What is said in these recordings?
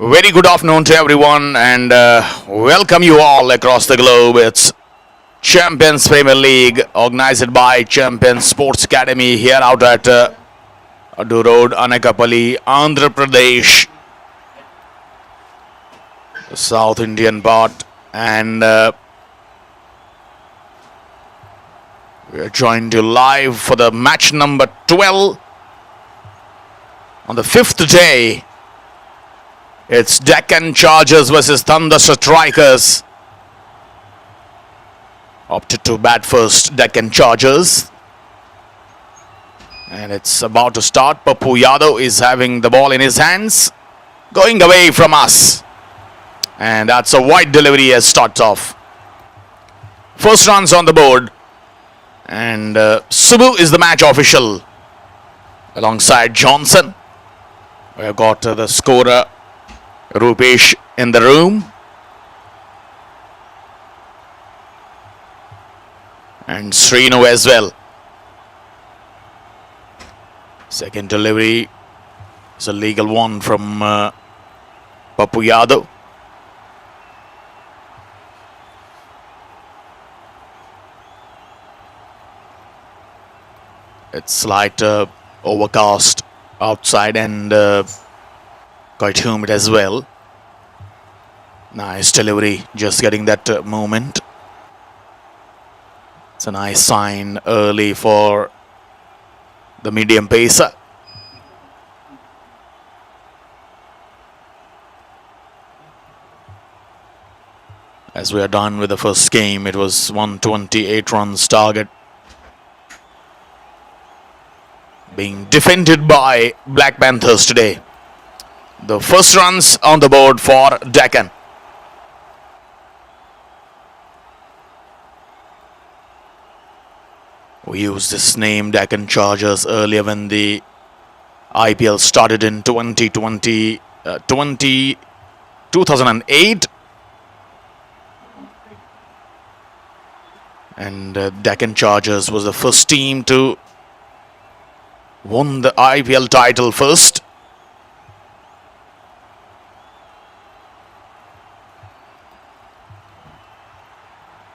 Very good afternoon to everyone and welcome you all across the globe. It's Champions Premier League organized by Champions Sports Academy here out at Adu Road, Anakapalli, Andhra Pradesh, South Indian part, and we are joined you live for the match number 12 on the 5th day. It's Deccan Chargers versus Thunder Strikers. Opted to bat first, Deccan Chargers. And it's about to start. Pappu Yadav is having the ball in his hands. Going away from us. And that's a wide delivery as starts off. First runs on the board. And Subbu is the match official. Alongside Johnson. We have got the scorer Rupesh in the room. And Srinu as well. Second delivery is a legal one from Pappu Yadav. It's slight overcast outside and quite humid as well. Nice delivery, just getting that moment. It's a nice sign early for the medium pacer. As we are done with the first game, it was 128 runs target being defended by Black Panthers today. The first runs on the board for Deccan. We used this name Deccan Chargers earlier when the IPL started in 2008. And Deccan Chargers was the first team to win the IPL title first.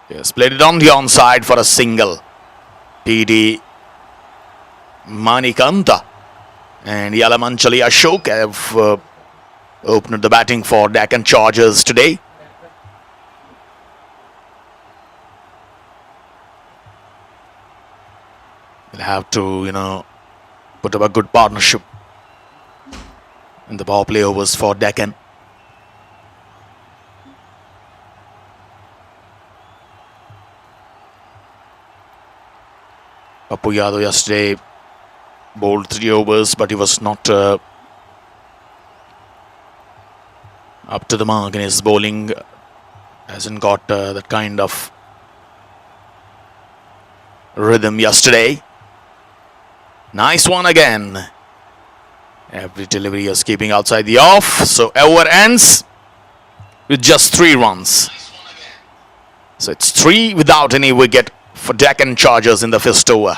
Yes, played it on the onside for a single. PD Manikanta and Yalamanchali Ashok have opened the batting for Deccan Chargers today. They'll have to, put up a good partnership in the power play overs for Deccan. Pappu Yadav yesterday bowled 3 overs, but he was not up to the mark in his bowling. Hasn't got that kind of rhythm yesterday. Nice one again. Every delivery is keeping outside the off. So over ends with just 3 runs. So it's 3 without any wicket for Deccan Chargers in the first over.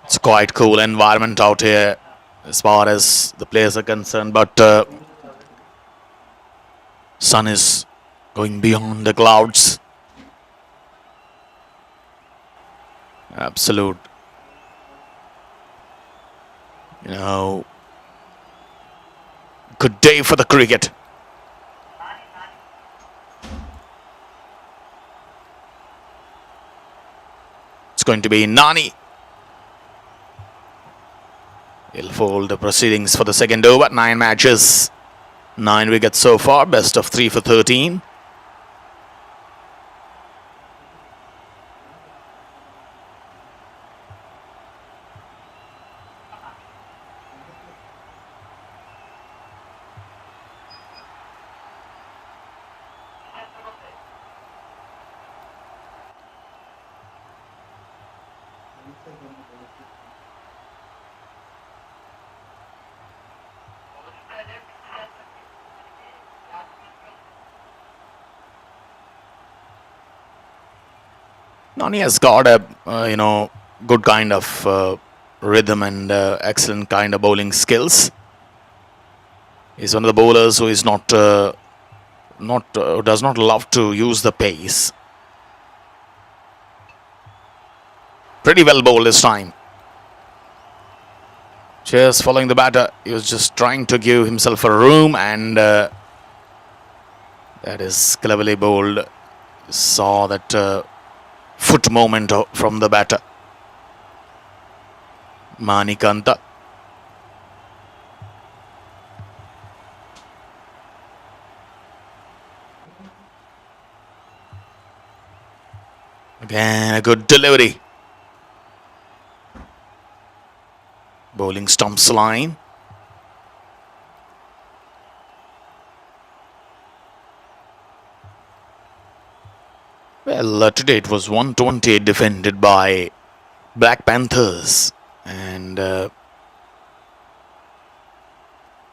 It's a quite cool environment out here as far as the players are concerned, but sun is going beyond the clouds. Absolute, good day for the cricket. It's going to be Nani. He'll fold the proceedings for the second over. 9 matches, 9 wickets so far, best of 3 for 13. Nani has got a good kind of rhythm and excellent kind of bowling skills. He's one of the bowlers who is not does not love to use the pace. Pretty well bowled this time. Just following the batter, he was just trying to give himself a room, and that is cleverly bowled. Saw that foot movement from the batter. Manikanta. Again, a good delivery. Bowling stumps line. Well, today it was 128 defended by Black Panthers, and it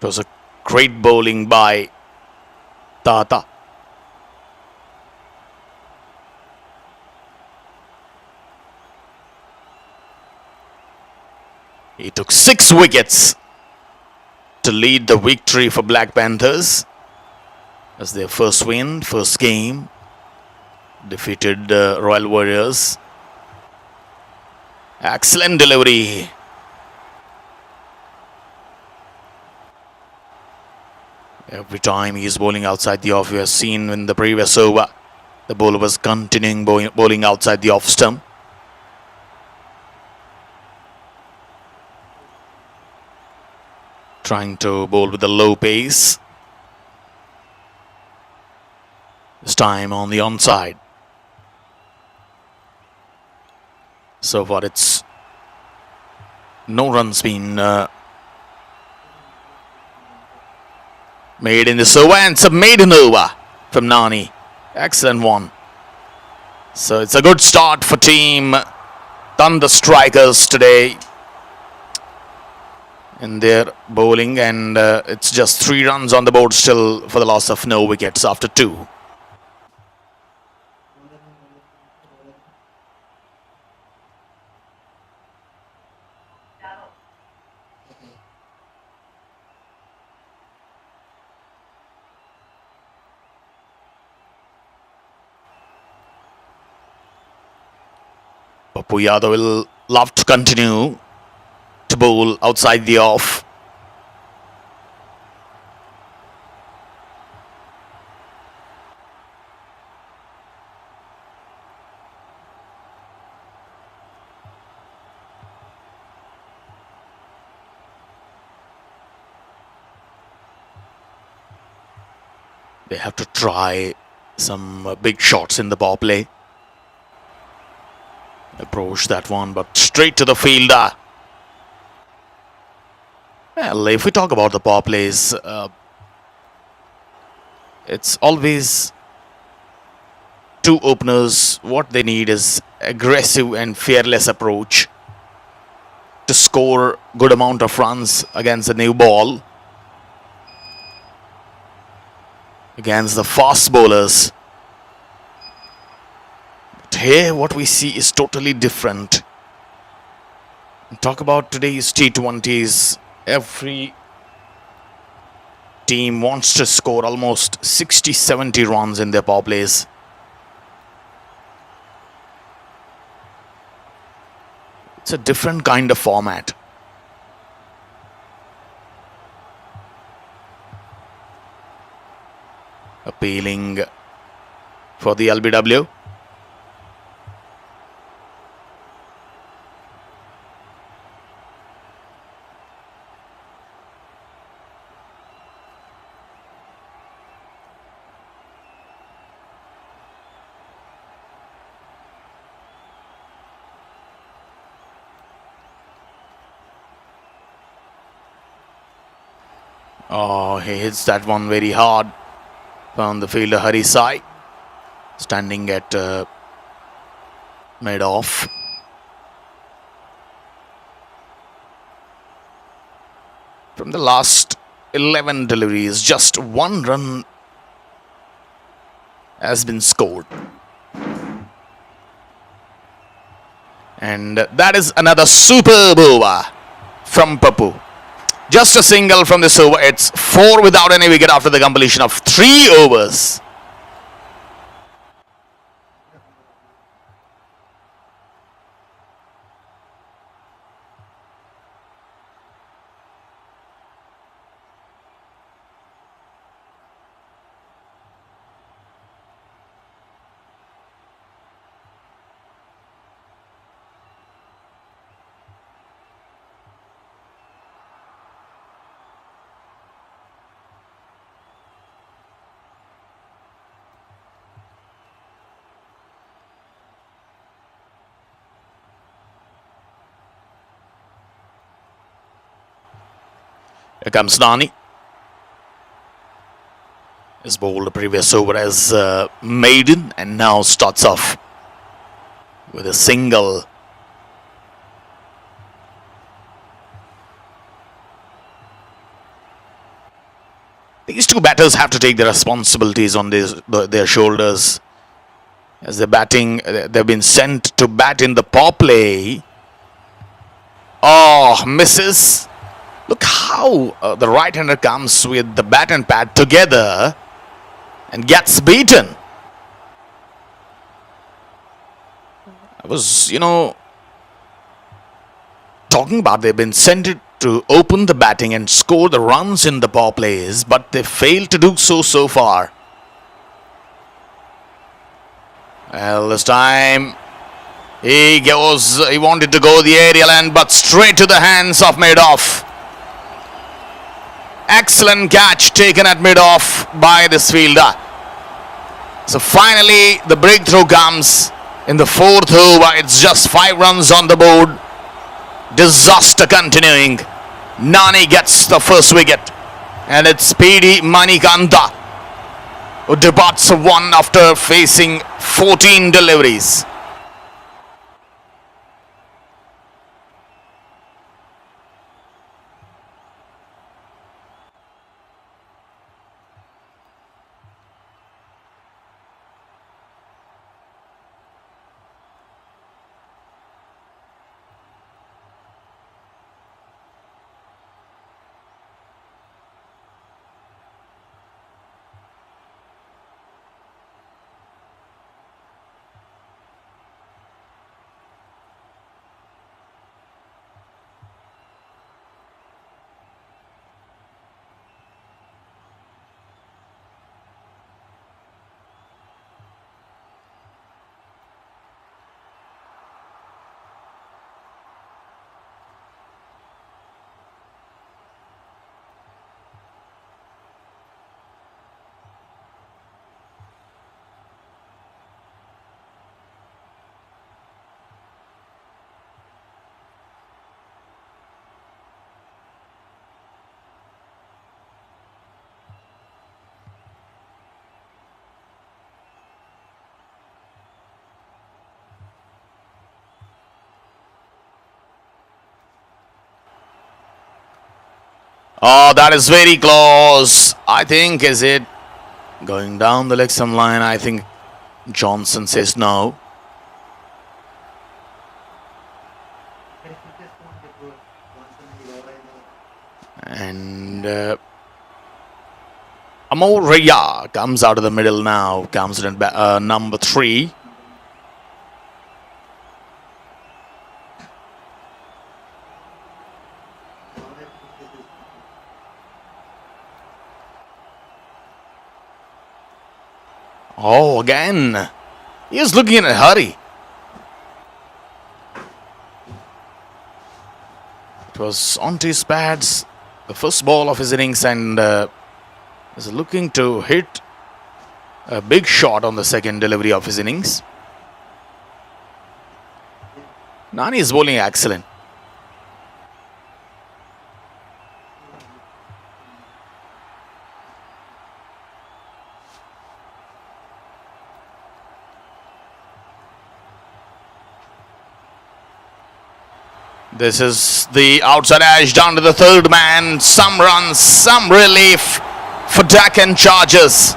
was a great bowling by Tata. He took 6 wickets to lead the victory for Black Panthers as their first win, first game. Defeated Royal Warriors. Excellent delivery. Every time he is bowling outside the off, we have seen in the previous over, the bowler was continuing bowling outside the off stump. Trying to bowl with a low pace. This time on the onside. So far it's no runs been made in this over, and it's a maiden over from Nani. Excellent one. So it's a good start for team Thunder Strikers today in their bowling, and it's just 3 runs on the board still for the loss of no wickets after 2. Papu Yadav will love to continue to bowl outside the off. They have to try some big shots in the power play. Approach that one, but straight to the fielder. Well, if we talk about the power plays, it's always 2 openers. What they need is aggressive and fearless approach to score good amount of runs against the new ball, against the fast bowlers. Here what we see is totally different. Talk about today's T20s. Every team wants to score almost 60-70 runs in their power plays. It's a different kind of format. Appealing for the LBW. Oh, he hits that one very hard. Found the fielder Hari Sai standing at mid-off. From the last 11 deliveries, just 1 run has been scored. And that is another superb over from Papu. Just a single from this over. It's 4 without any wicket after the completion of 3 overs. Here comes Nani. He's bowled the previous over as maiden and now starts off with a single. These two batters have to take the responsibilities on their shoulders as they're batting. They've been sent to bat in the power play. Oh, misses. Look how the right-hander comes with the bat and pad together and gets beaten. I was, talking about they've been sent to open the batting and score the runs in the power plays, but they failed to do so far. Well, this time he wanted to go the aerial end, but straight to the hands of mid-off. Excellent catch taken at mid-off by this fielder. So finally the breakthrough comes in the 4th over. It's just 5 runs on the board. Disaster continuing. Nani gets the first wicket. And it's Speedy Manikanta who departs 1 after facing 14 deliveries. Oh, that is very close. I think, is it going down the leg stump line? I think Johnson says no. And Amol Raya comes out of the middle now. Comes in number 3. Oh, again. He is looking in a hurry. It was onto his pads, the first ball of his innings, and is looking to hit a big shot on the second delivery of his innings. Nani is bowling excellent. This is the outside edge down to the 3rd man. Some runs, some relief for Deccan Chargers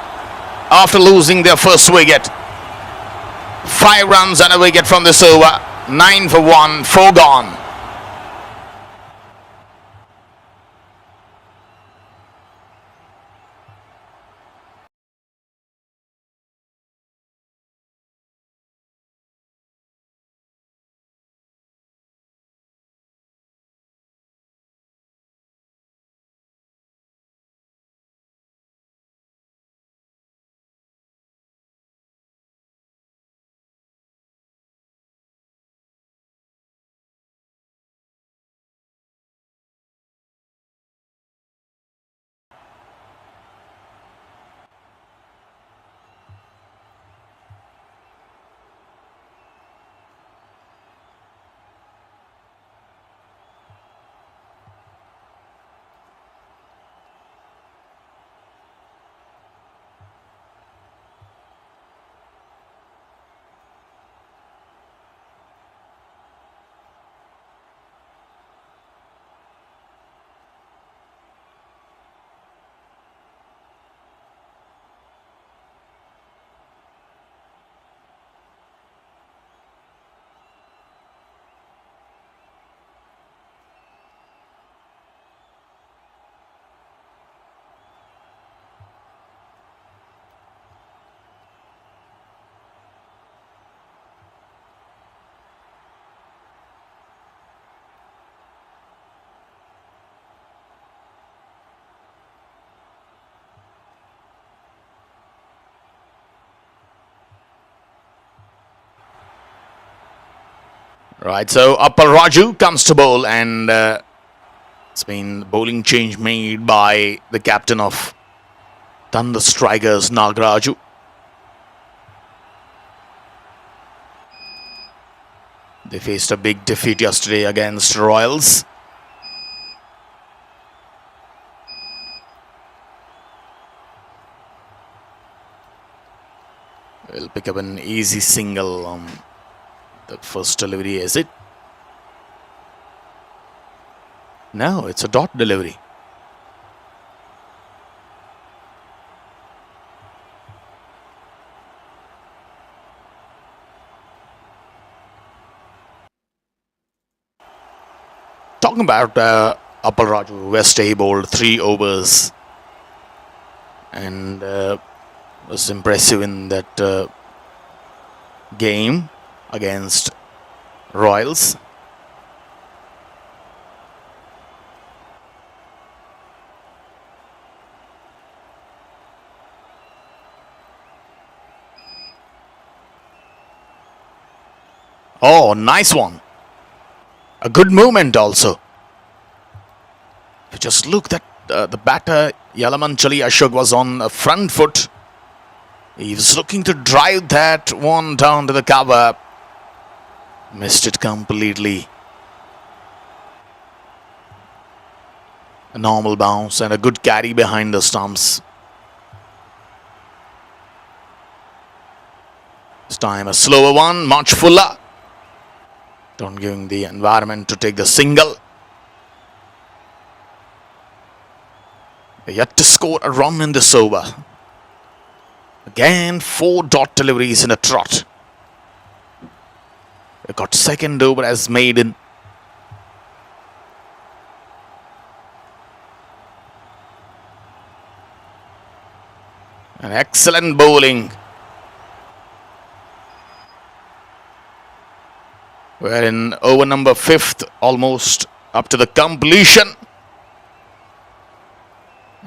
after losing their first wicket. 5 runs and a wicket from this over. 9 for 1, 4 gone. Right, so Upper Raju comes to bowl, and it's been bowling change made by the captain of Thunder Strikers, Nagaraju. They faced a big defeat yesterday against Royals. We'll pick up an easy single on the first delivery, is it? No, it's a dot delivery. Talking about Upper Raju, West A bowled 3 overs and was impressive in that game against Royals. Oh, nice one. A good movement also. If you just look that the batter Yalamanchali Ashok was on a front foot. He was looking to drive that one down to the cover. Missed it completely. A normal bounce and a good carry behind the stumps. This time a slower one, much fuller. Don't give him the environment to take the single. Yet to score a run in this over. Again, 4 dot deliveries in a trot. They got second over as maiden. An excellent bowling. We're in over number 5th, almost up to the completion.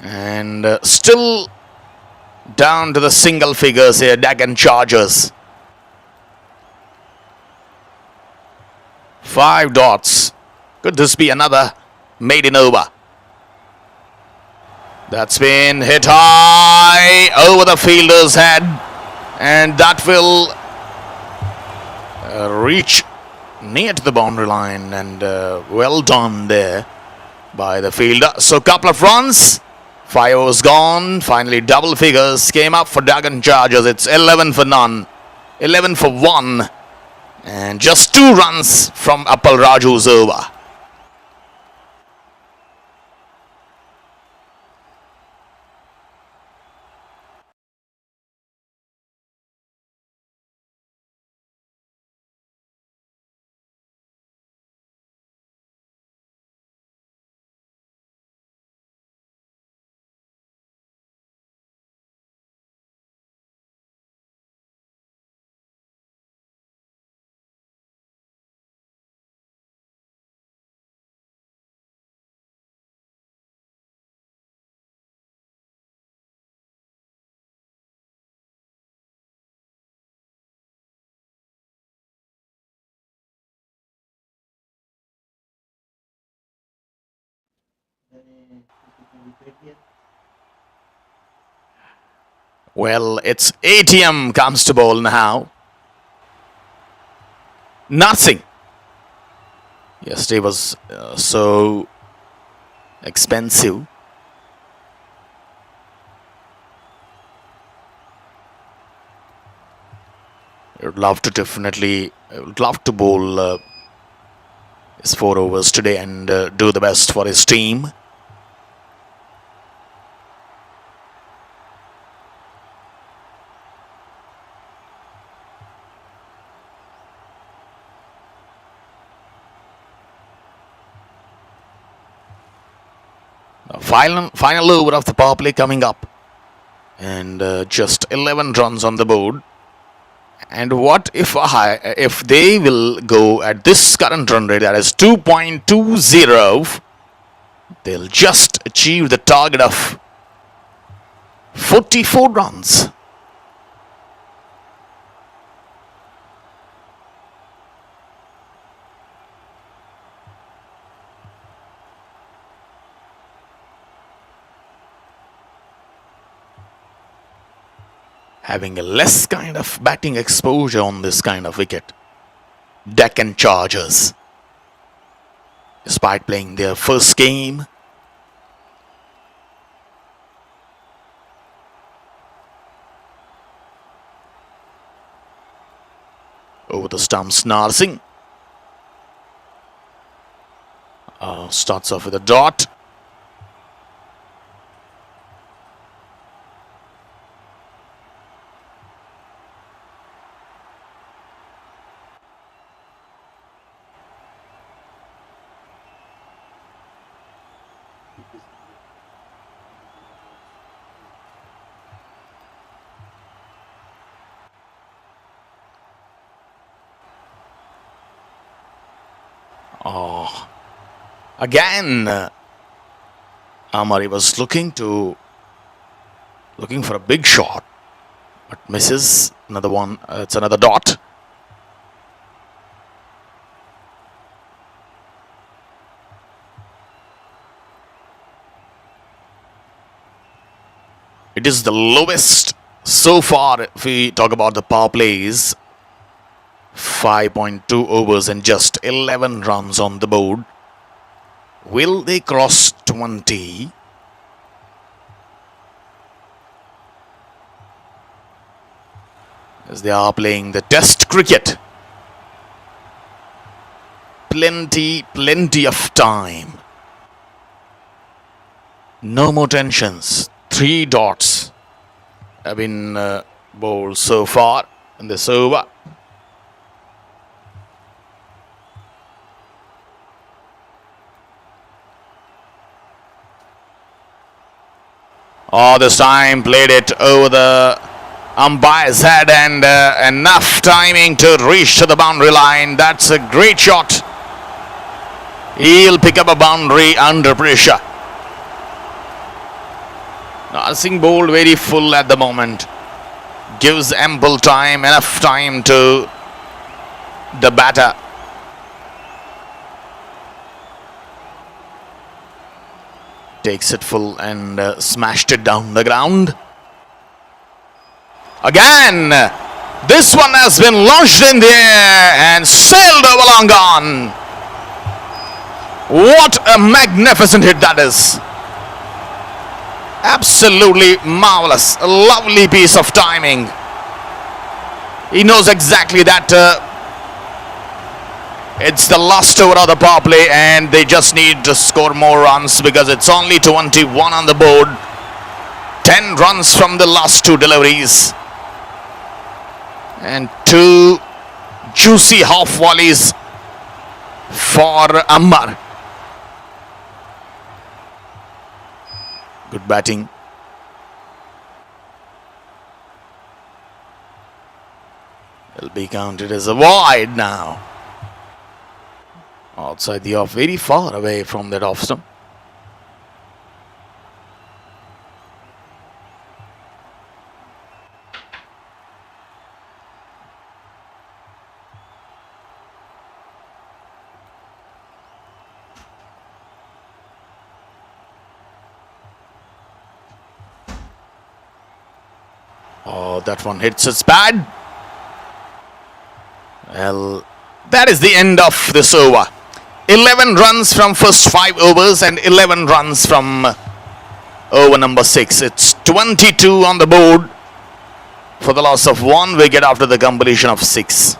And still down to the single figures here, Deccan Chargers. 5 dots. Could this be another maiden over? That's been hit high over the fielder's head. And that will reach near to the boundary line. And well done there by the fielder. So couple of runs. 5 overs gone. Finally double figures came up for Deccan Chargers. It's 11 for none. 11 for 1. And just 2 runs from Upper Raju's over. Well, it's ATM comes to ball now. Nothing. Yesterday was so expensive. I would love to bowl his 4 overs today and do the best for his team. Final over of the power play coming up, and just 11 runs on the board. And what if they will go at this current run rate, that is 2.20, they'll just achieve the target of 44 runs. Having a less kind of batting exposure on this kind of wicket. Deccan Chargers, despite playing their first game, over the stumps, Narsingh starts off with a dot. Oh, again, Amari was looking for a big shot, but misses. Another one. It's another dot. It is the lowest so far if we talk about the power plays. 5.2 overs and just 11 runs on the board. Will they cross 20? As they are playing the test cricket. Plenty of time. No more tensions. 3 dots have been bowled so far in this over. Oh, this time played it over the umpire's head, and enough timing to reach to the boundary line. That's a great shot. He'll pick up a boundary under pressure. Narsingh bowled very full at the moment. Gives ample time, enough time to the batter. Takes it full and smashed it down the ground. Again, this one has been launched in the air and sailed over long gone. What a magnificent hit that is. Absolutely marvelous. A lovely piece of timing. He knows exactly that it's the last over of the power play and they just need to score more runs because it's only 21 on the board. 10 runs from the last 2 deliveries. And 2 juicy half volleys for Ammar. Good batting. Will be counted as a wide now. Outside the off, very far away from that off stump. Oh, that one hits its pad. Well, that is the end of this over. 11 runs from first 5 overs and 11 runs from over number 6. It's 22 on the board for the loss of 1 wicket after the completion of 6.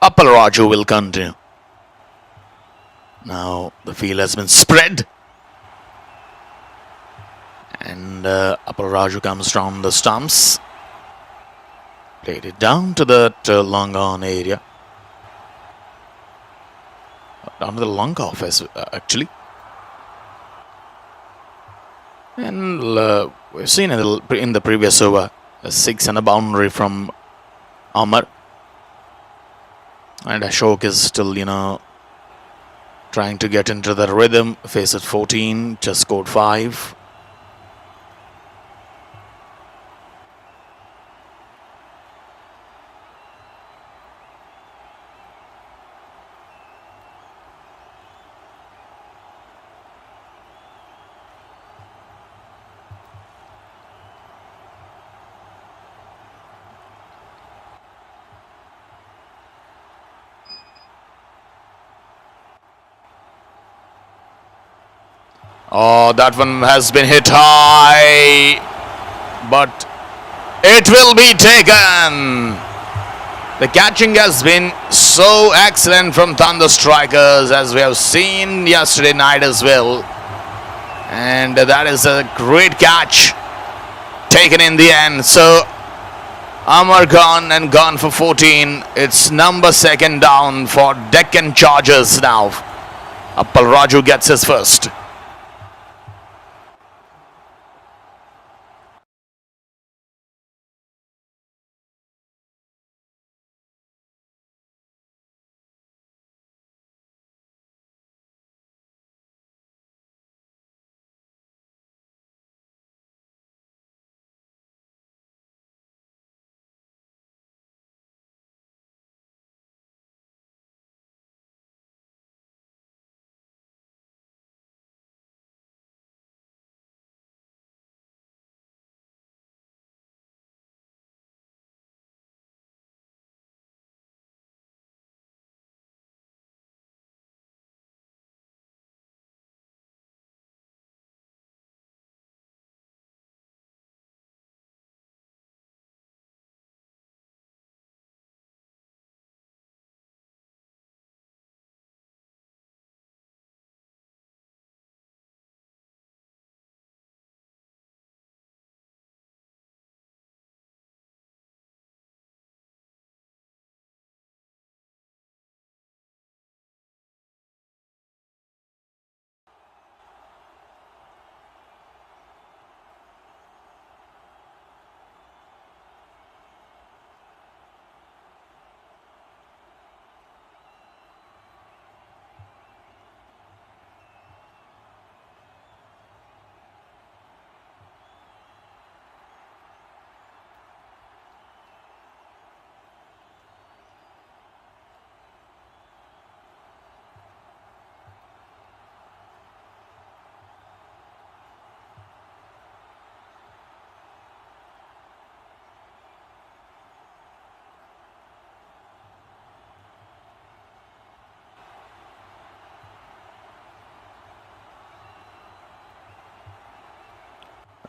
Appal Raju will continue. Now the field has been spread. And Appal Raju comes down the stumps. Played it down to that long on area. Down to the long off actually. And we've seen in the previous over a 6 and a boundary from Amar. And Ashok is still, trying to get into the rhythm. Face at 14, just scored 5. Oh, that one has been hit high, but it will be taken. The catching has been so excellent from Thunder Strikers, as we have seen yesterday night as well. And that is a great catch taken in the end. So Amar gone and gone for 14. It's number 2 down for Deccan Chargers now. Appal Raju gets his first.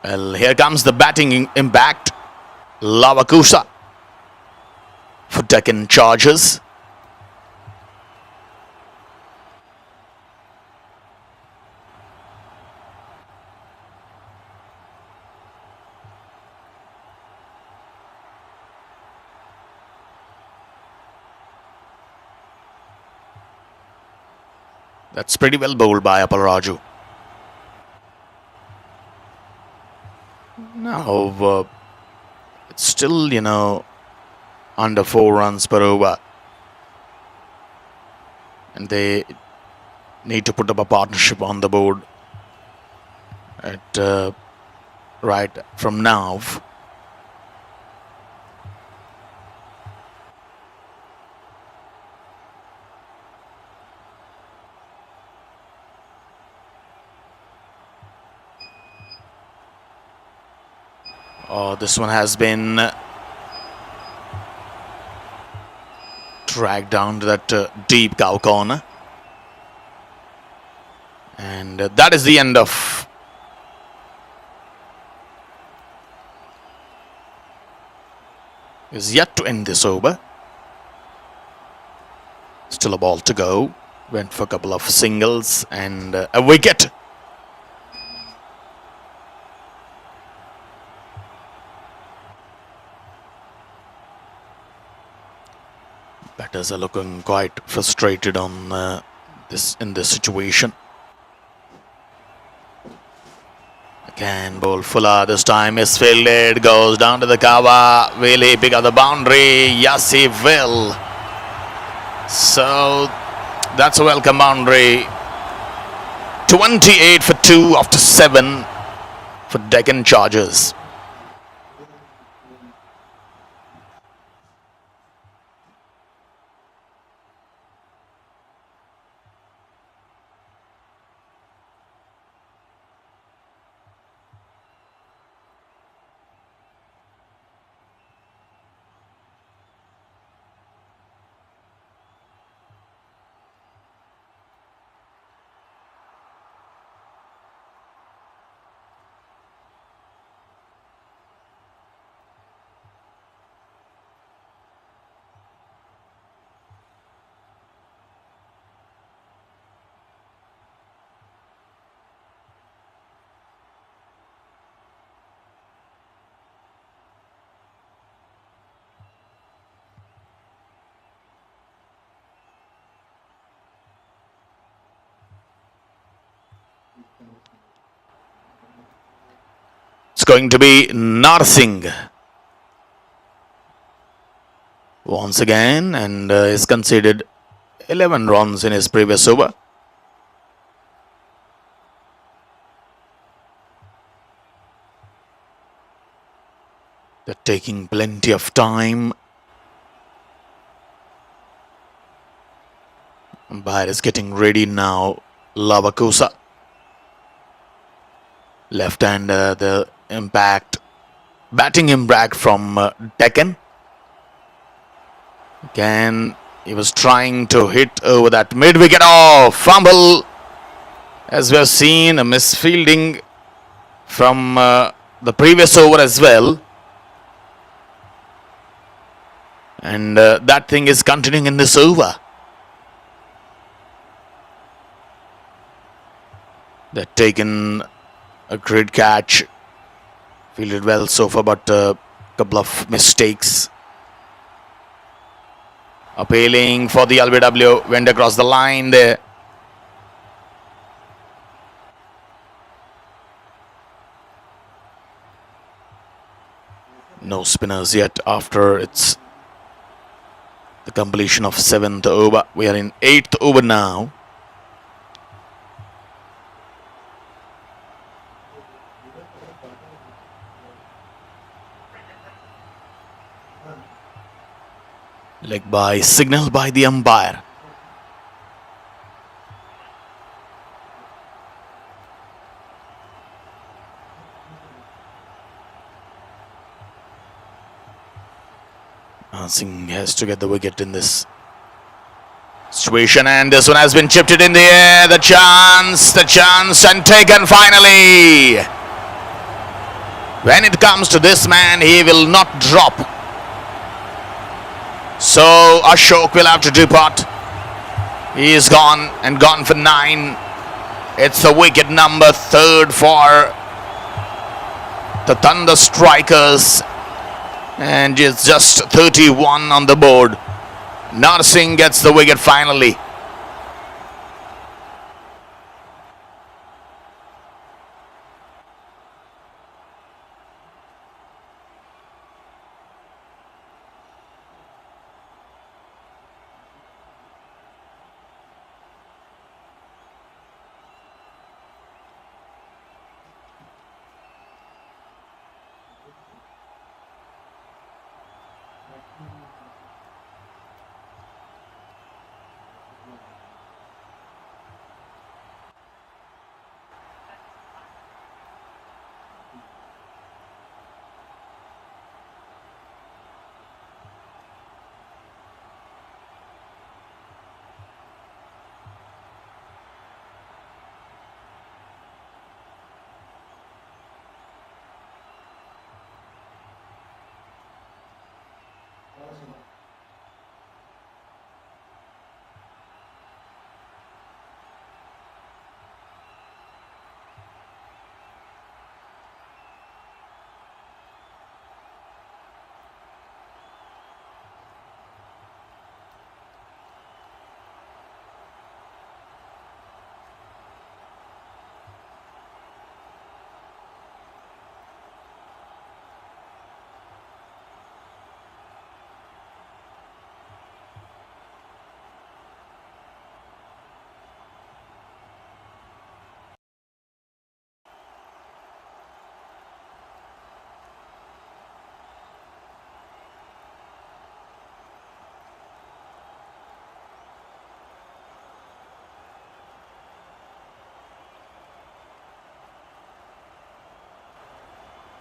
Well, here comes the batting impact. Lavakusa for Deccan Chargers. That's pretty well bowled by Appalraju. Now, it's still, under 4 runs per over. And they need to put up a partnership on the board at right from now. Oh, this one has been dragged down to that deep cow corner. And that is the end of is yet to end this over. Still a ball to go. Went for a couple of singles and a wicket. Batters are looking quite frustrated on in this situation. Again, ball Fuller this time is fielded, goes down to the cover. Will he pick up the boundary? Yes, he will. So that's a welcome boundary. 28 for 2 after 7 for Deccan Chargers. It's going to be Narsingh once again, and he's conceded 11 runs in his previous over. They're taking plenty of time. Umpire is getting ready now. Lavakusa. Left-hander, the impact. Batting impact from Deccan. Again, he was trying to hit over that mid-wicket. Oh, fumble. As we have seen, a misfielding from the previous over as well. And that thing is continuing in this over. They've taken a great catch. Fielded well so far, but a couple of mistakes. Appealing for the LBW. Went across the line there. No spinners yet after it's the completion of 7th over. We are in 8th over now. Leg by signal by the umpire. Singh has to get the wicket in this situation, and this one has been chipped it in the air. The chance, and taken finally. When it comes to this man, he will not drop. So Ashok will have to depart. He is gone and gone for 9. It's the wicket number 3rd for the Thunder Strikers. And it's just 31 on the board. Narsingh gets the wicket finally.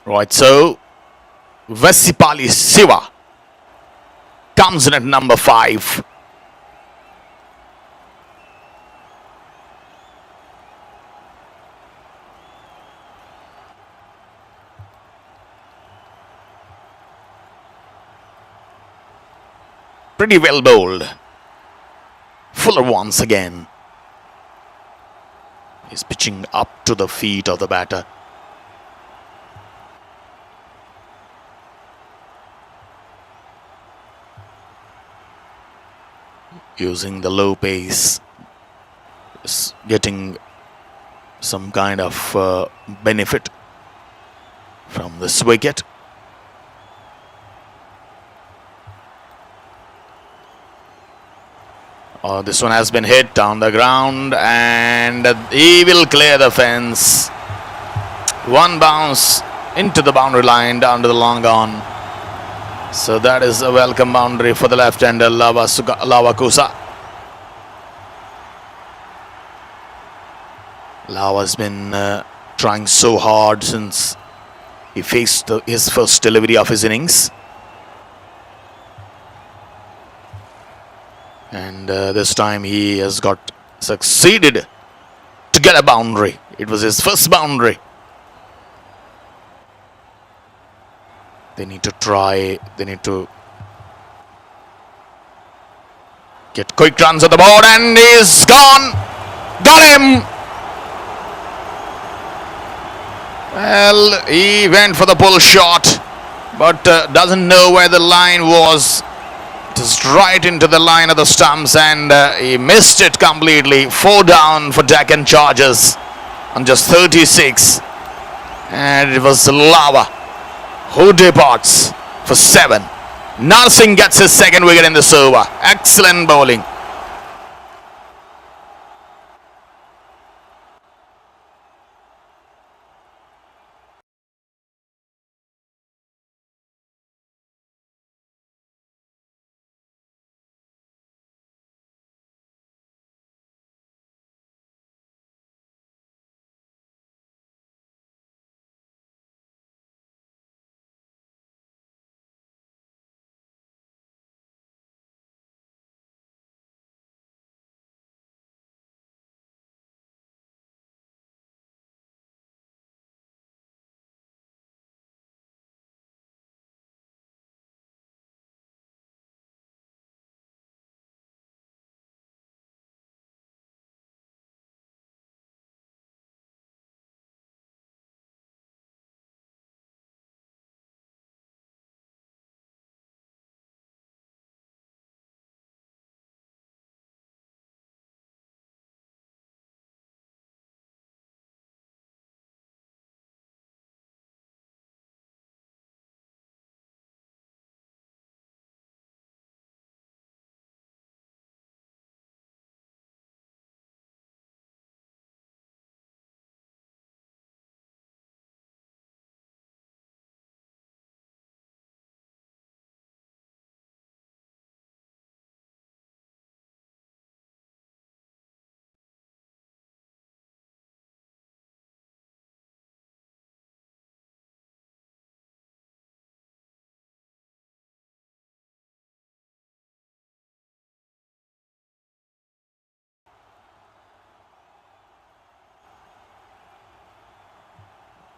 Right, so Vesipali Siva comes in at number 5. Pretty well bowled. Fuller once again. He's pitching up to the feet of the batter. Using the low pace. Getting some kind of benefit from this wicket. This one has been hit on the ground and he will clear the fence. One bounce into the boundary line down to the long on. So that is a welcome boundary for the left-hander Lavakusa. Lava's been trying so hard since he faced his first delivery of his innings. And this time he has succeeded to get a boundary. It was his first boundary. They need to try. They need to get quick runs on the board, and he's gone. Got him. Well, he went for the pull shot, but doesn't know where the line was. Just right into the line of the stumps, and he missed it completely. 4 down for Deccan Chargers on just 36. And it was Lava who departs for 7. Narsingh gets his second wicket in this over. Excellent bowling.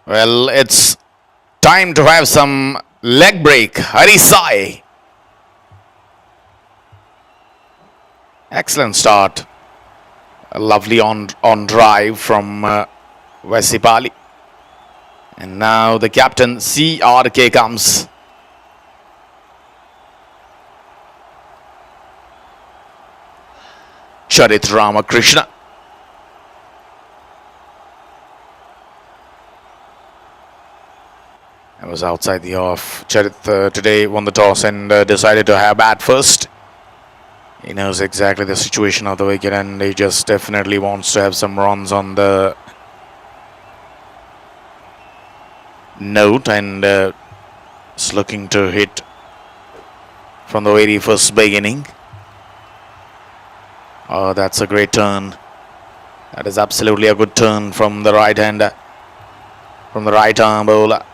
Well, it's time to have some leg break. Harisai. Excellent start. A lovely on drive from Vesipali. And now the captain CRK comes. Charit Ramakrishna. I was outside the off. Charit today won the toss and decided to have bat first. He knows exactly the situation of the wicket and he just definitely wants to have some runs on the note and is looking to hit from the very first beginning. Oh, that's a great turn. That is absolutely a good turn from the right hander, from the right arm bowler.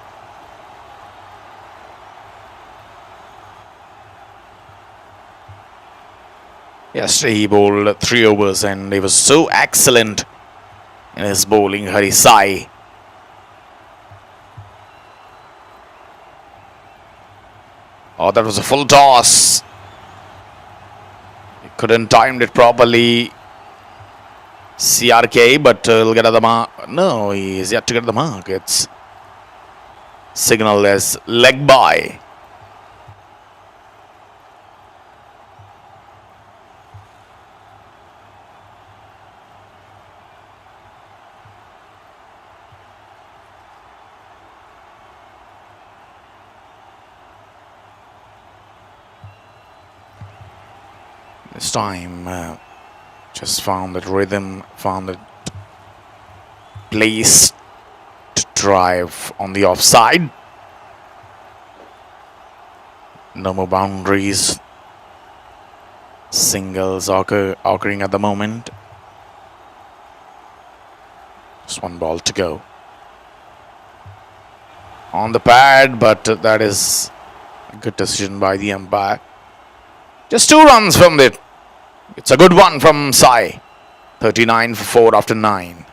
Yesterday he bowled 3 overs and he was so excellent in his bowling, Harisai. Oh, that was a full toss. He couldn't time it properly. CRK, but he'll get at the mark. No, he is yet to get the mark. It's signaled as leg by. This time, just found that rhythm, found that place to drive on the offside. No more boundaries. Singles occurring at the moment. Just one ball to go. On the pad, but that is a good decision by the umpire. Just 2 runs from it. It's a good one from Sai. 39 for 4 after 9.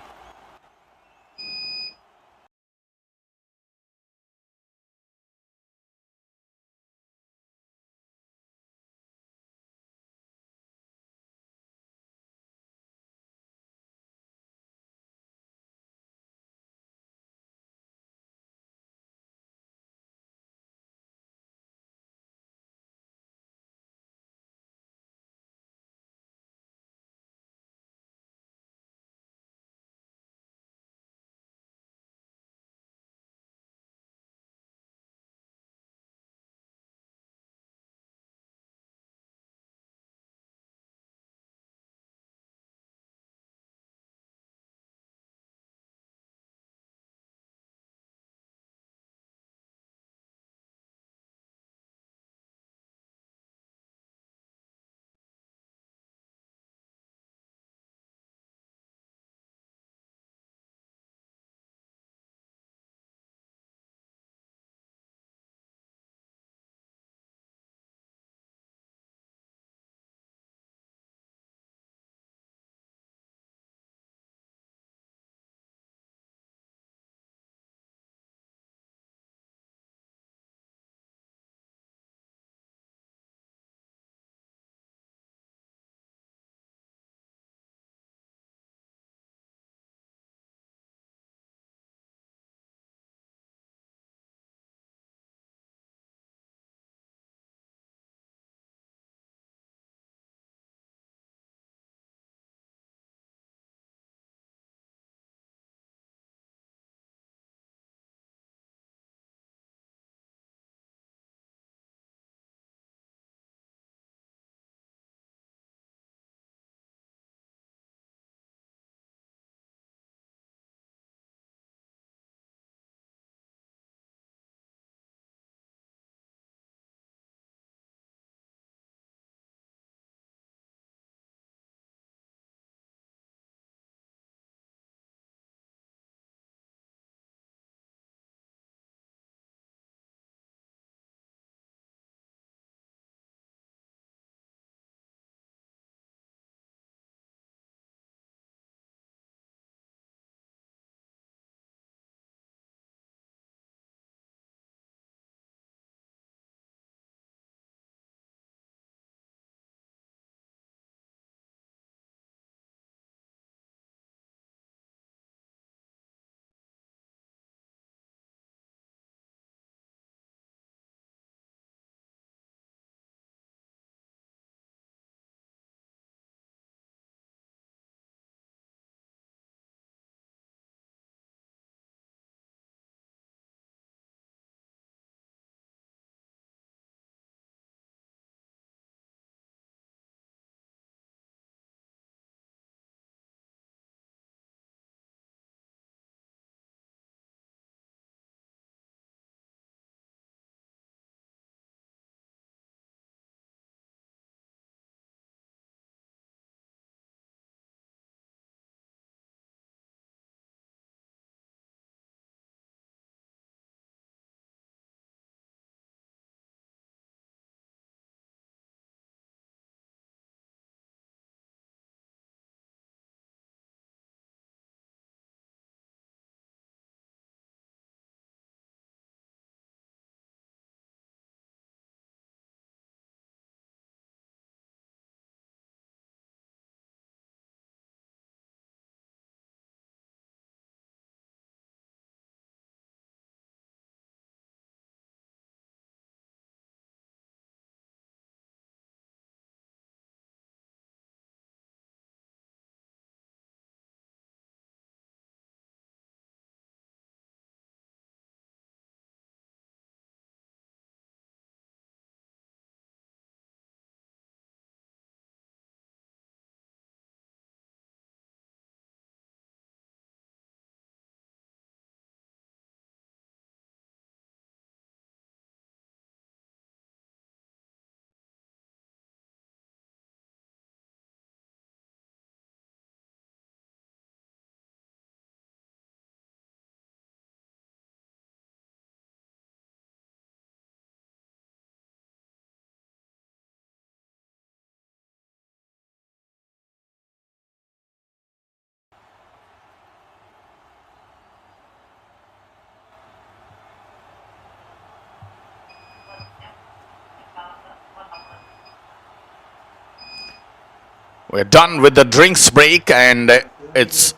We're done with the drinks break and it's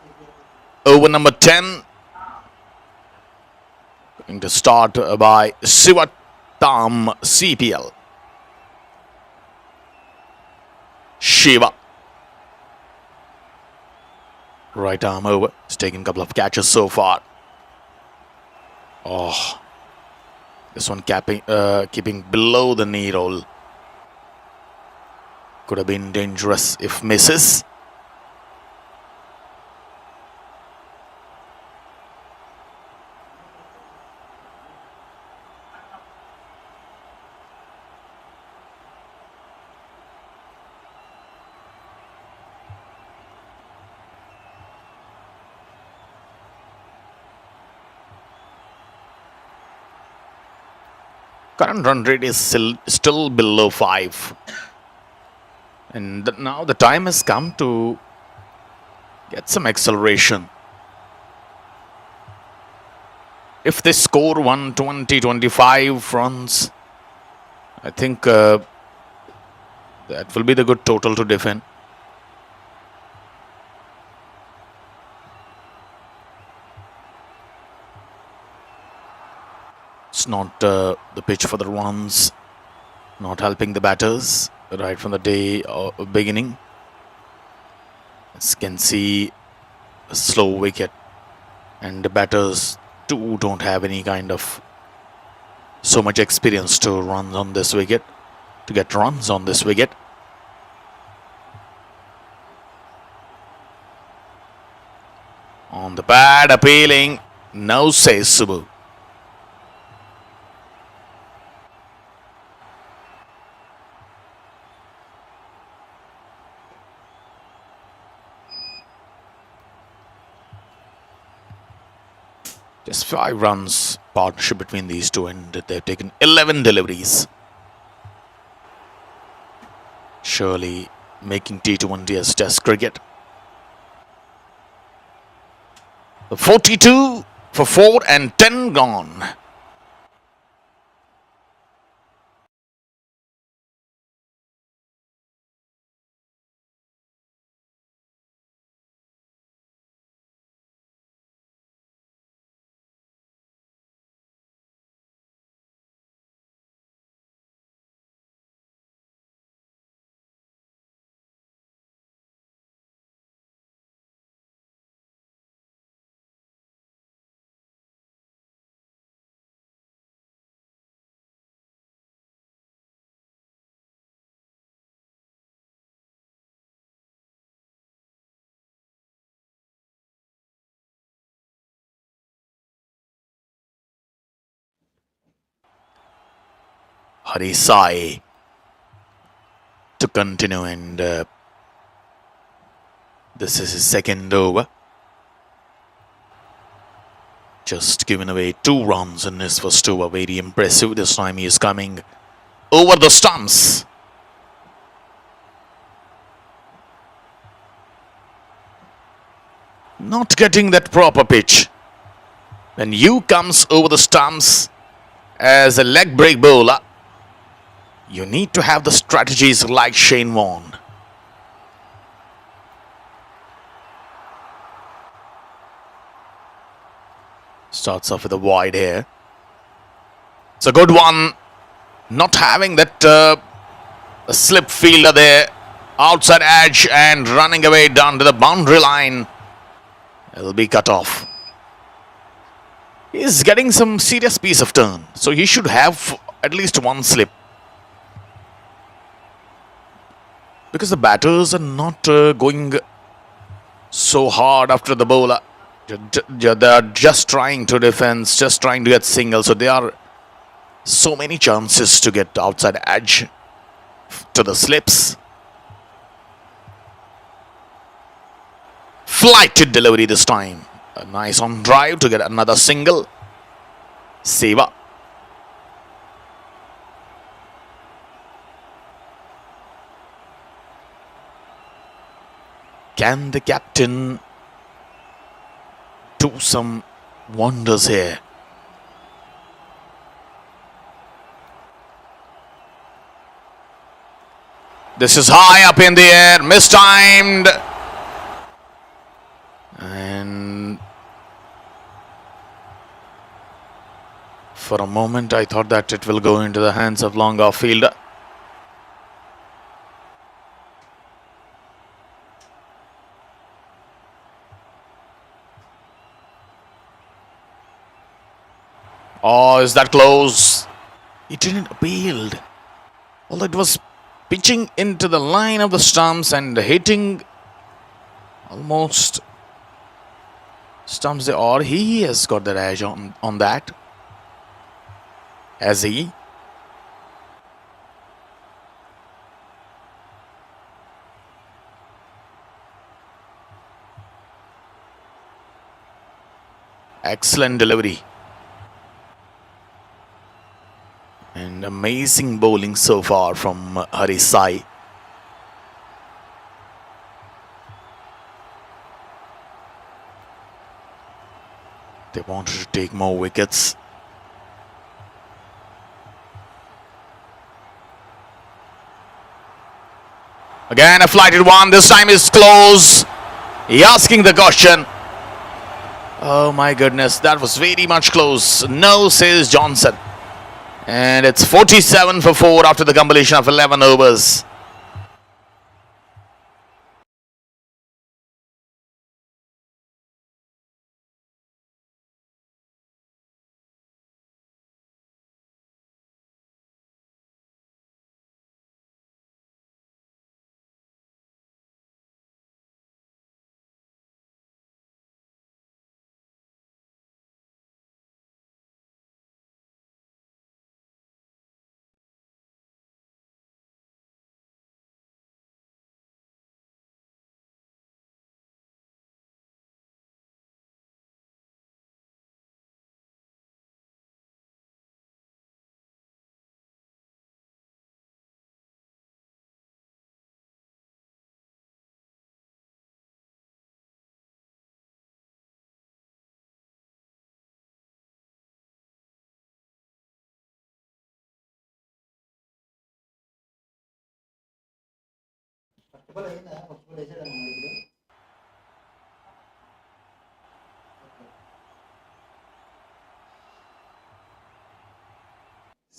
over number 10. Going to start by Sivatam CPL. Shiva. Right arm over. He's taken a couple of catches so far. Oh, this one keeping below the knee roll. Could have been dangerous if misses. Current run rate is still below 5. And now the time has come to get some acceleration. If they score 120-25 runs, I think that will be the good total to defend. It's not the pitch for the runs, not helping the batters right from the day beginning. As you can see, a slow wicket, and the batters too don't have any kind of so much experience to run on this wicket, to get runs on this wicket. On the pad, appealing, no says Subbu. Just 5 runs partnership between these two, and they've taken 11 deliveries. Surely making T20 as Test cricket. The 42 for 4 and 10 gone. Harisai to continue, and this is his second over. Just giving away 2 runs in his first over. Very impressive. This time he is coming over the stumps. Not getting that proper pitch. When you comes over the stumps as a leg break bowler, you need to have the strategies like Shane Warne. Starts off with a wide here. It's a good one. Not having that slip fielder there. Outside edge and running away down to the boundary line. It'll be cut off. He's getting some serious piece of turn, so he should have at least 1 slip. Because the batters are not going so hard after the bowler. They are just trying to defend, just trying to get single. So there are so many chances to get outside edge to the slips. Flighted delivery this time. A nice on drive to get another single. Seva. Can the captain do some wonders here? This is high up in the air, mistimed. And for a moment, I thought that it will go into the hands of long off fielder. Oh, is that close? It didn't appealed. Although it was pitching into the line of the stumps and hitting almost stumps, or he has got the edge on that. Has he? Excellent delivery. And amazing bowling so far from Harisai. They wanted to take more wickets. Again, a flighted one. This time is close. He asking the question. Oh my goodness, that was very much close. No, says Johnson. And it's 47 for 4 after the completion of 11 overs.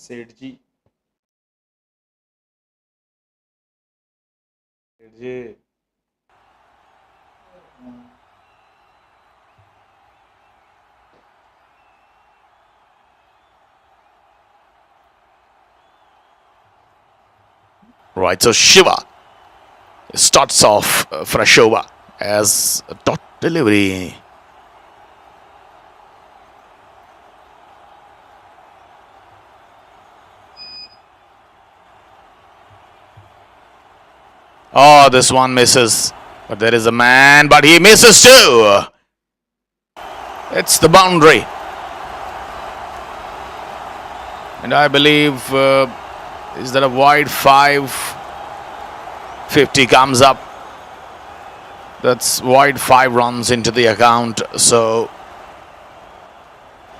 सेठ जी सेठ जी Right, so Shiva starts off for a Shova as a dot delivery. Oh, this one misses. But there is a man, but he misses too. It's the boundary. And I believe, is that a wide 550 comes up. That's wide 5 runs into the account. So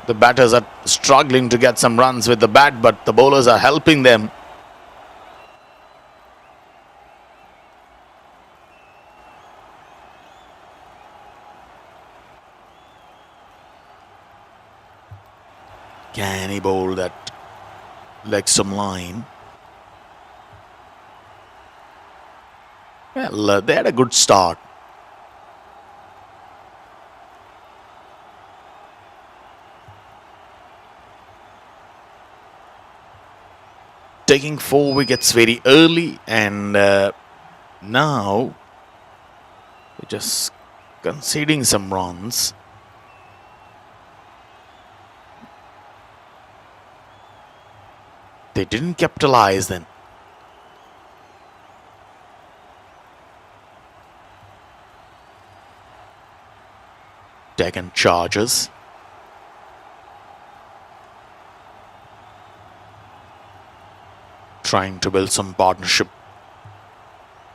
the batters are struggling to get some runs with the bat, but the bowlers are helping them. Can he bowl that leg stump line? Well, they had a good start. Taking 4 wickets very early, and now they're just conceding some runs. They didn't capitalize then. Deccan charges. Trying to build some partnership.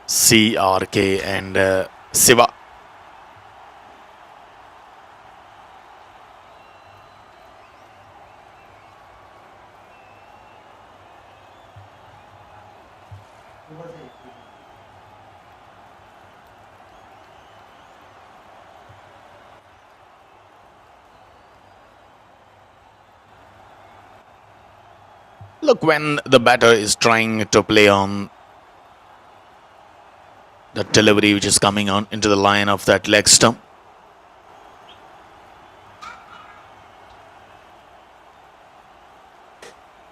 CRK and Siva. Look, when the batter is trying to play on the delivery which is coming on into the line of that leg stump.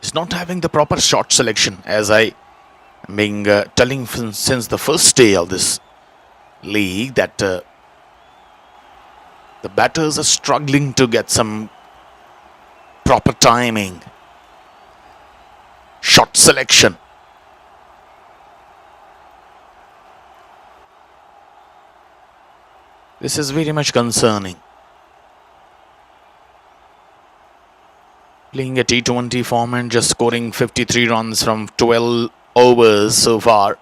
He's not having the proper shot selection, as I am being telling since the first day of this league, that the batters are struggling to get some proper timing, shot selection. This is very much concerning. Playing a T20 format, just scoring 53 runs from 12 overs so far.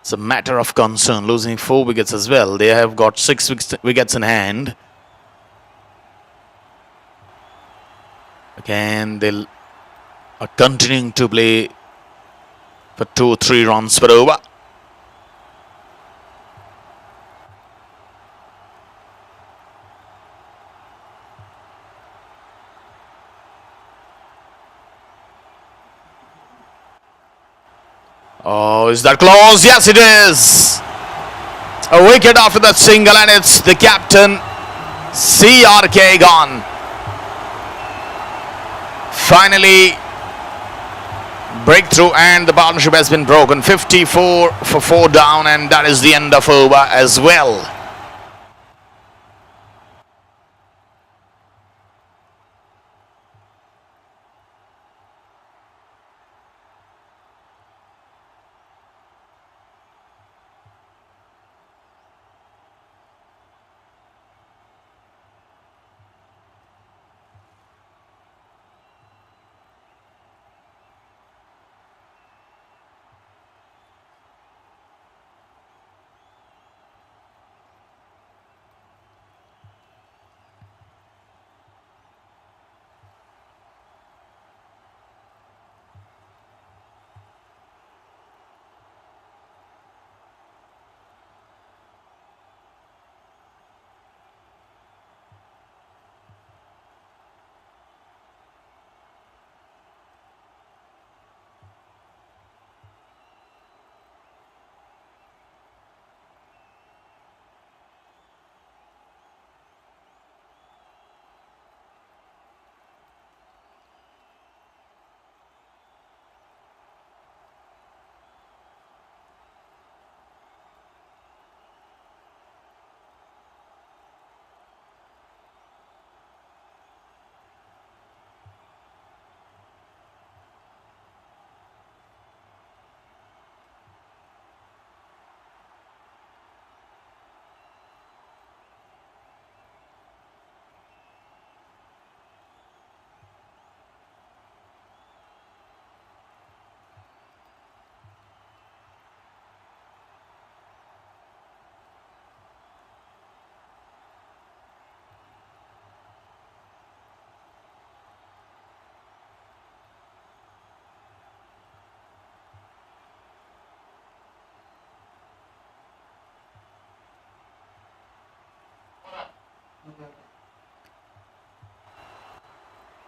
It's a matter of concern. Losing 4 wickets as well. They have got 6 wickets in hand. Again, they are continuing to play for 2-3 runs per over. Oh, is that close? Yes, it is. A wicket after that single, and it's the captain, CRK, gone. Finally, breakthrough, and the partnership has been broken. 54 for 4 down, and that is the end of over as well.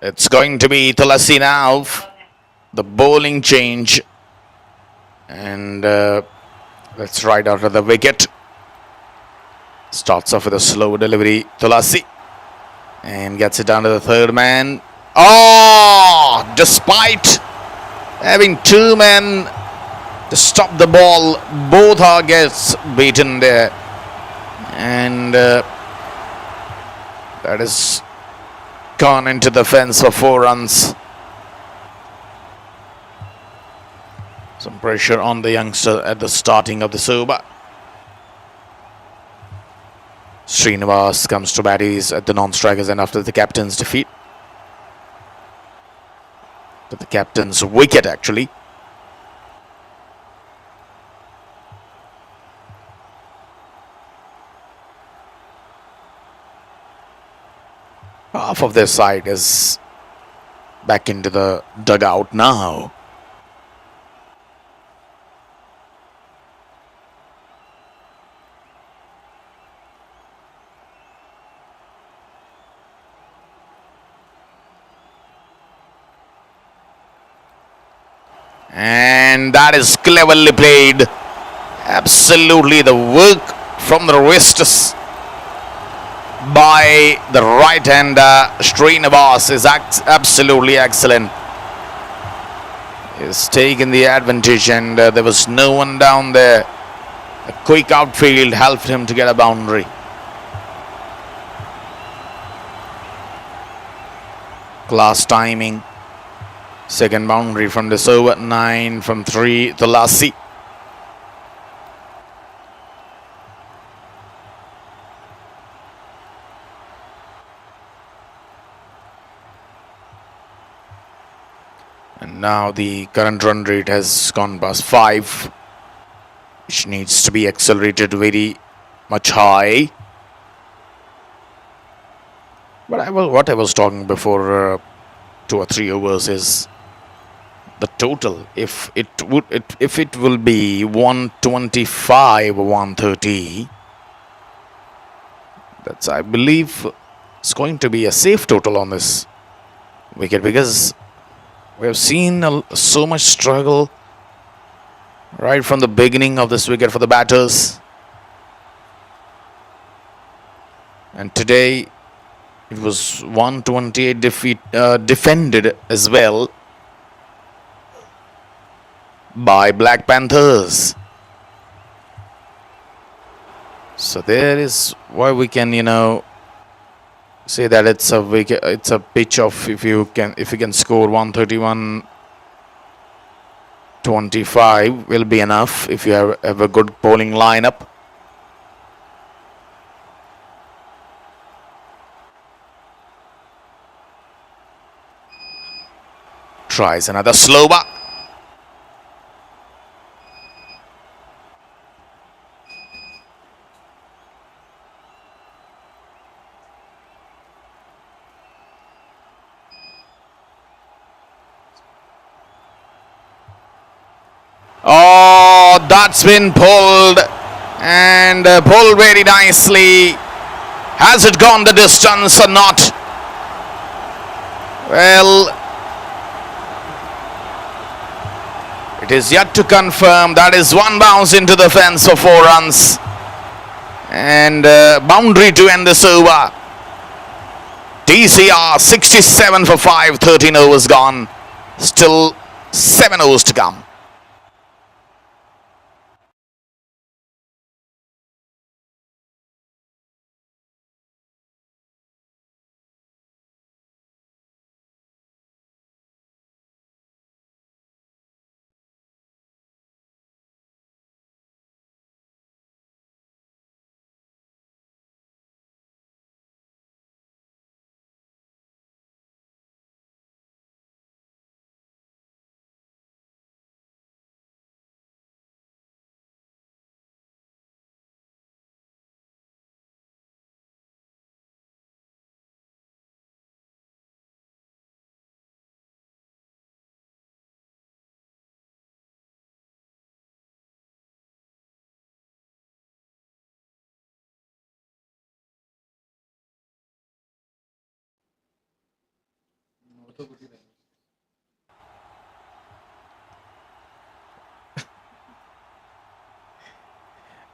It's going to be Tulasi now. The bowling change. And that's right after the wicket. Starts off with a slow delivery. Tulasi. And gets it down to the third man. Oh! Despite having 2 men to stop the ball, both are gets beaten there. And that is gone into the fence for 4 runs. Some pressure on the youngster at the starting of the over. Srinivas comes to batties at the non-strikers and after the captain's defeat. To the captain's wicket, actually. Half of their side is back into the dugout now. And that is cleverly played. Absolutely the work from the wrists by the right-hander Strikersvs is absolutely excellent. He's taken the advantage, and there was no one down there. A quick outfield helped him to get a boundary. Class timing. Second boundary from this over. 9 from 3 to Lassie. And now the current run rate has gone past 5, which needs to be accelerated very much high. But what I was talking before 2 or 3 overs is the total. If it will be 125 or 130, that's, I believe, it's going to be a safe total on this wicket, because we have seen so much struggle right from the beginning of this wicket for the batters. And today it was 128 defended as well by Black Panthers. So there is why we can, say that it's a wicket, it's a pitch of, if you can score 131-25 will be enough if you have a good bowling lineup. Tries another slower. Oh, that's been pulled, and pulled very nicely. Has it gone the distance or not? Well, it is yet to confirm. That is one bounce into the fence for 4 runs. And boundary to end this over. TCR 67 for 5, 13 overs gone. Still 7 overs to come.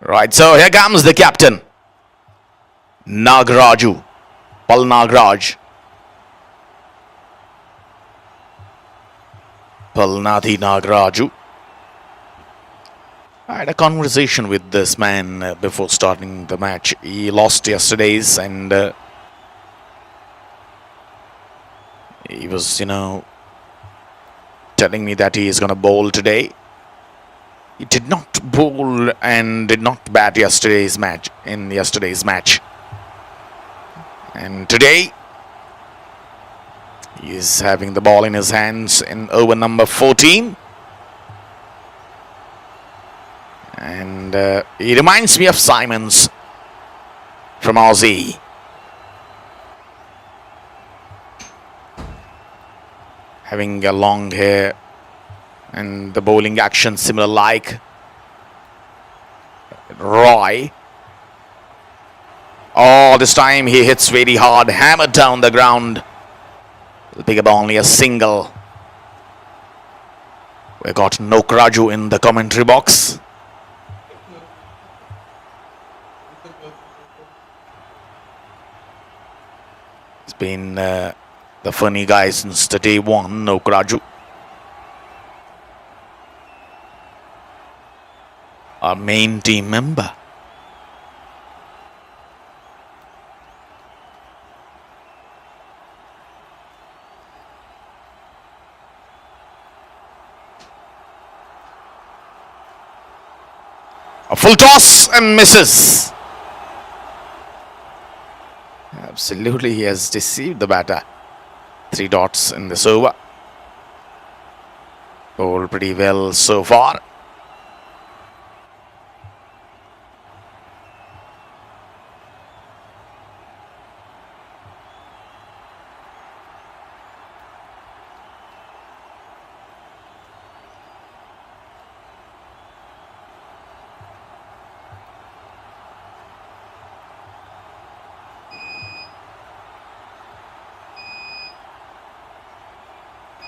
Right, so here comes the captain, Nagaraju, Pal Nagaraj. Palnathi Nagaraju. I had a conversation with this man before starting the match. He lost yesterday's, and he was, telling me that he is going to bowl today. He did not bowl and did not bat yesterday's match. And today he is having the ball in his hands in over number 14. And he reminds me of Simons from Aussie. Having a long hair and the bowling action similar like Roy. Oh, this time he hits very hard, hammered down the ground. He'll pick up only a single. We got Nokraju in the commentary box. It's been the funny guy since the day one, Nokraju. Our main team member. A full toss and misses. Absolutely, he has deceived the batter. 3 dots in this over. Bowled pretty well so far.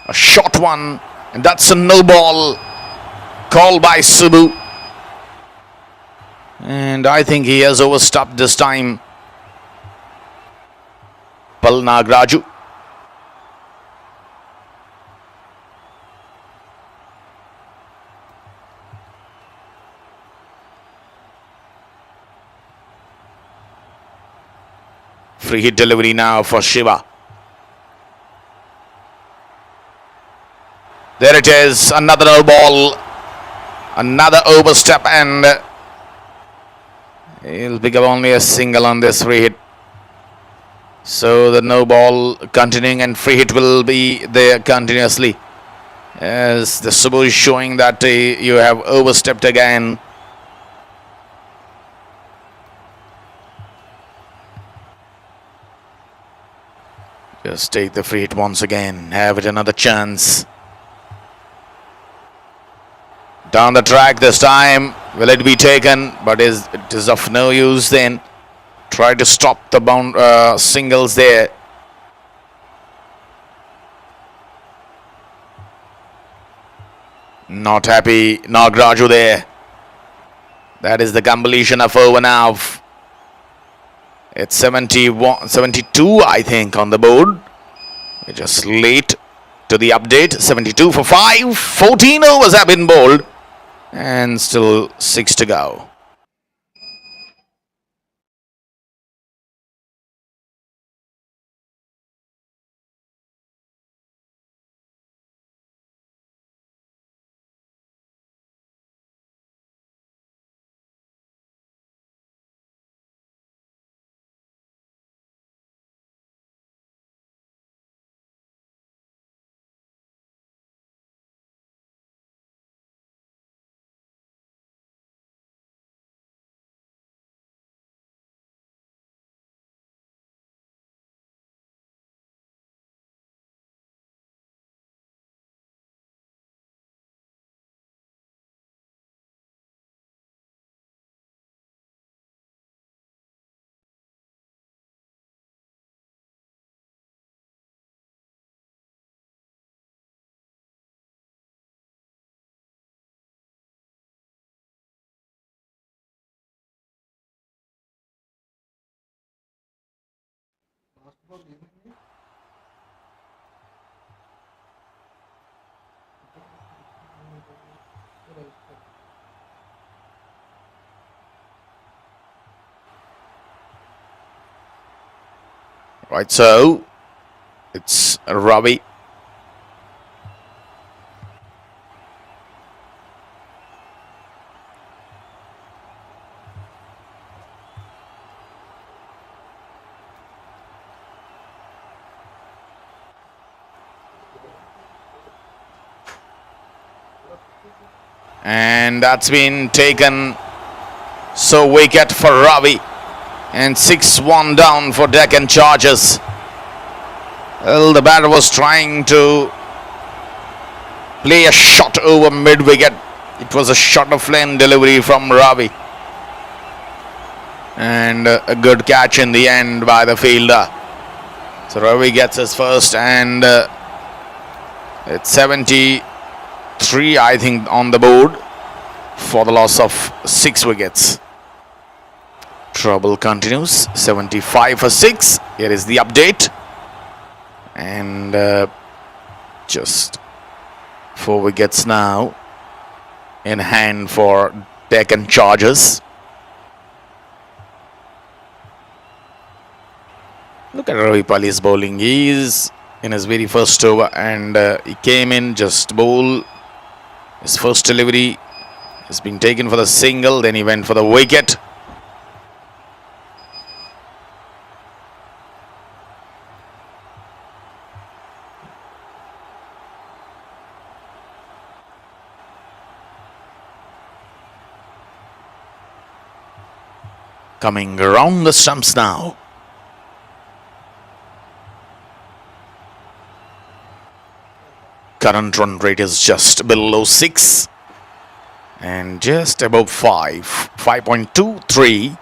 A short one, and that's a no ball called by Subbu. And I think he has overstepped this time. Pal Nagraju. Free hit delivery now for Shiva. There it is, another no ball, another overstep, and he'll pick up only a single on this free hit. So the no ball continuing and free hit will be there continuously. As the Subbu is showing that you have overstepped again. Just take the free hit once again, have it another chance. Down the track this time, will it be taken? But it is of no use then. Try to stop the singles there. Not happy, Nagraju there. That is the completion of over now. It's 71, 72 I think on the board. We're just late to the update. 72 for 5. 14 overs have been bowled. And still 6 to go. Right, so it's Ravi. And that's been taken. So wicket for Ravi. And 6-1 down for Deccan Chargers. Well, the batter was trying to play a shot over mid-wicket. It was a shot of lane delivery from Ravi. And a good catch in the end by the fielder. So Ravi gets his first, and it's 70 3, I think, on the board for the loss of 6 wickets. Trouble continues. 75 for 6. Here is the update. And just 4 wickets now in hand for Deccan Chargers. Look at Ravi Pali's bowling. He is in his very first over and he came in just bowl. His first delivery has been taken for the single. Then he went for the wicket. Coming around the stumps now. Current run rate is just below 6 and just above 5. 5.23.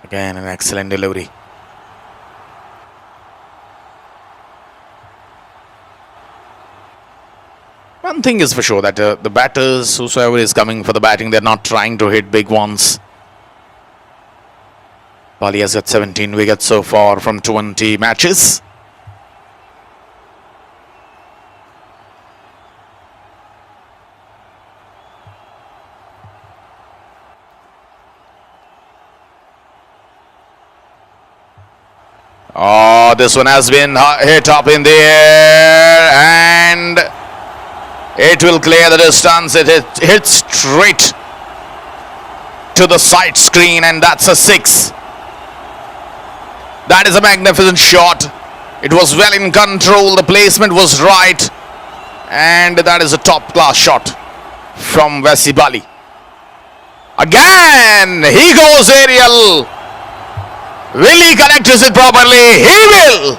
Again, an excellent delivery. One thing is for sure that the batters, whosoever is coming for the batting, they're not trying to hit big ones. Pali has got 17 wickets so far from 20 matches. Oh, this one has been hit up in the air and it will clear the distance. It hits straight to the side screen and that's a 6. That is a magnificent shot. It was well in control. The placement was right. And that is a top class shot from Vasibali. Again, he goes aerial. Will he connect it properly? He will.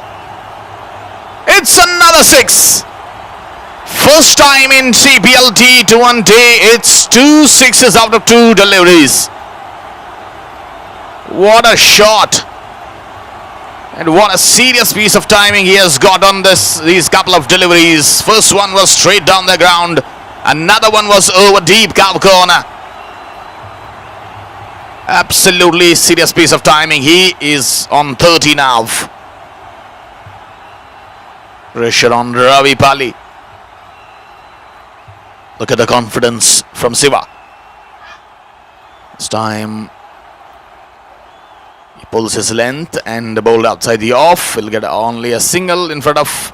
It's another 6. First time in CPL T20. It's 2 6s out of 2 deliveries. What a shot. And what a serious piece of timing he has got on these couple of deliveries. First one was straight down the ground. Another one was over deep cover corner. Absolutely serious piece of timing. He is on 30 now. Pressure on Ravi Pali. Look at the confidence from Siva. This time he pulls his length and bowled outside the off. He'll get only a single in front of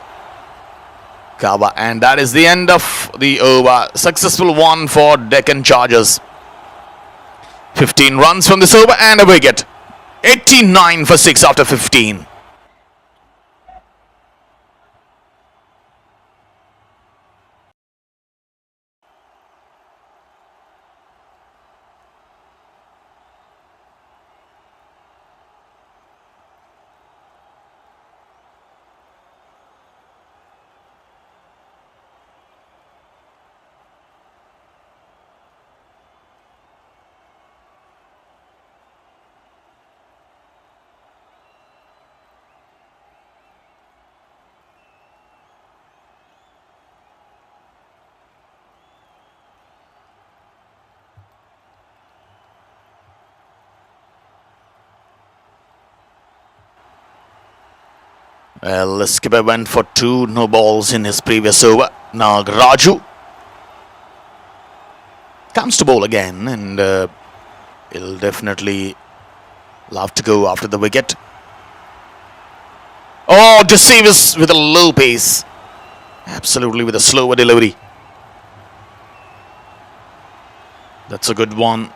Kaba. And that is the end of the over. Successful one for Deccan Chargers. 15 runs from this over and a wicket. 89 for 6 after 15. Well, the skipper went for 2 no balls in his previous over. Now Raju comes to bowl again and he'll definitely love to go after the wicket. Oh, deceives with a low pace. Absolutely with a slower delivery. That's a good one.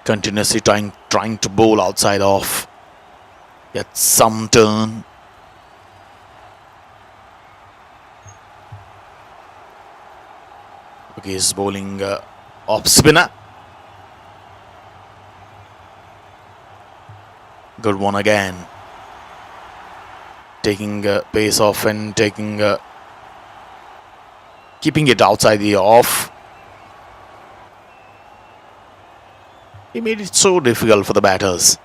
Continuously trying to bowl outside off. Get some turn. Okay, he's bowling off spinner. Good one again. Taking pace off and keeping it outside the off. He made it so difficult for the batters.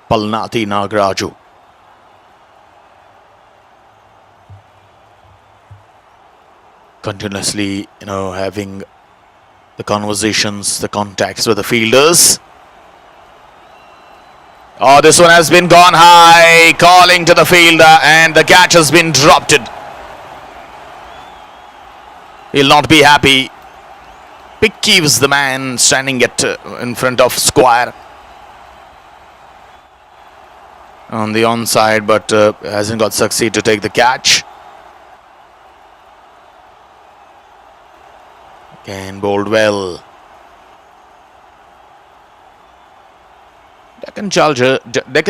Palnati Nagaraju. Continuously, having the conversations, the contacts with the fielders. Oh, this one has been gone high, calling to the fielder, and the catch has been dropped. He'll not be happy. Pick keeps the man standing in front of square on the onside, but hasn't got succeed to take the catch. Again, bowled well. Deccan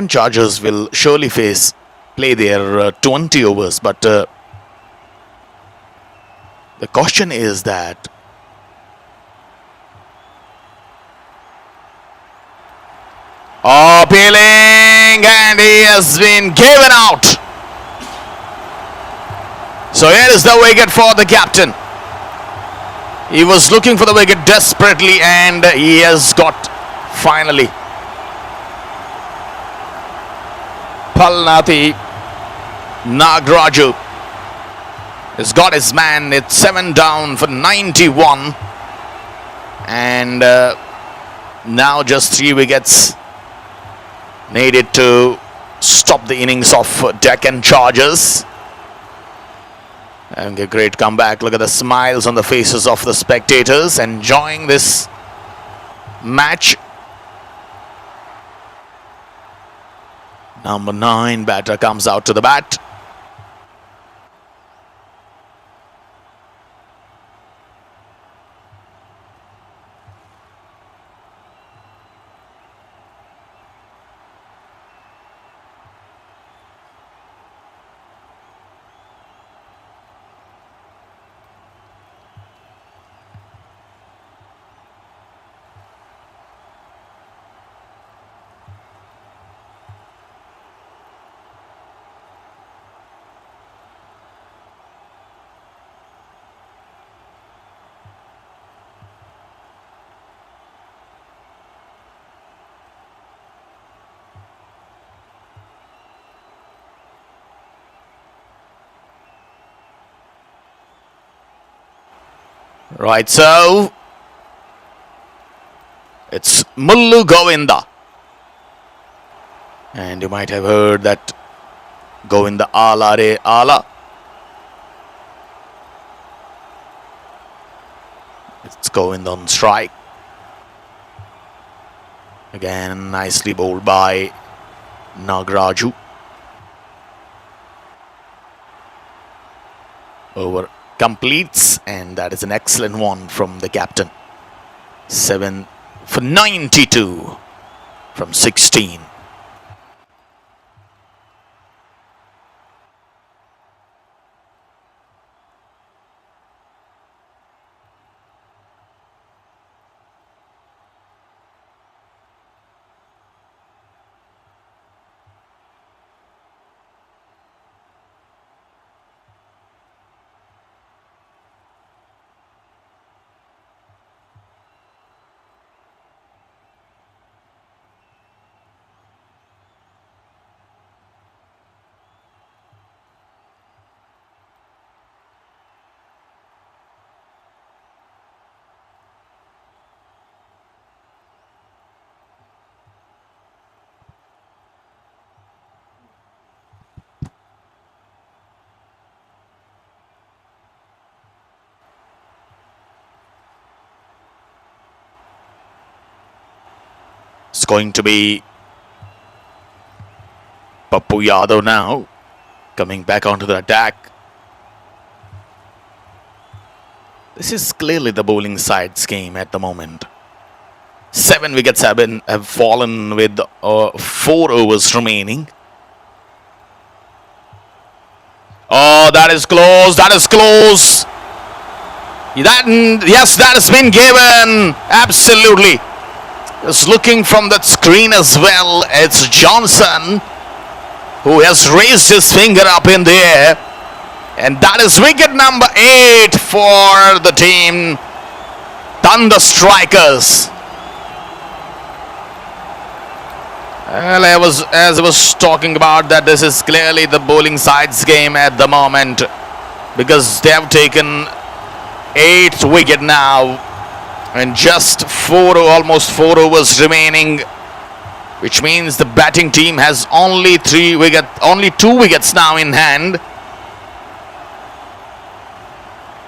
Chargers will surely play their 20 overs, but the caution is that appealing, and he has been given out. So here is the wicket for the captain. He was looking for the wicket desperately, and he has got finally. Palnati Nagaraju has got his man. It's 7 down for 91, and now just 3 wickets needed to stop the innings of Deccan Chargers. Having a great comeback. Look at the smiles on the faces of the spectators enjoying this match. Number 9 batter comes out to the bat. Right, so it's Mullu Govinda, and you might have heard that Govinda Ala Re Ala. It's Govinda on strike. Again, nicely bowled by Nagaraju. Over completes, and that is an excellent one from the captain. 7 for 92 from 16. It's going to be Pappu Yadav now coming back onto the attack. This is clearly the bowling side's game at the moment. 7 wickets have fallen with 4 overs remaining. Oh, that is close. That is close. Yes, that has been given. Absolutely. is looking from that screen as well. It's Johnson who has raised his finger up in the air. And that is wicket number 8 for the team Thunder Strikers. Well, as I was talking about that, this is clearly the bowling side's game at the moment, because they have taken 8th wicket now and just almost 4 overs remaining, which means the batting team has only 2 wickets now in hand.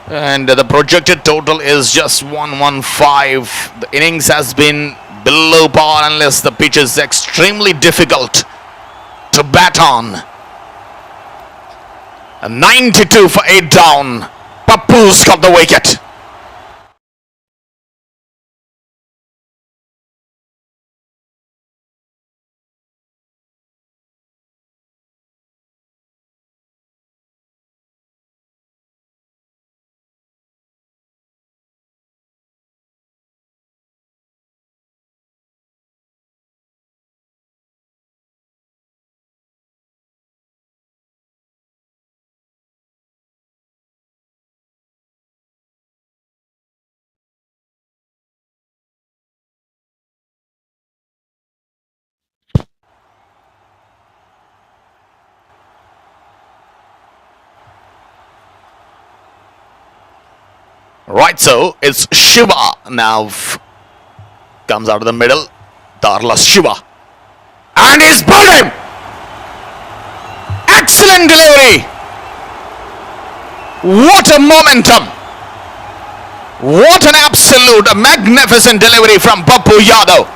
And the projected total is just 115. The innings has been below par unless the pitch is extremely difficult to bat on. A 92 for 8 down. Pappu's got the wicket. Right, so it's Shiva now comes out of the middle. Darla Shiva, and he's bowled him. Excellent delivery. What a momentum. What an absolute magnificent delivery from Pappu Yadav.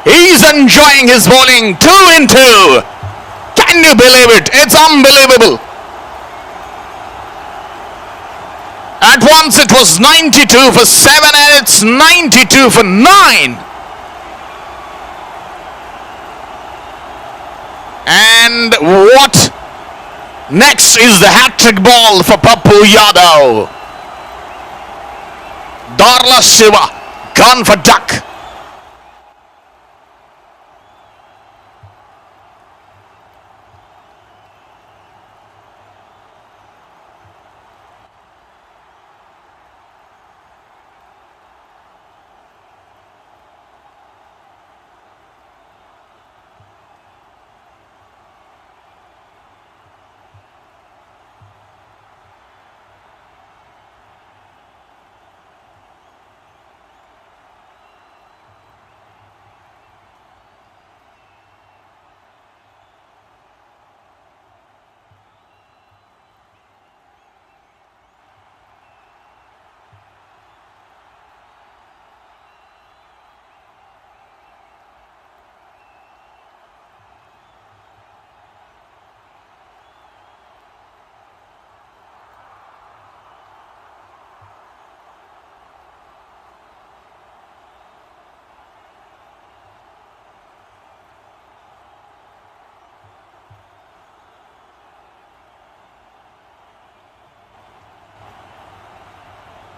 He's enjoying his bowling. 2 in 2. Can you believe it? It's unbelievable. At once it was 92 for 7 and it's 92 for 9. And what next is the hat-trick ball for Pappu Yadav. Darla Shiva gone for duck.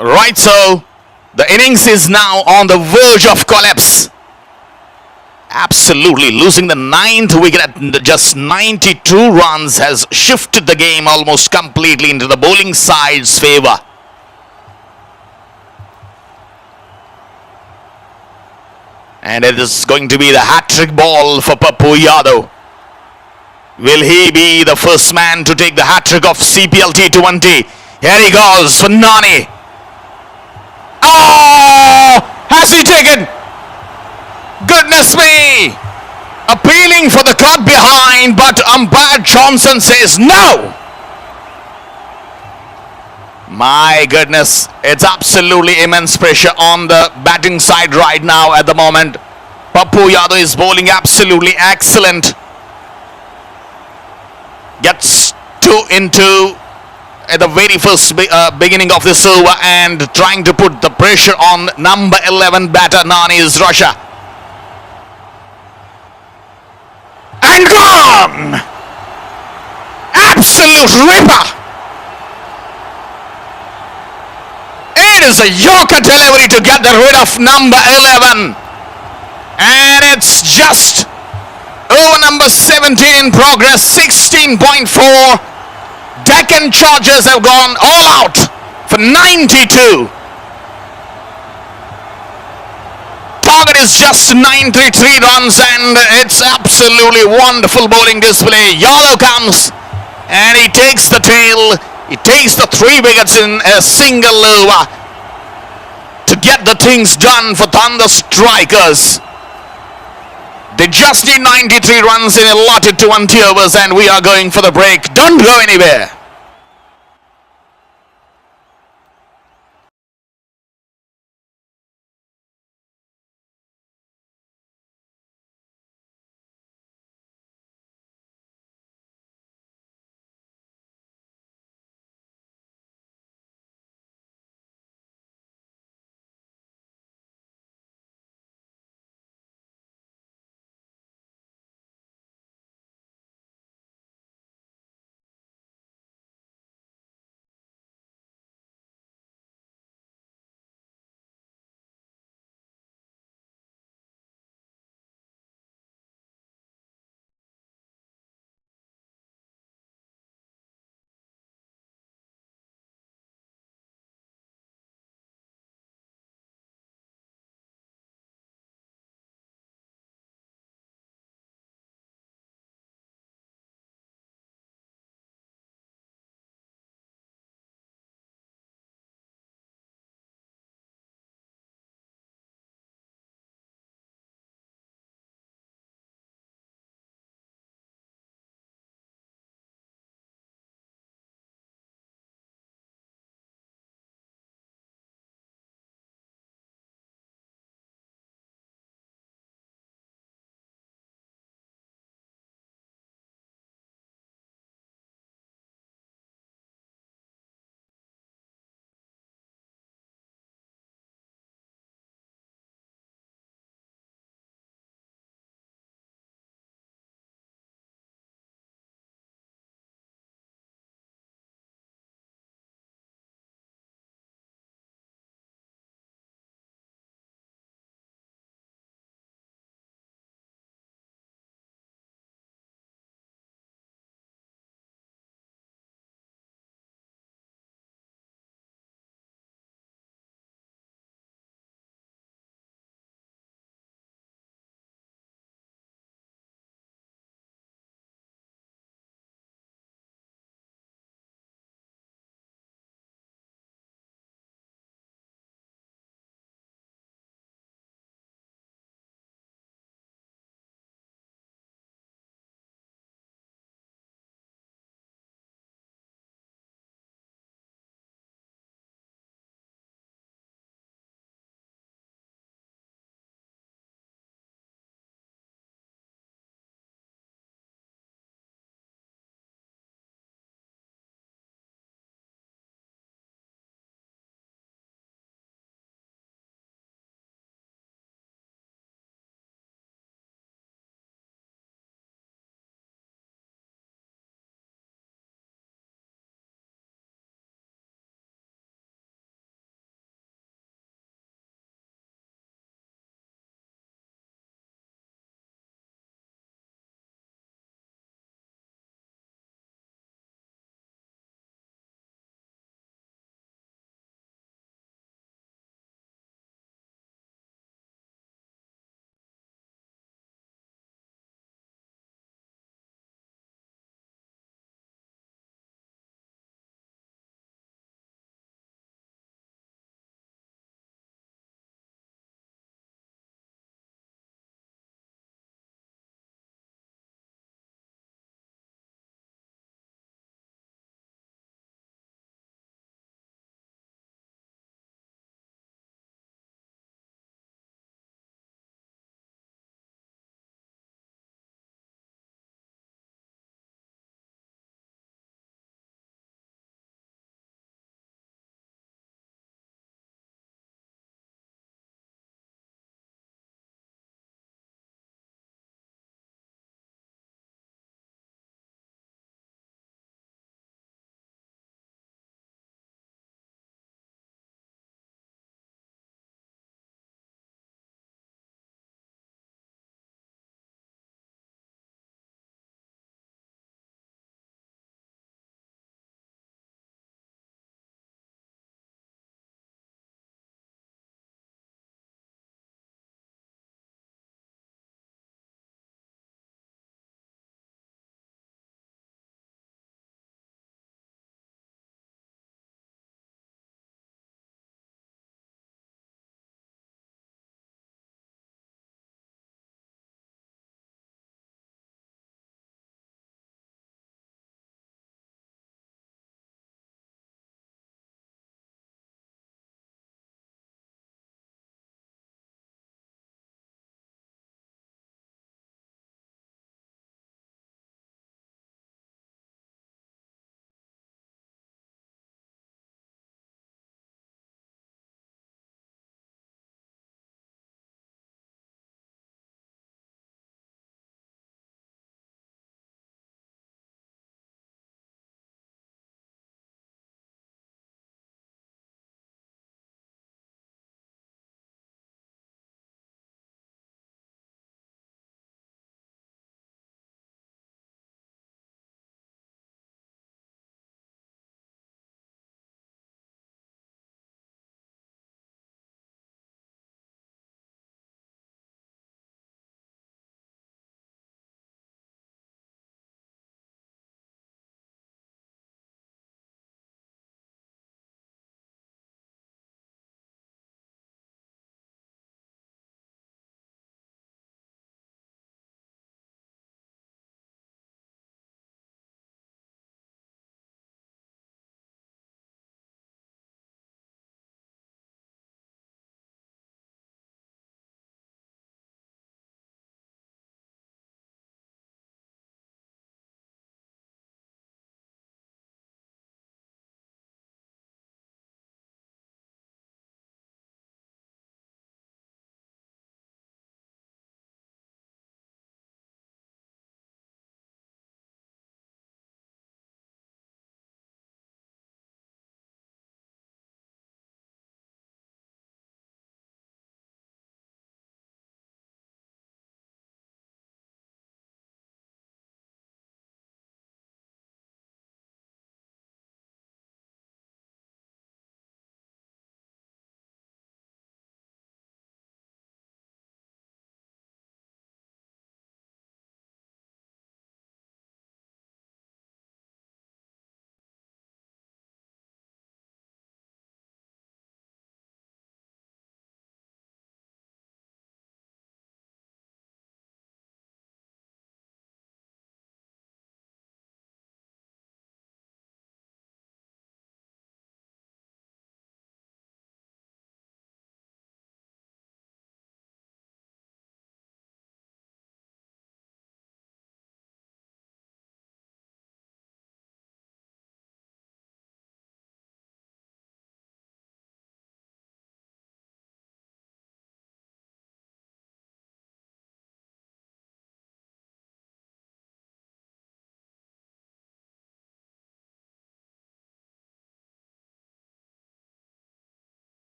Right, so the innings is now on the verge of collapse. Absolutely losing the 9th wicket at just 92 runs has shifted the game almost completely into the bowling side's favor. And it is going to be the hat-trick ball for Pappu Yadav. Will he be the first man to take the hat-trick of CPL T20? Here he goes for Nani. Oh! Has he taken? Goodness me! Appealing for the cut behind, but umpire Johnson says no! My goodness, it's absolutely immense pressure on the batting side right now at the moment. Pappu Yadav is bowling absolutely excellent. Gets 2 into at the very first beginning of this over and trying to put the pressure on number 11 batter Nani's Russia. And gone! Absolute ripper! It is a Yorker delivery to get rid of number 11. minutes just over number 17 in progress, 16.4. Deccan Chargers have gone all out for 92. Target is just 933 runs, and it's absolutely wonderful bowling display. Yalo comes and he takes the tail. He takes the 3 wickets in a single over to get the things done for Thunder Strikers. They just need 93 runs in allotted 20 overs, and we are going for the break. Don't go anywhere.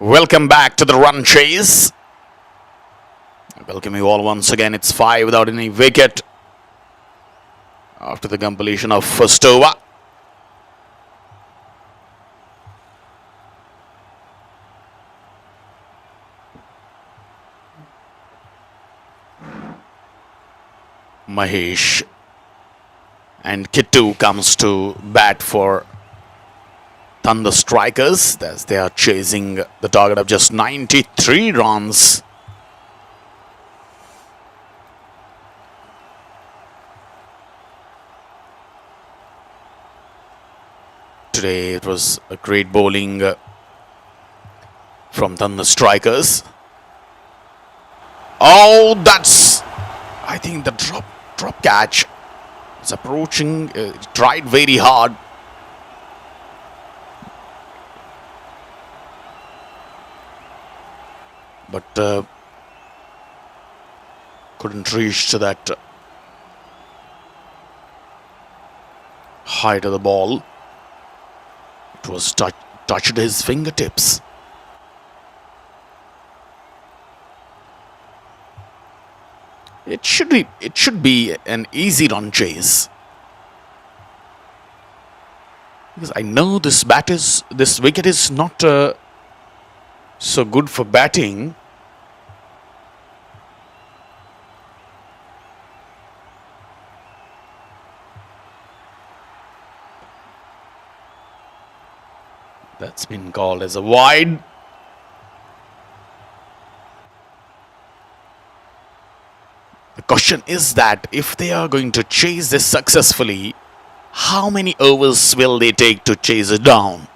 Welcome back to the run chase. Welcome you all once again. It's 5 without any wicket after the completion of first over. Mahesh and Kittu comes to bat for Thunder Strikers as they are chasing the target of just 93 runs. Today it was a great bowling from Thunder Strikers. Oh, that's, I think the drop catch is approaching. Tried very hard. But couldn't reach to that height of the ball. It was touched his fingertips. It should be an easy run chase. Because I know this wicket is not so good for batting. That's been called as a wide. The question is that if they are going to chase this successfully, how many overs will they take to chase it down?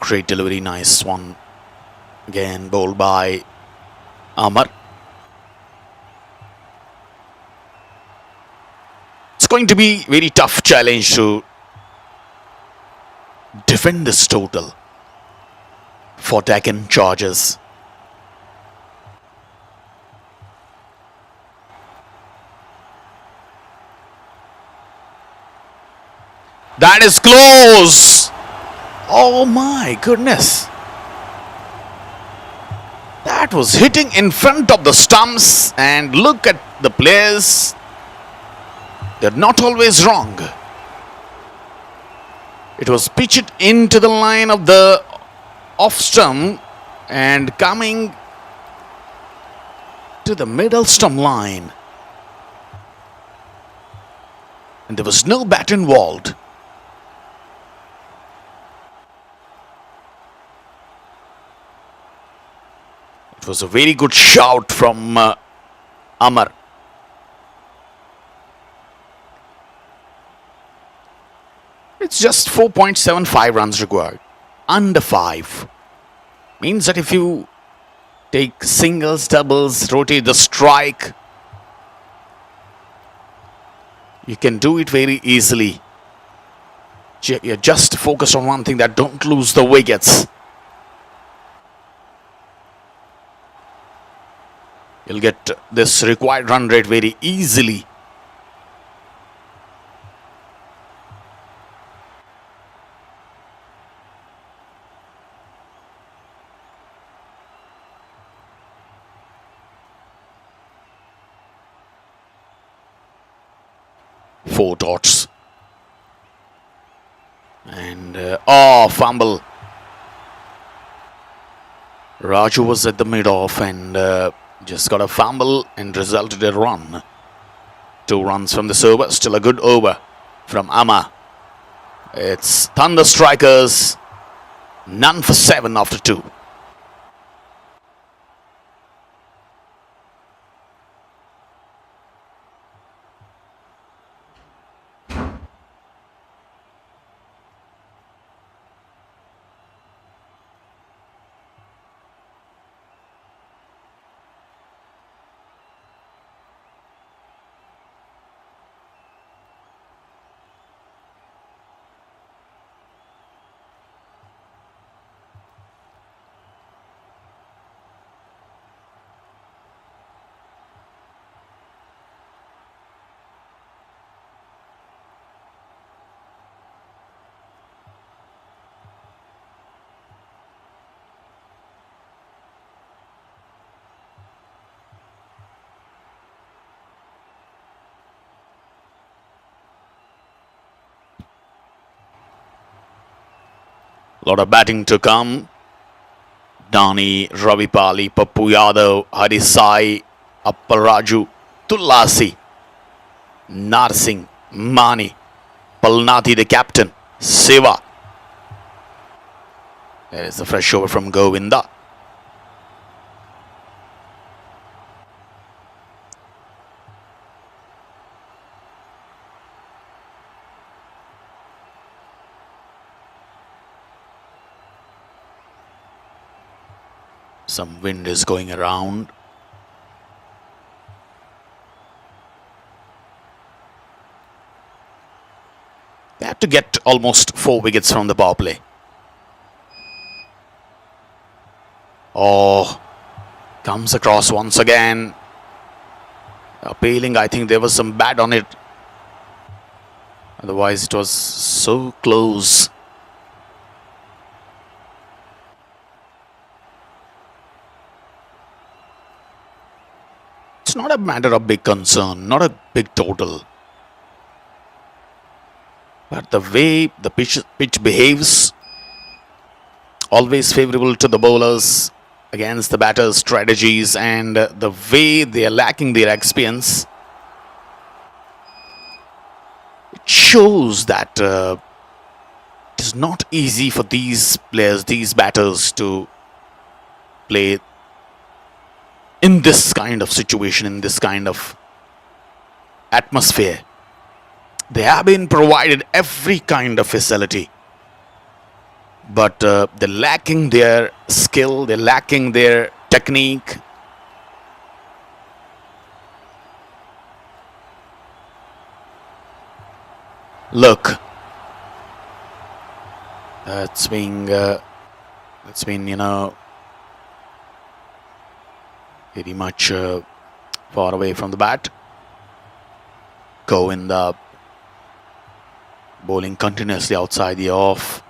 Great delivery, nice one. Again, bowled by Amar. It's going to be a very tough challenge to defend this total for Deccan Chargers. That is close. Oh my goodness. That was hitting in front of the stumps, and look at the players. They're not always wrong. It was pitched into the line of the off stump and coming to the middle stump line. And there was no bat involved. It was a very good shout from Amar. It's just 4.75 runs required. Under 5. Means that if you take singles, doubles, rotate the strike, you can do it very easily. You're just focused on one thing, that don't lose the wickets. You'll get this required run rate very easily. Four dots. And fumble. Raju was at the mid-off and just got a fumble and resulted in a run. 2 runs from this over. Still a good over from Ama. It's Thunder Strikers. None for 7 after 2. lot of batting to come. Dani, Ravipali, Pappu Yadav, Harisai, Appalraju, Tullasi, Narsingh, Mani, Palnati the captain, Siva. There is the fresh over from Govinda. Some wind is going around. They have to get almost 4 wickets from the power play. Oh, comes across once again. Appealing, I think there was some bat on it. Otherwise, it was so close. It's not a matter of big concern, not a big total. But the way the pitch behaves, always favorable to the bowlers against the batters' strategies, and the way they are lacking their experience, it shows that it is not easy for these players, these batters, to play in this kind of situation, in this kind of atmosphere. They have been provided every kind of facility, but they're lacking their skill, they're lacking their technique. Look, it's been pretty much far away from the bat. Govinda bowling continuously outside the off.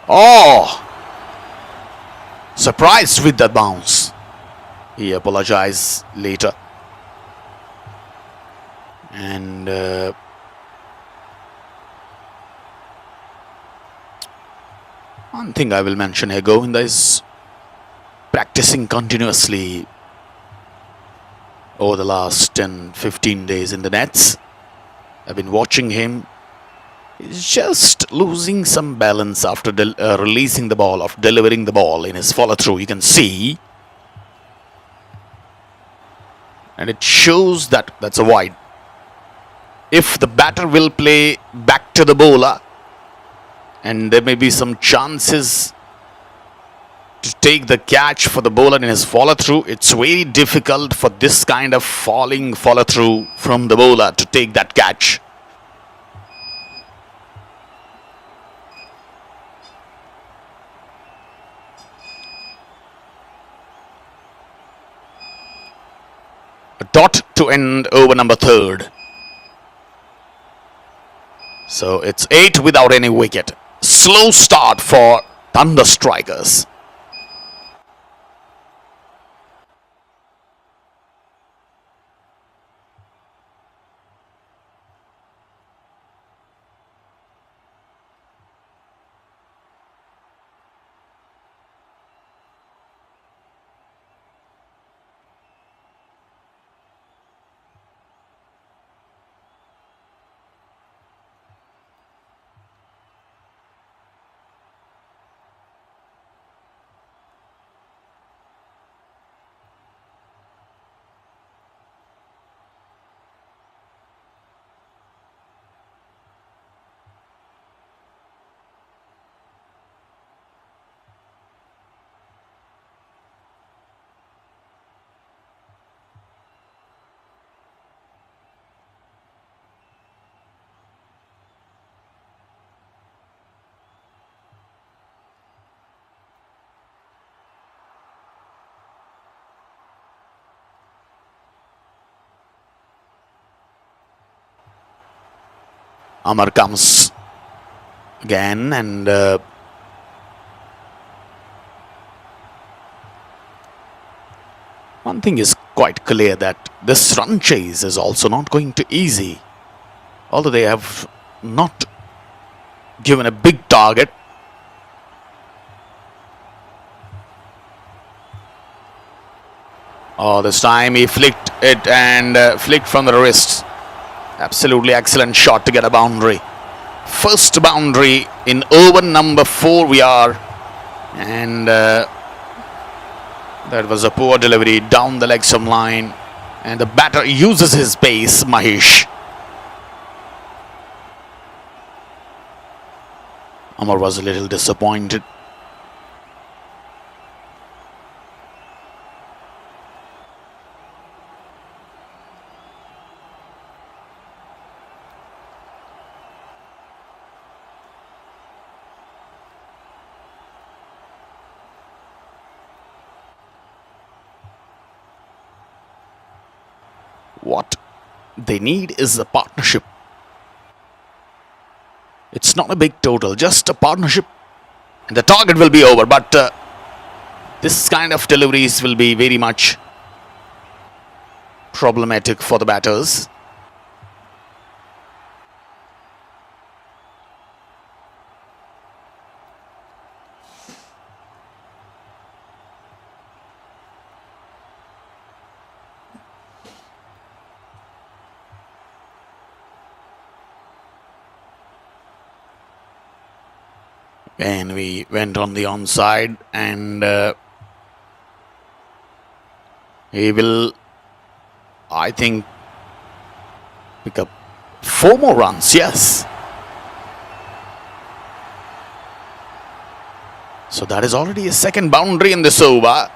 Oh! Surprised with that bounce. He apologized later. And one thing I will mention here, Govinda is practicing continuously over the last 10-15 days in the nets. I've been watching him. He's just losing some balance after releasing the ball, after delivering the ball in his follow-through. You can see. And it shows that that's a wide. If the batter will play back to the bowler, and there may be some chances to take the catch for the bowler in his follow-through, it's very difficult for this kind of falling follow-through from the bowler to take that catch. A dot to end over number 3rd. So it's 8 without any wicket. Slow start for Thunder Strikers. Amar comes again, and one thing is quite clear that this run chase is also not going to easy. Although they have not given a big target. Oh, this time he flicked it and flicked from the wrist. Absolutely excellent shot to get a boundary. First boundary in over number 4 we are. And that was a poor delivery down the leg stump line. And the batter uses his pace, Mahesh. Amar was a little disappointed. What they need is a partnership. It's not a big total, just a partnership. And the target will be over. But this kind of deliveries will be very much problematic for the batters. And we went on the onside, and he will, I think, pick up 4 more runs. Yes. So that is already a second boundary in this over.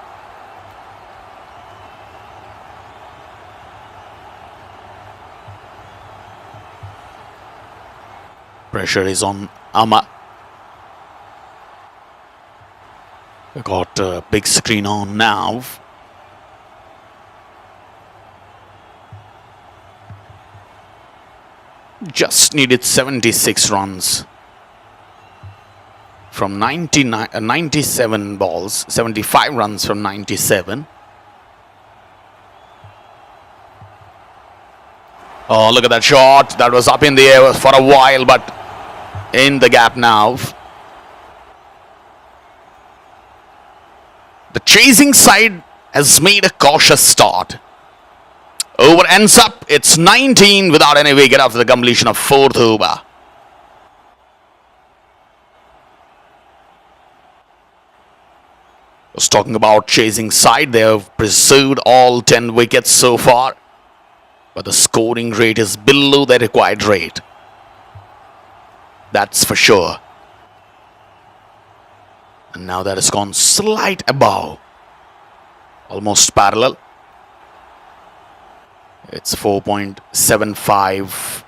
Pressure is on Amar. We got a big screen on now. Just needed 76 runs from 97 balls, 75 runs from 97. Oh, look at that shot. That was up in the air for a while, but in the gap now. The chasing side has made a cautious start. Over ends up, it's 19 without any wicket after the completion of 4th over. I was talking about chasing side. They have pursued all 10 wickets so far. But the scoring rate is below the required rate. That's for sure. And now that has gone slight above. Almost parallel. It's 4.75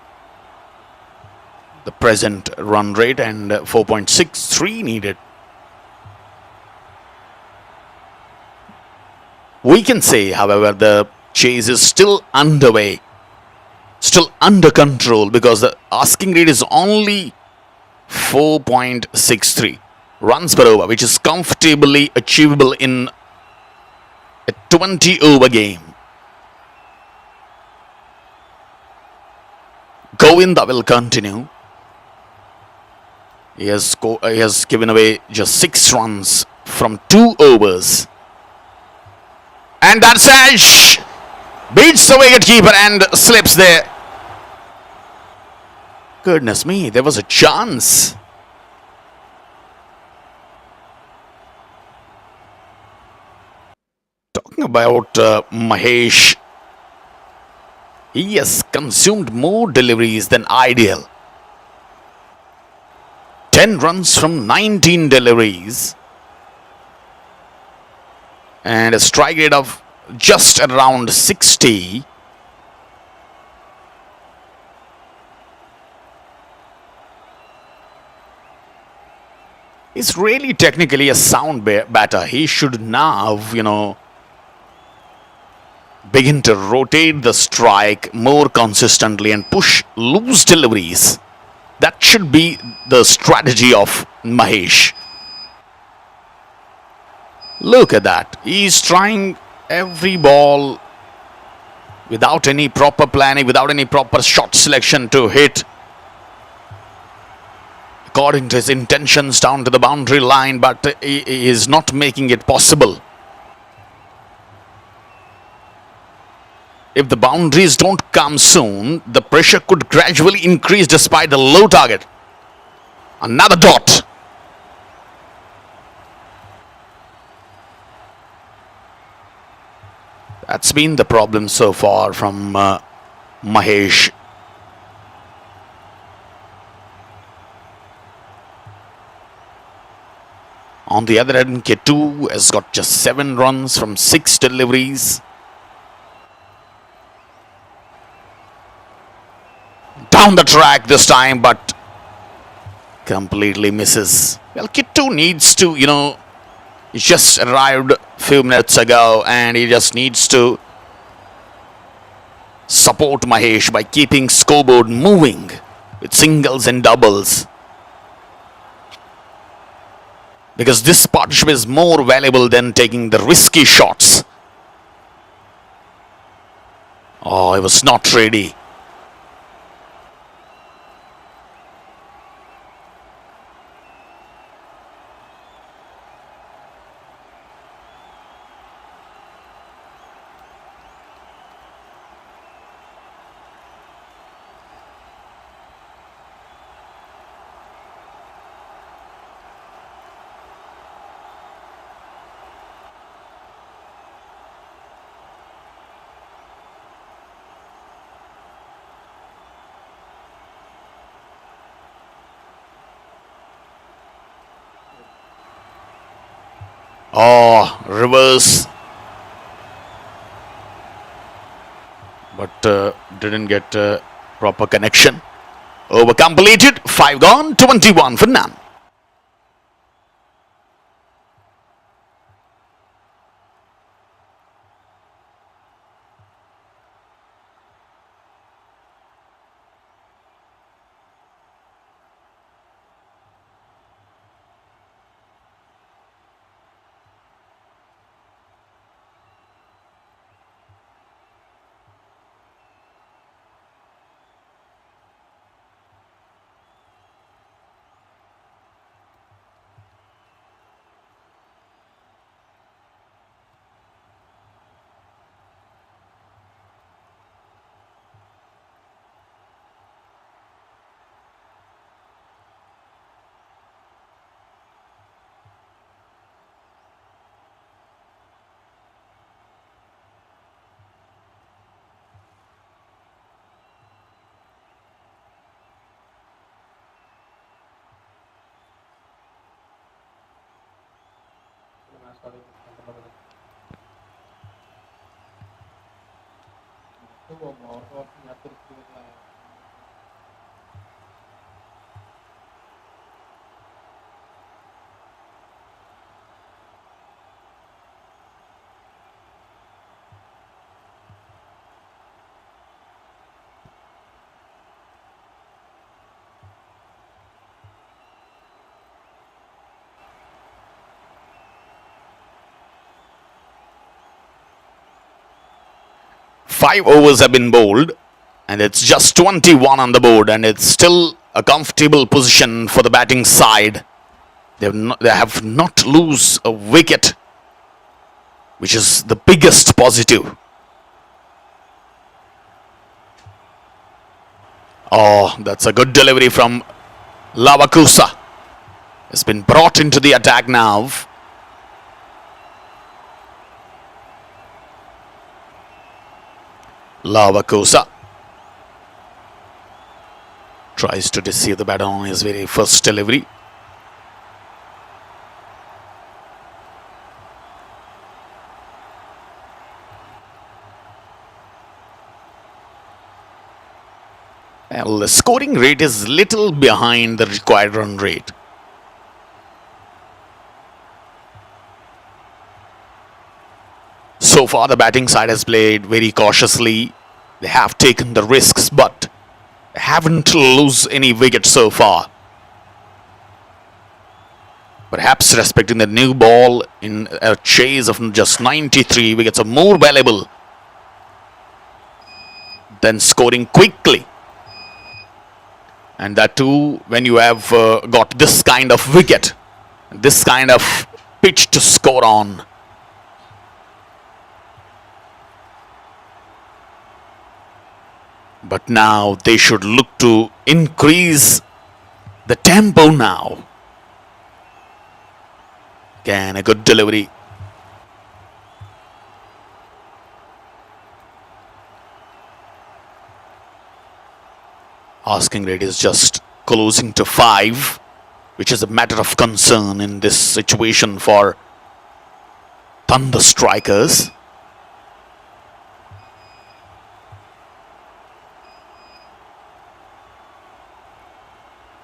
the present run rate and 4.63 needed. We can say, however, the chase is still underway, still under control, because the asking rate is only 4.63 runs per over, which is comfortably achievable in a 20 over game. Govinda will continue. He has given away just 6 runs from 2 overs. And that's Ash beats the wicketkeeper and slips there. Goodness me, there was a chance. Talking about Mahesh, he has consumed more deliveries than ideal. 10 runs from 19 deliveries. And a strike rate of just around 60. He's really technically a sound batter. He should now, begin to rotate the strike more consistently and push loose deliveries. That should be the strategy of Mahesh. Look at that. He's trying every ball without any proper planning, without any proper shot selection to hit according to his intentions down to the boundary line, but he is not making it possible. If the boundaries don't come soon, the pressure could gradually increase despite the low target. Another dot. That's been the problem so far from Mahesh. On the other hand, K2 has got just 7 runs from 6 deliveries. Down the track this time, but completely misses. Well, K2 needs to, he just arrived a few minutes ago and he just needs to support Mahesh by keeping scoreboard moving with singles and doubles. Because this partnership is more valuable than taking the risky shots. Oh, he was not ready. Oh, reverse. But didn't get proper connection. Over completed. 5 gone. 21 for none. Five overs have been bowled and it's just 21 on the board, and it's still a comfortable position for the batting side. They have not lose a wicket, which is the biggest positive. Oh, that's a good delivery from Lavakusa. It's been brought into the attack now. Lavakusa tries to deceive the batter on his very first delivery. Well, the scoring rate is little behind the required run rate. So far, the batting side has played very cautiously. They have taken the risks, but haven't lost any wickets so far. Perhaps respecting the new ball in a chase of just 93 wickets are more valuable then scoring quickly. And that too when you have got this kind of wicket, this kind of pitch to score on. But now they should look to increase the tempo now. Again, a good delivery. Asking rate is just closing to 5, which is a matter of concern in this situation for Thunder Strikers.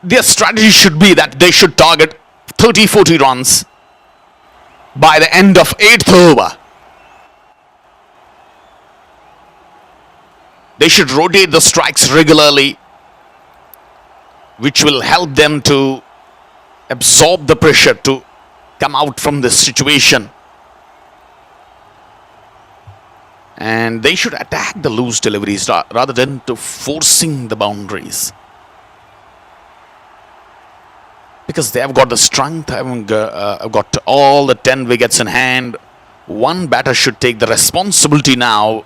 Their strategy should be that they should target 30-40 runs by the end of 8th over. They should rotate the strikes regularly, which will help them to absorb the pressure to come out from this situation. And they should attack the loose deliveries rather than to forcing the boundaries. Because they have got the strength, having got all the 10 wickets in hand. One batter should take the responsibility now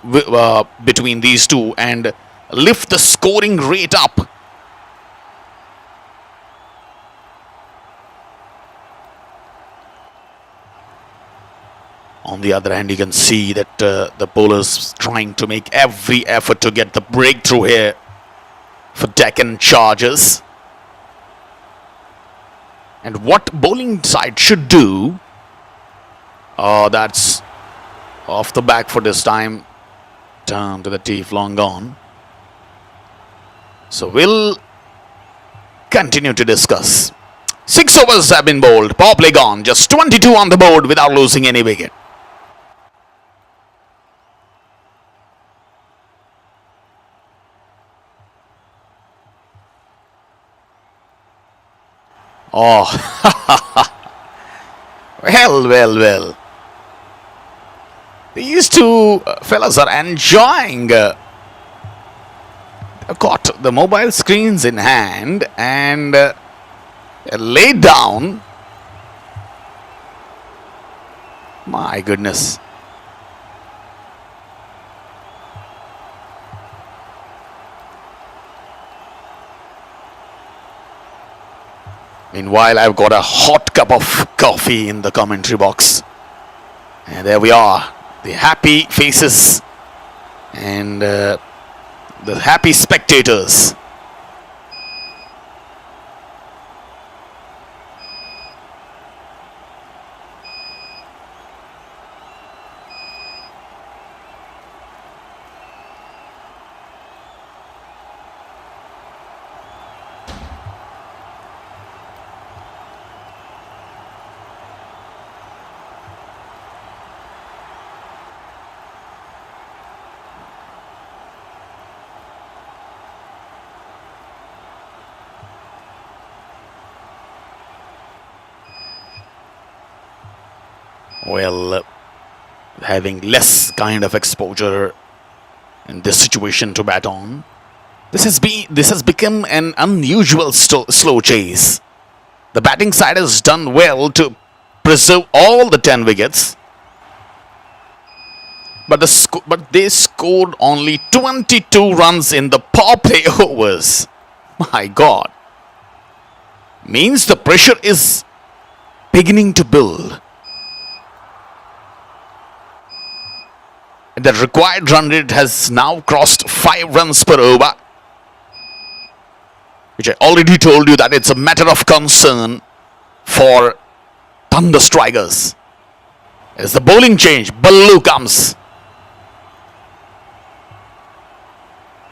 between these two and lift the scoring rate up. On the other hand, you can see that the bowlers trying to make every effort to get the breakthrough here for Deccan Chargers. And what bowling side should do, that's off the back for this time, down to the teeth, long gone. So we'll continue to discuss. 6 overs have been bowled, power play gone, just 22 on the board without losing any wicket. Oh, well. These two fellas are enjoying. Got the mobile screens in hand and laid down. My goodness. Meanwhile, I've got a hot cup of coffee in the commentary box. And there we are. The happy faces and the happy spectators. Well, having less kind of exposure in this situation to bat on. This has become an unusual slow chase. The batting side has done well to preserve all the 10 wickets. But they scored only 22 runs in the power play overs. My God. Means the pressure is beginning to build. The required run rate has now crossed 5 runs per over, which I already told you that it's a matter of concern for Thunder Strikers. As the bowling change, Ballu comes.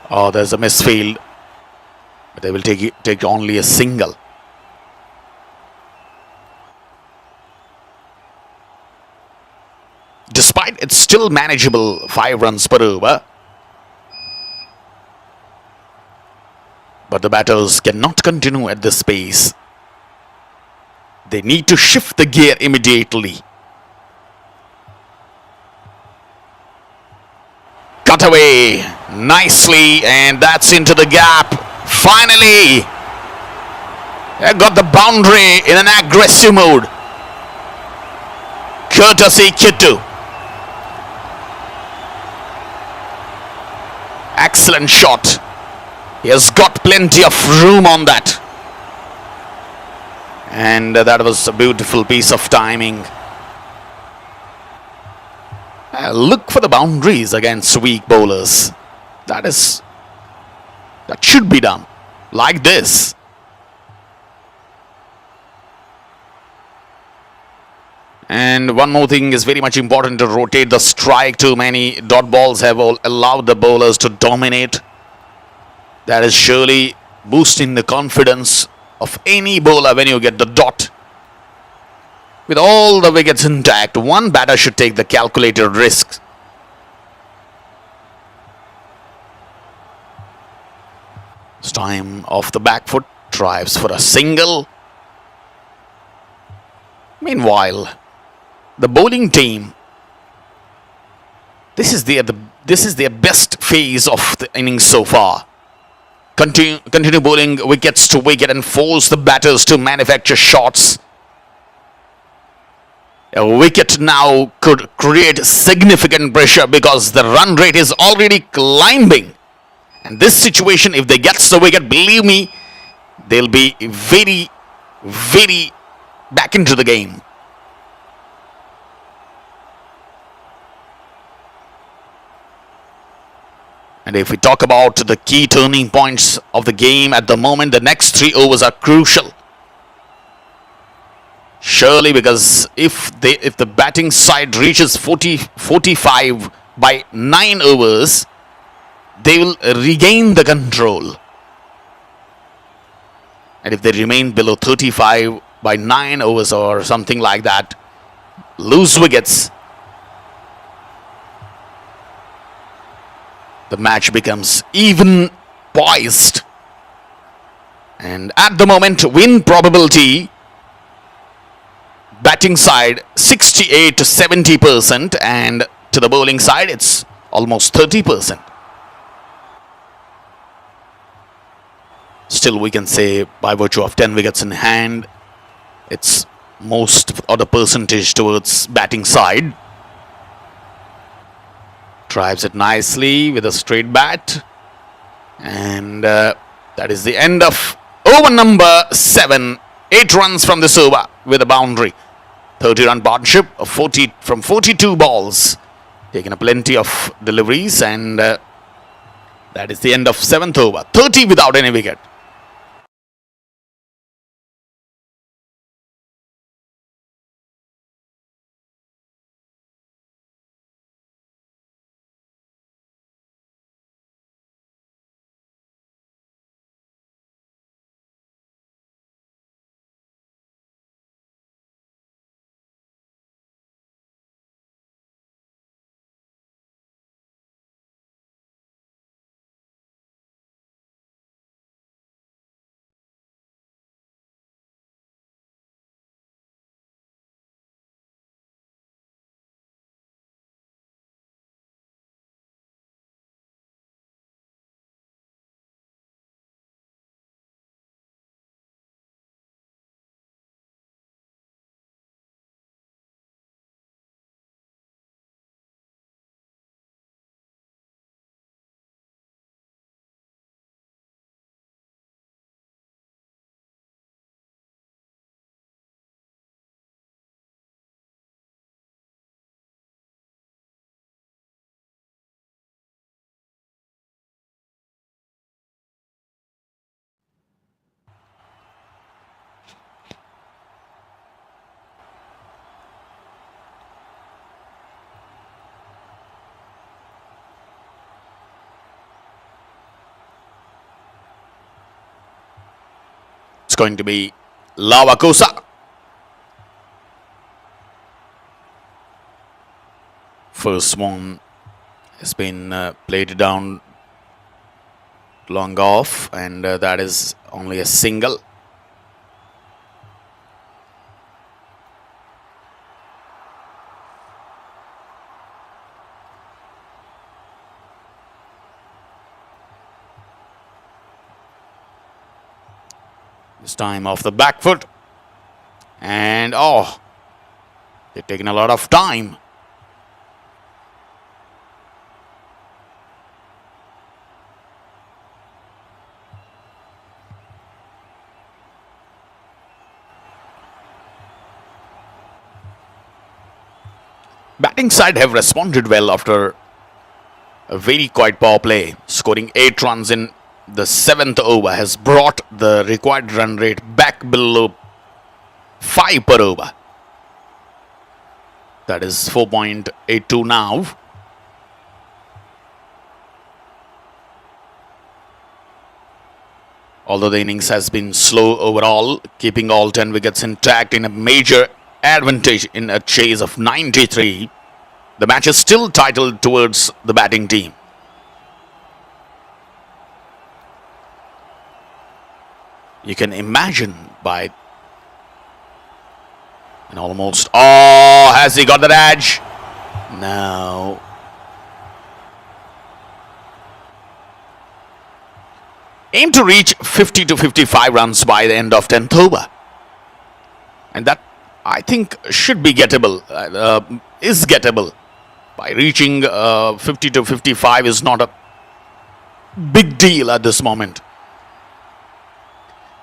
Oh, there's a misfield, but they will take only a single. Despite it's still manageable 5 runs per over, but the batters cannot continue at this pace. They need to shift the gear immediately. cut away nicely, and that's into the gap. Finally, got the boundary in an aggressive mode. Courtesy Kittu. Excellent shot. He has got plenty of room on that. And that was a beautiful piece of timing. Look for the boundaries against weak bowlers. That should be done. Like this. And one more thing is very much important, to rotate the strike. Too many dot balls have allowed the bowlers to dominate. That is surely boosting the confidence of any bowler when you get the dot. With all the wickets intact, one batter should take the calculated risks. It's time off the back foot, drives for a single. Meanwhile, the bowling team, this is their best phase of the innings so far. Continue bowling wickets to wicket and force the batters to manufacture shots. A wicket now could create significant pressure because the run rate is already climbing. And this situation, if they get the wicket, believe me, they'll be very, very back into the game. And if we talk about the key turning points of the game at the moment, the next 3 overs are crucial. Surely, because if the batting side reaches 45 by 9 overs, they will regain the control. And if they remain below 35 by 9 overs or something like that, lose wickets, the match becomes even poised. And at the moment, win probability, batting side 68 to 70%, and to the bowling side it's almost 30%. Still, we can say by virtue of 10 wickets in hand, it's most of the percentage towards batting side. Drives it nicely with a straight bat, and that is the end of over number 7. 8 runs from this over with a boundary. 30-run partnership of 40 from 42 balls. Taking a plenty of deliveries, and that is the end of 7th over. 30 without any wicket. It's going to be Lavakosa. First one has been played down long off, and that is only a single. This time off the back foot. And oh, they're taking a lot of time. Batting side have responded well after a very quiet power play. Scoring 8 runs in the 7th over has brought the required run rate back below 5 per over. That is 4.82 now. Although the innings has been slow overall, keeping all 10 wickets intact in a major advantage in a chase of 93, the match is still titled towards the batting team. You can imagine by an almost... Oh, has he got that edge? No. Aim to reach 50 to 55 runs by the end of 10th over. And that, I think, should be gettable, is gettable. By reaching 50 to 55 is not a big deal at this moment.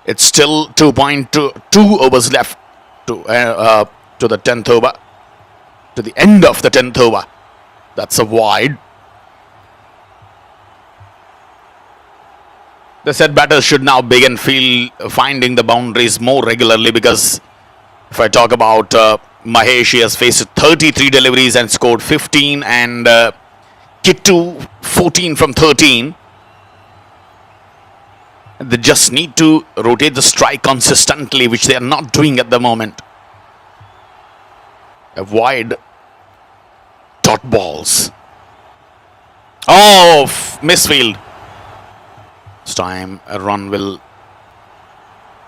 It's still 2.2 overs left to the 10th over, to the end of the 10th over. That's a wide. The set batters should now begin finding the boundaries more regularly, because if I talk about Mahesh, he has faced 33 deliveries and scored 15, and Kittu 14 from 13. They just need to rotate the strike consistently, which they are not doing at the moment. Avoid dot balls. Oh, misfield. This time a run will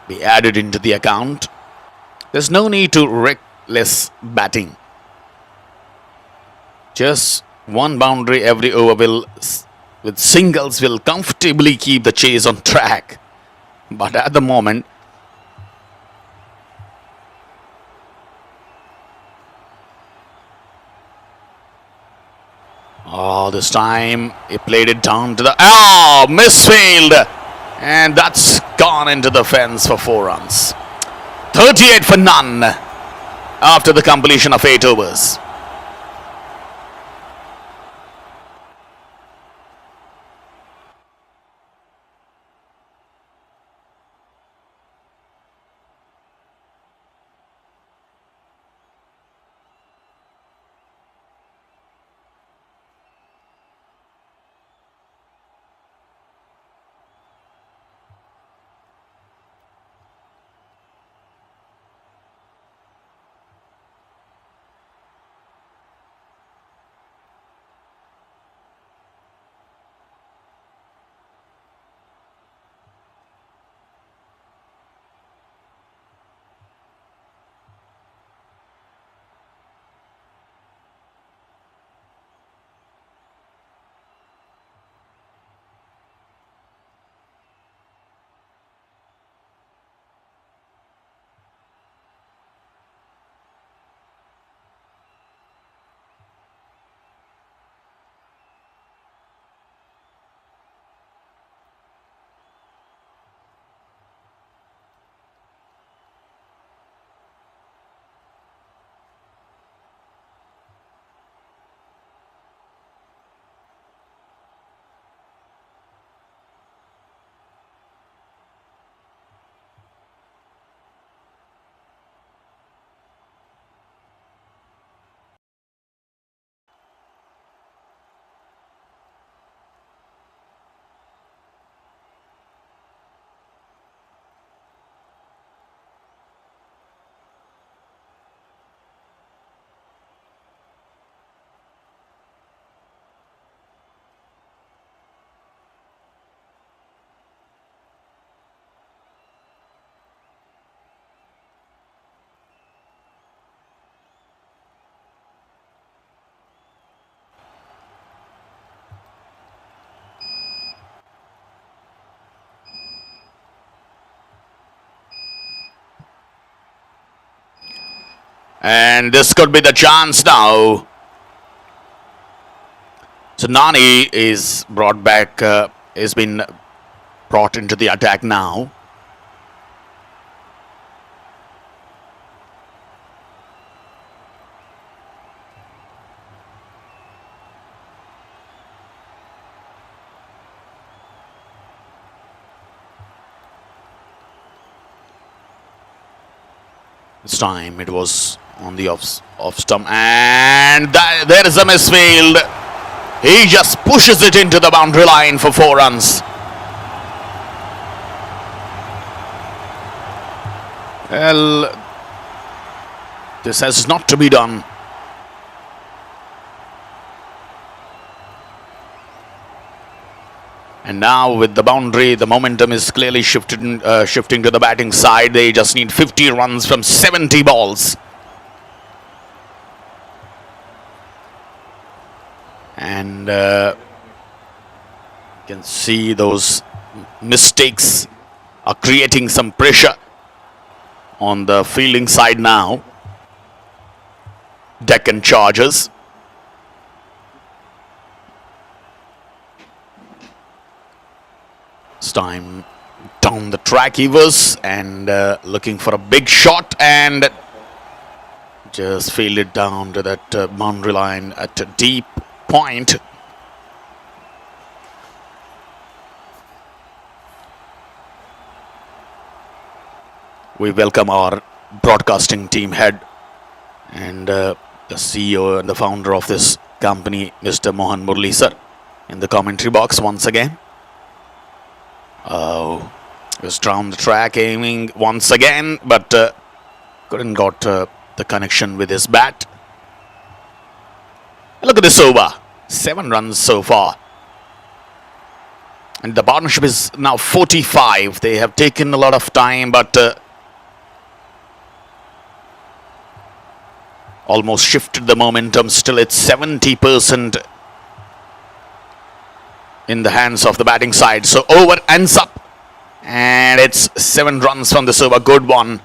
be added into the account. There's no need to reckless batting. Just one boundary every over with singles will comfortably keep the chase on track. But at the moment, oh, this time he played it down to the... Oh, misfield! And that's gone into the fence for 4 runs. 38 for none after the completion of 8 overs. And this could be the chance now. So Nani is brought back, has been brought into the attack now. This time it was on the off stump, and there is a misfield. He just pushes it into the boundary line for 4 runs. Well, this has not to be done. And now with the boundary, the momentum is clearly shifting to the batting side. They just need 50 runs from 70 balls. And you can see those mistakes are creating some pressure on the fielding side now. Deccan Chargers. This time down the track he was, and looking for a big shot, and just fielded down to that boundary line at a deep point. We welcome our broadcasting team head and the CEO and the founder of this company, Mr. Mohan Murli sir, in the commentary box once again. Was down the track aiming once again, but couldn't got the connection with his bat. Look at this over. 7 runs so far. And the partnership is now 45. They have taken a lot of time, but almost shifted the momentum. Still it's 70% in the hands of the batting side. So over ends up, and it's 7 runs from this over. Good one.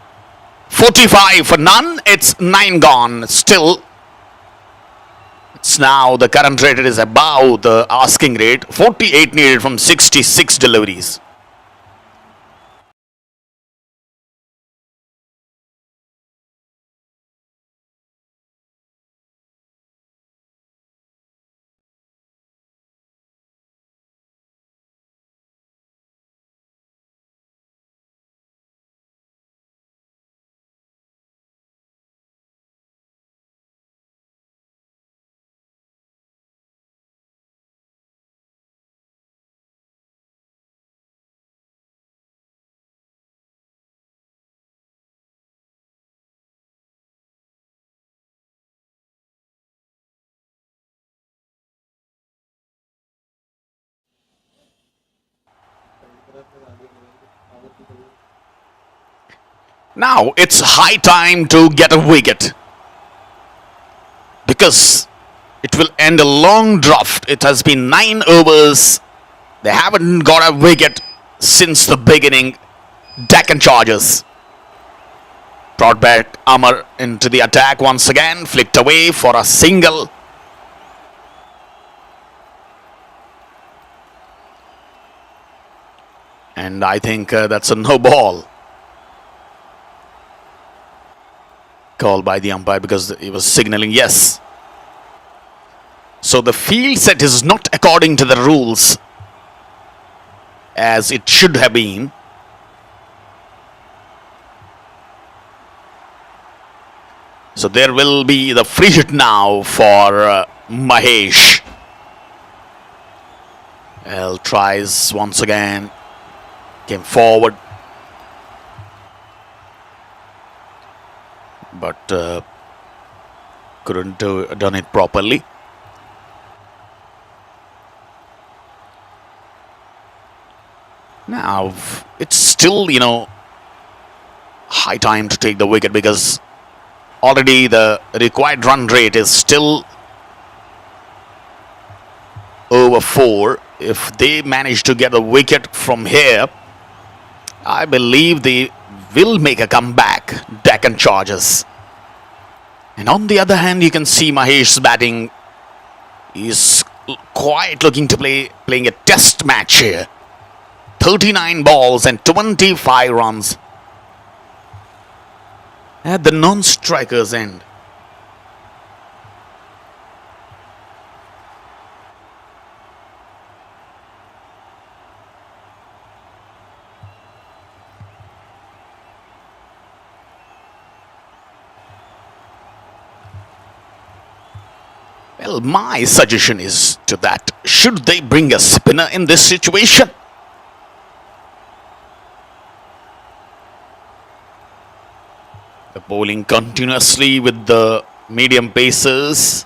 45 for none. It's 9 gone. Still, it's now the current rate is above the asking rate. 48 needed from 66 deliveries. Now it's high time to get a wicket, because it will end a long draft. It has been 9 overs. They haven't got a wicket since the beginning. Deccan Chargers. Brought back Amar into the attack once again. Flicked away for a single. And I think that's a no ball. Called by the umpire because he was signaling yes. So the field set is not according to the rules as it should have been. So there will be the free hit now for Mahesh. L tries once again. Came forward. But couldn't done it properly. Now it's still, high time to take the wicket, because already the required run rate is still over 4. If they manage to get a wicket from here, I believe they will make a comeback. Deccan Chargers. And on the other hand, you can see Mahesh's batting is quite looking to playing a test match here. 39 balls and 25 runs at the non-strikers end. Well, my suggestion is to that, should they bring a spinner in this situation? The bowling continuously with the medium pacers.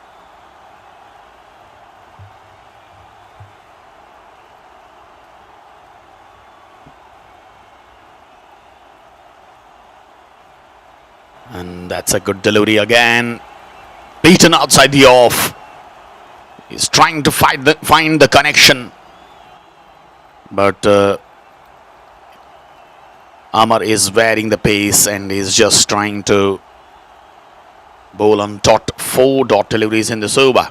And that's a good delivery again. Beaten outside the off. He's trying to find the connection. But Amar is varying the pace and is just trying to bowl on dot 4 dot deliveries in this over.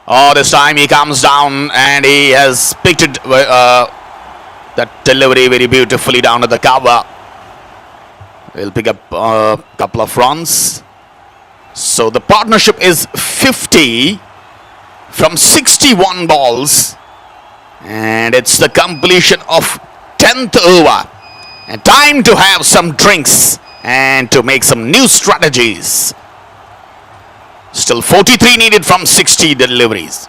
Oh, this time he comes down and he has picked it, that delivery very beautifully down to the cover. We'll pick up a couple of runs. So the partnership is 50 from 61 balls. And it's the completion of 10th over. And time to have some drinks and to make some new strategies. Still 43 needed from 60 deliveries.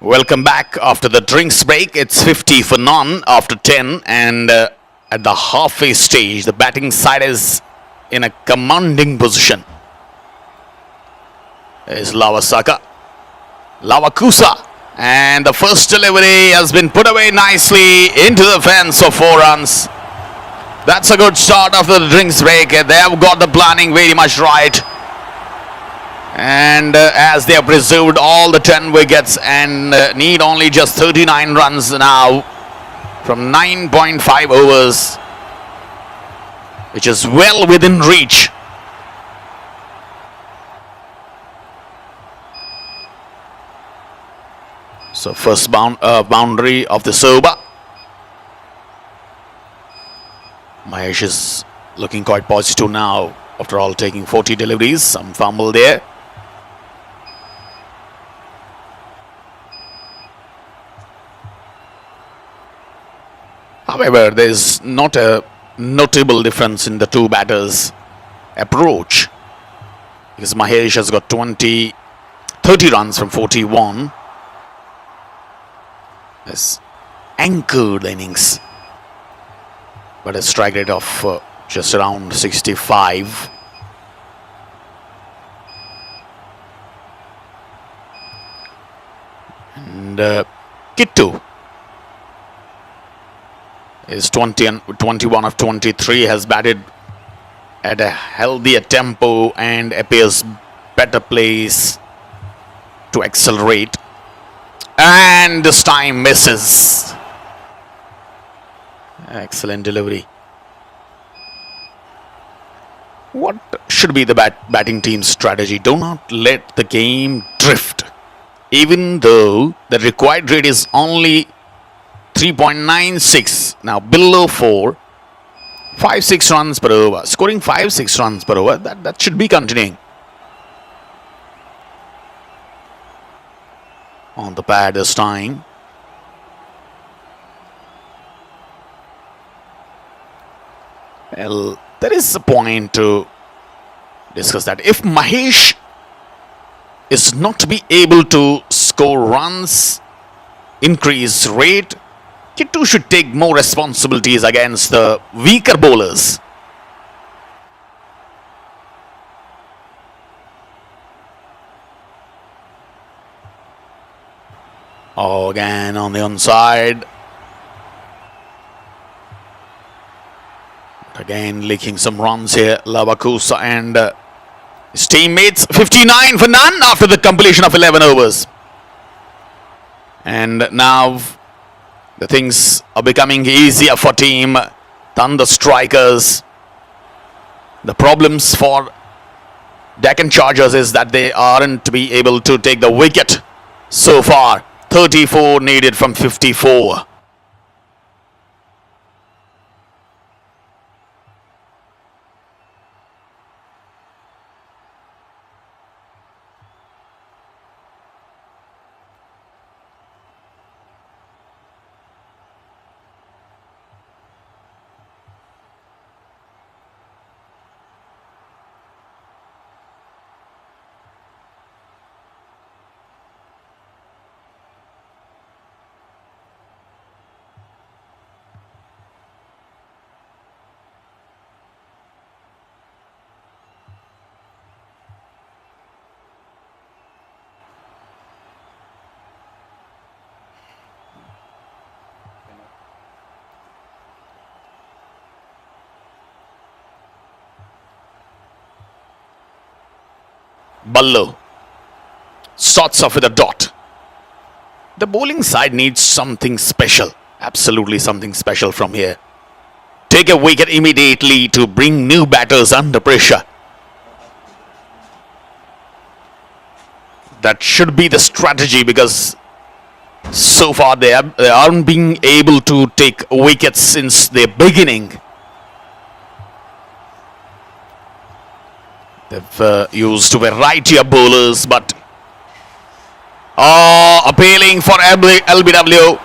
Welcome back after the drinks break. It's 50 for none after 10, and at the halfway stage, the batting side is in a commanding position. There's Lavakusa, and the first delivery has been put away nicely into the fence for 4 runs. That's a good start after the drinks break. They have got the planning very much right. And as they have preserved all the 10 wickets and need only just 39 runs now from 9.5 overs, which is well within reach. So first boundary of the over. Mahesh is looking quite positive now after all taking 40 deliveries. Some fumble there. However, there is not a notable difference in the two batters' approach, because Mahesh has got 30 runs from 41. Has anchored innings, but a strike rate of just around 65. And Kittu is 21 of 23, has batted at a healthier tempo and appears better place to accelerate. And this time misses. Excellent delivery. What should be the batting team's strategy? Do not let the game drift. Even though the required rate is only 3.96, now below 4, 5-6 runs per over. Scoring 5-6 runs per over, that should be continuing. On the pad this time. Well, there is a point to discuss that. If Mahesh is not to be able to score runs, increase rate, Kittu should take more responsibilities against the weaker bowlers. Oh, again on the onside. Again leaking some runs here. Lavakusa and his teammates. 59 for none after the completion of 11 overs. And now the things are becoming easier for team Thunder Strikers. The problems for Deccan Chargers is that they aren't to be able to take the wicket so far. 34 needed from 54. Ballo starts off with a dot. The bowling side needs something special. Absolutely something special from here. Take a wicket immediately to bring new batters under pressure. That should be the strategy, because so far they aren't being able to take wickets since the beginning. They've used a variety of bowlers, but appealing for LBW.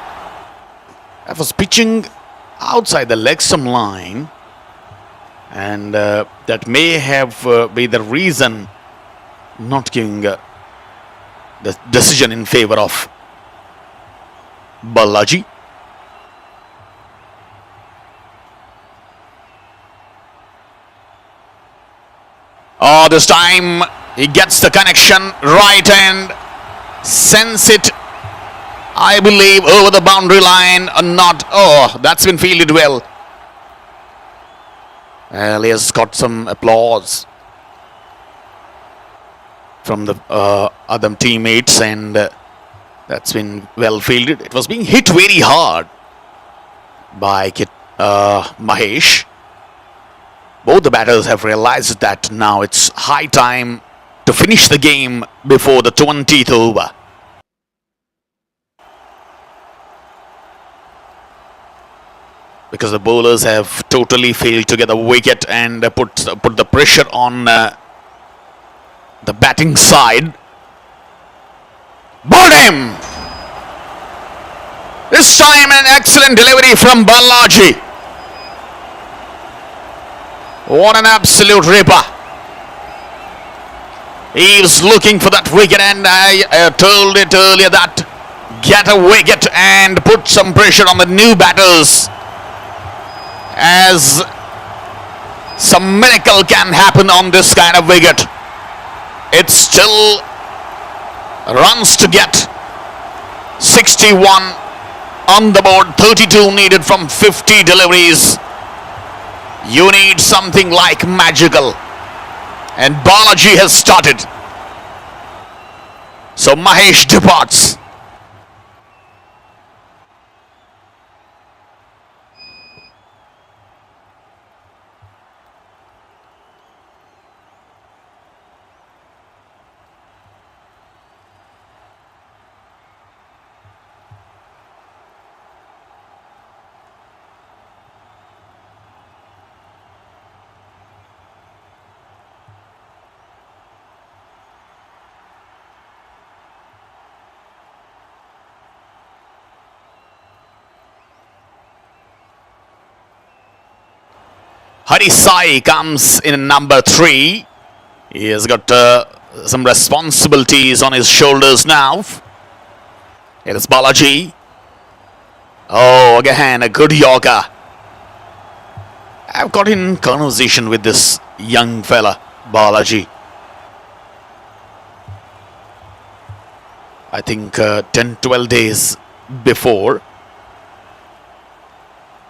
That was pitching outside the leg stump line, and that may have been the reason not giving the decision in favor of Balaji. Oh, this time he gets the connection right and sends it, I believe, over the boundary line or not. Oh, that's been fielded well. Well, he has got some applause from the other teammates, and that's been well fielded. It was being hit very hard by Mahesh. Both the batters have realized that now it's high time to finish the game before the 20th over. Because the bowlers have totally failed to get a wicket and put the pressure on the batting side. Bowled him! This time an excellent delivery from Balaji. What an absolute ripper. He was looking for that wicket, and I told it earlier that get a wicket and put some pressure on the new batters, as some miracle can happen on this kind of wicket. It's still runs to get. 61 on the board, 32 needed from 50 deliveries. You need something like magical, and Balaji has started. So Mahesh departs. Hari Sai comes in number 3. He has got some responsibilities on his shoulders now. It is Balaji. Oh, again, a good Yorker. I've got in conversation with this young fella, Balaji. I think 10-12 days before.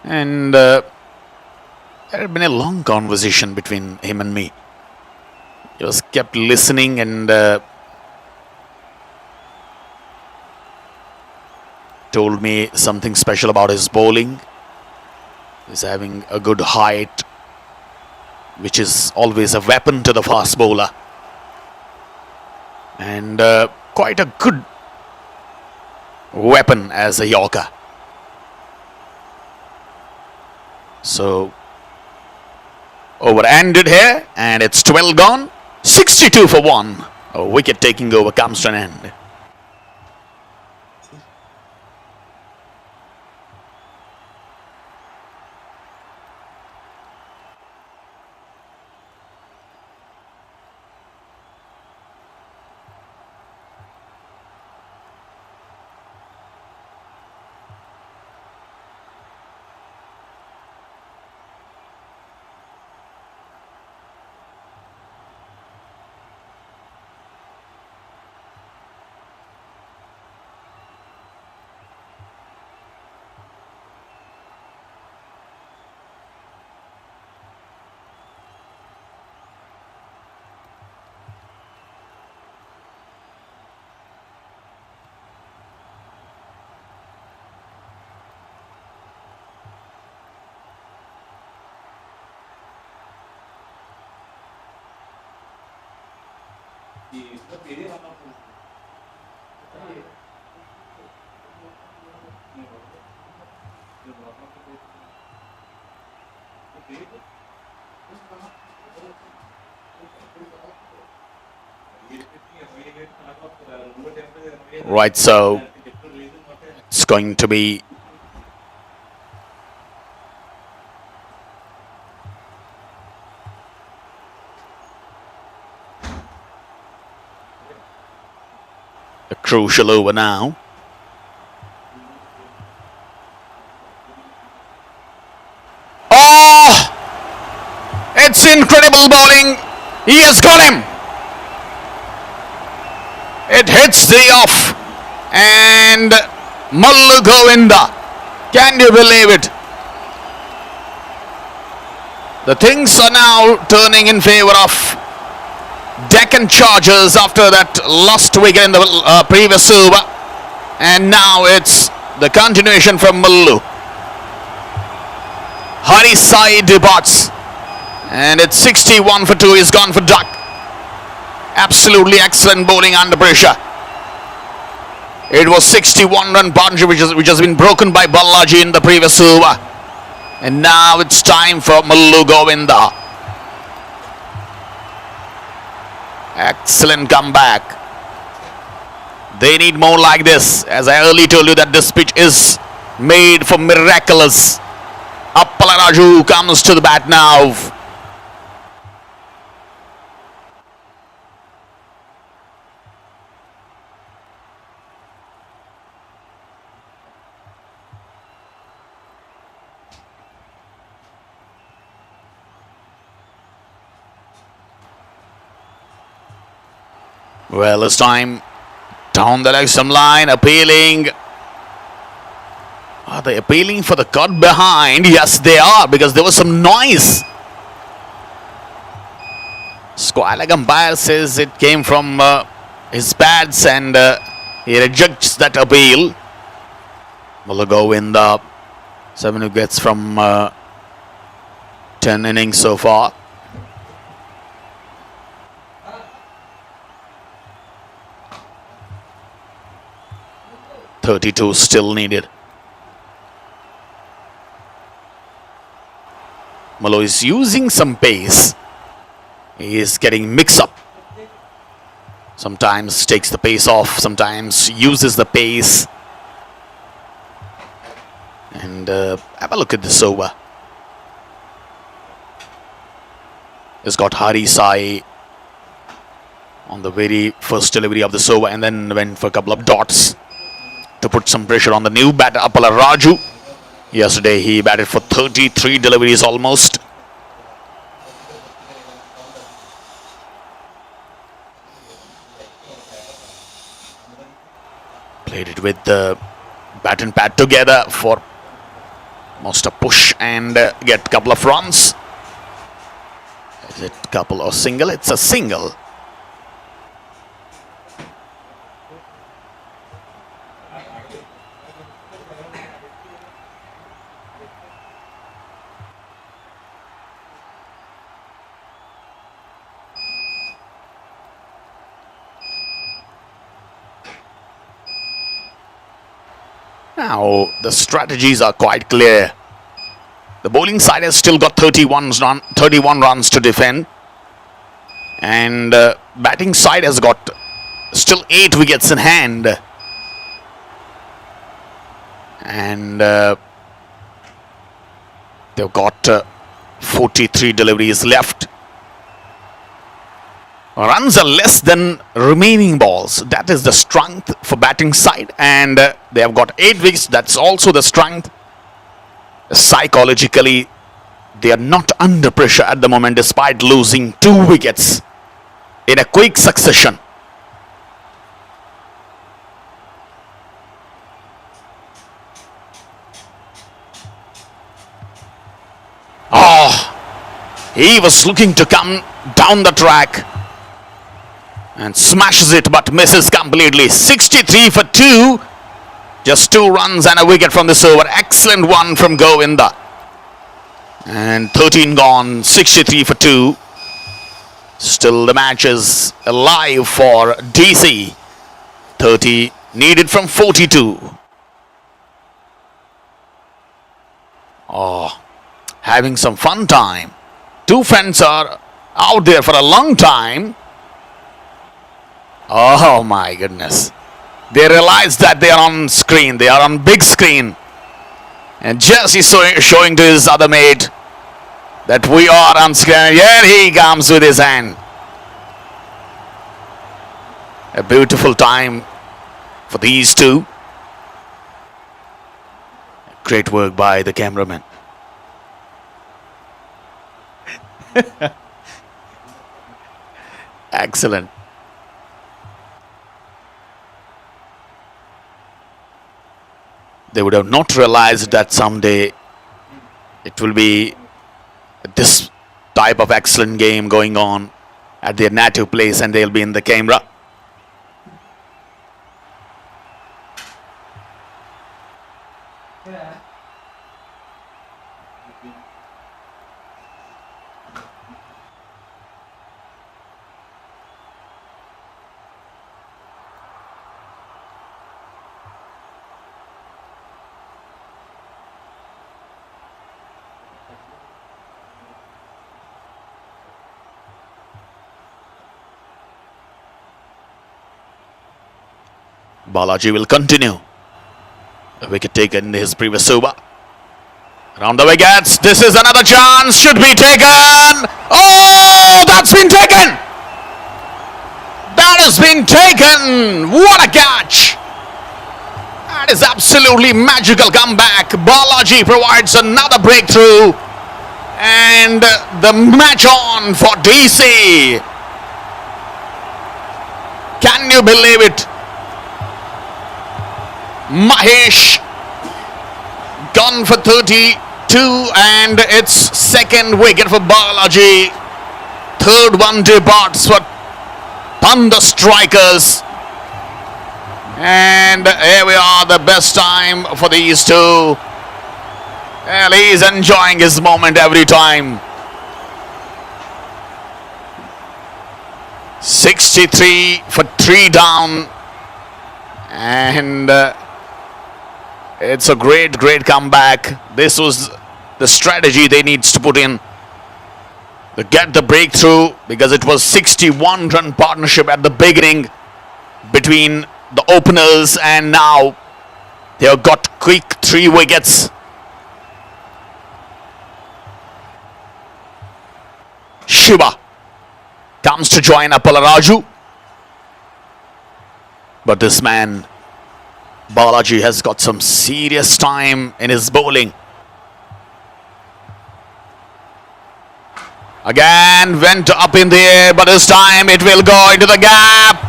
And there had been a long conversation between him and me. He was kept listening and told me something special about his bowling. He's having a good height, which is always a weapon to the fast bowler. And quite a good weapon as a Yorker. So over ended here, and it's 12 gone. 62 for 1. A wicket taking over comes to an end. Right, so it's going to be a crucial over now. incredible bowling. He has got him. It hits the off. And Mallu Govinda. Can you believe it? The things are now turning in favor of Deccan Chargers after that lost wicket in the previous over. And now it's the continuation from Mallu. Hari Sai departs. And it's 61 for 2. He's gone for duck. Absolutely excellent bowling under pressure. It was 61-run partnership which has been broken by Balaji in the previous over. And now it's time for Mallu Govinda. Excellent comeback. They need more like this. As I earlier told you that this pitch is made for miraculous. Appala Raju comes to the bat now. Well, this time down the leg stump line, appealing. Are they appealing for the cut behind? Yes, they are, because there was some noise. Square leg umpire says it came from his pads and he rejects that appeal. Mallu Govinda, 7 wickets from 10 innings so far. .32 still needed. Mallu is using some pace. He is getting mixed up. Sometimes takes the pace off, sometimes uses the pace. And have a look at this over. He's got Hari Sai on the very first delivery of this over and then went for a couple of dots to put some pressure on the new batter, Appala Raju. Yesterday he batted for 33 deliveries almost. Played it with the bat and pad together for most a push and get a couple of runs. Is it couple or single? It's a single. Now, the strategies are quite clear. The bowling side has still got 31 runs to defend. And batting side has got still 8 wickets in hand. And they've got 43 deliveries left. Runs are less than remaining balls. That is the strength for batting side. And they have got 8 wickets. That's also the strength. Psychologically, they are not under pressure at the moment despite losing 2 wickets in a quick succession. Oh, he was looking to come down the track and smashes it but misses completely. 63 for 2. Just 2 runs and a wicket from this over. Excellent one from Govinda. And 13 gone, 63 for 2. Still the match is alive for DC. 30 needed from 42. Oh, having some fun time. 2 friends are out there for a long time. Oh my goodness. They realize that they are on screen. They are on big screen. And Jesse is showing to his other mate that we are on screen. Here he comes with his hand. A beautiful time for these two. Great work by the cameraman. Excellent. They would have not realized that someday it will be this type of excellent game going on at their native place, and they'll be in the camera. Balaji will continue. A wicket taken in his previous over. Around the wickets. This is another chance. Should be taken. Oh, that's been taken. That has been taken. What a catch. That is absolutely magical comeback. Balaji provides another breakthrough. And the match on for DC. Can you believe it? Mahesh gone for 32, and it's second wicket for Balaji. Third one departs for Thunder Strikers. And here we are, the best time for these two. Well, he's enjoying his moment every time. 63 for 3 down. And it's a great comeback. This was the strategy they needs to put in to get the breakthrough, because it was 61-run partnership at the beginning between the openers, and now they have got quick 3 wickets. Shiva comes to join Appalaraju. But this man, Balaji, has got some serious time in his bowling. Again, went up in the air, but this time it will go into the gap.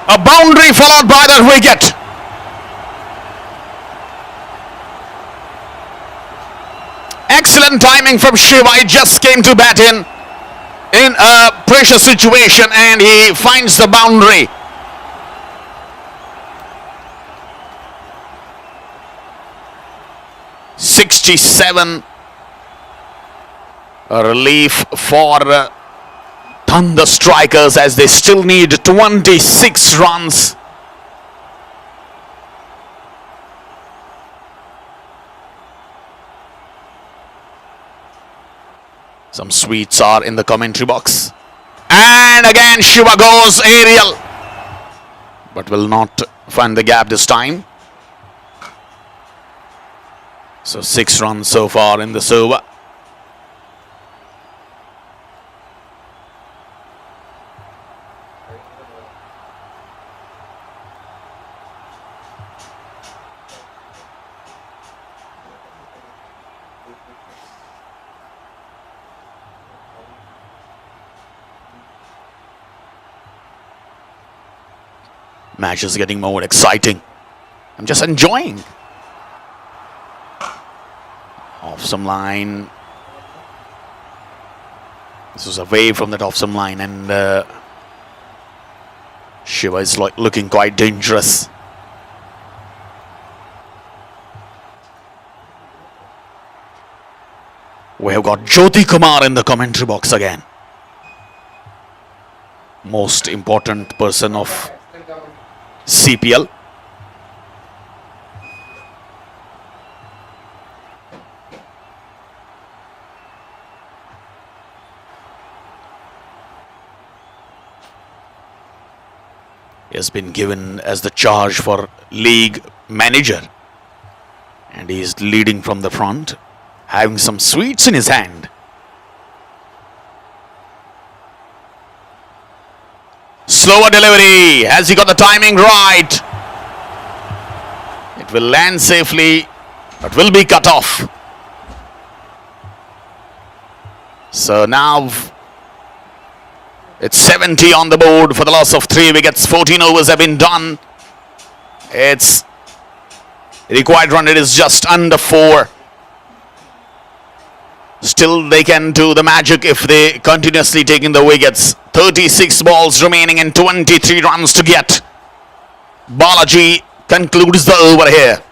A boundary followed by that wicket. Excellent timing from Shiva. He just came to bat in a pressure situation, and he finds the boundary. '67, a relief for Thunder Strikers, as they still need 26 runs. Some sweets are in the commentary box. And again Shiva goes aerial, but will not find the gap this time. So 6 runs so far in this over. Match is getting more exciting. I'm just enjoying. Off some line. This was away from that off some line, and Shiva is looking quite dangerous. We have got Jyoti Kumar in the commentary box again. Most important person of CPL. He has been given as the charge for league manager, and he is leading from the front, having some sweets in his hand. Slower delivery. Has he got the timing right? It will land safely, but will be cut off. It's 70 on the board for the loss of 3 wickets. 14 overs have been done. Its required run rate is just under 4. Still they can do the magic if they continuously taking the wickets. 36 balls remaining and 23 runs to get. Balaji concludes the over here.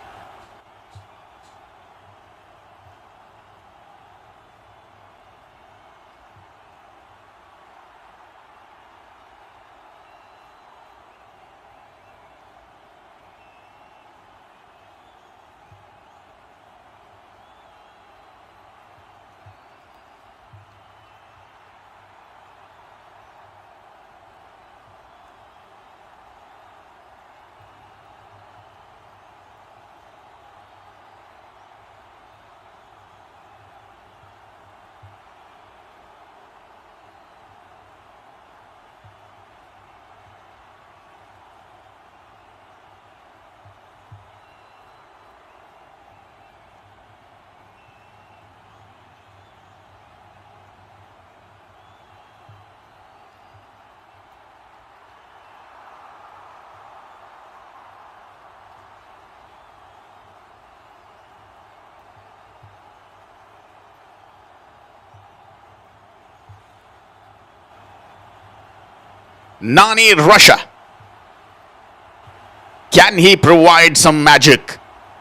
Nani Russia. Can he provide some magic?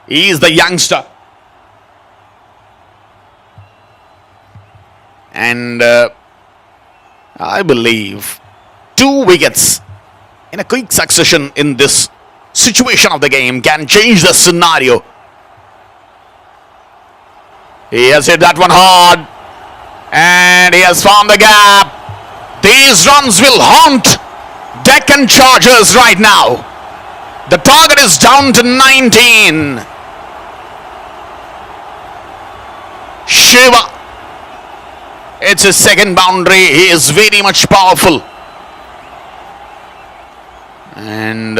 He is the youngster. And I believe 2 wickets in a quick succession in this situation of the game can change the scenario. He has hit that one hard. And he has found the gap. These runs will haunt Deccan Chargers right now. The target is down to 19. Shiva. It's his second boundary. He is very much powerful. And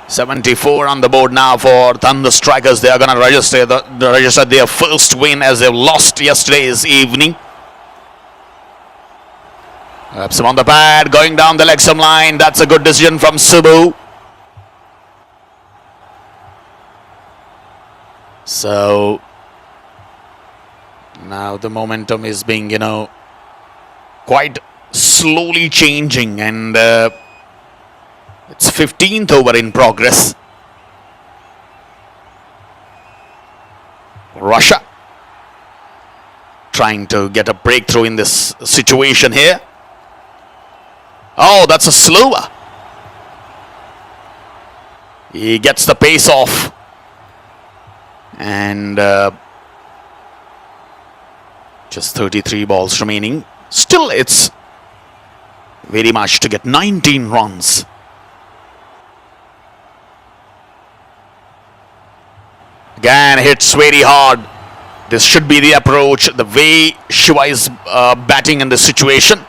74 on the board now for Thunder Strikers. They are going to register their first win as they lost yesterday's evening. Perhaps on the pad, going down the leg stump line. That's a good decision from Subbu. So now the momentum is being, quite slowly changing, and it's 15th over in progress. Russia trying to get a breakthrough in this situation here. Oh, that's a slower. He gets the pace off. And just 33 balls remaining. Still, it's very much to get 19 runs. Again, hits very hard. This should be the approach. The way Shiva is batting in this situation.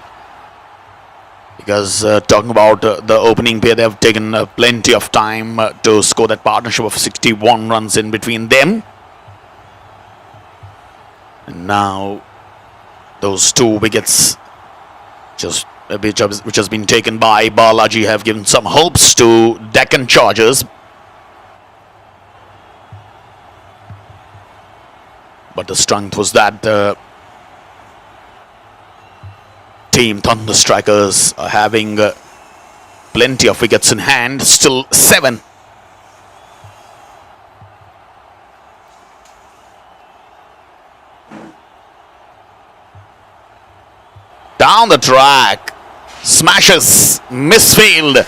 Because talking about the opening pair, they have taken plenty of time to score that partnership of 61 runs in between them. And now those 2 wickets which has been taken by Balaji have given some hopes to Deccan Chargers. But the strength was that team Thunder Strikers are having plenty of wickets in hand. Still 7. Down the track. Smashes. Misfield.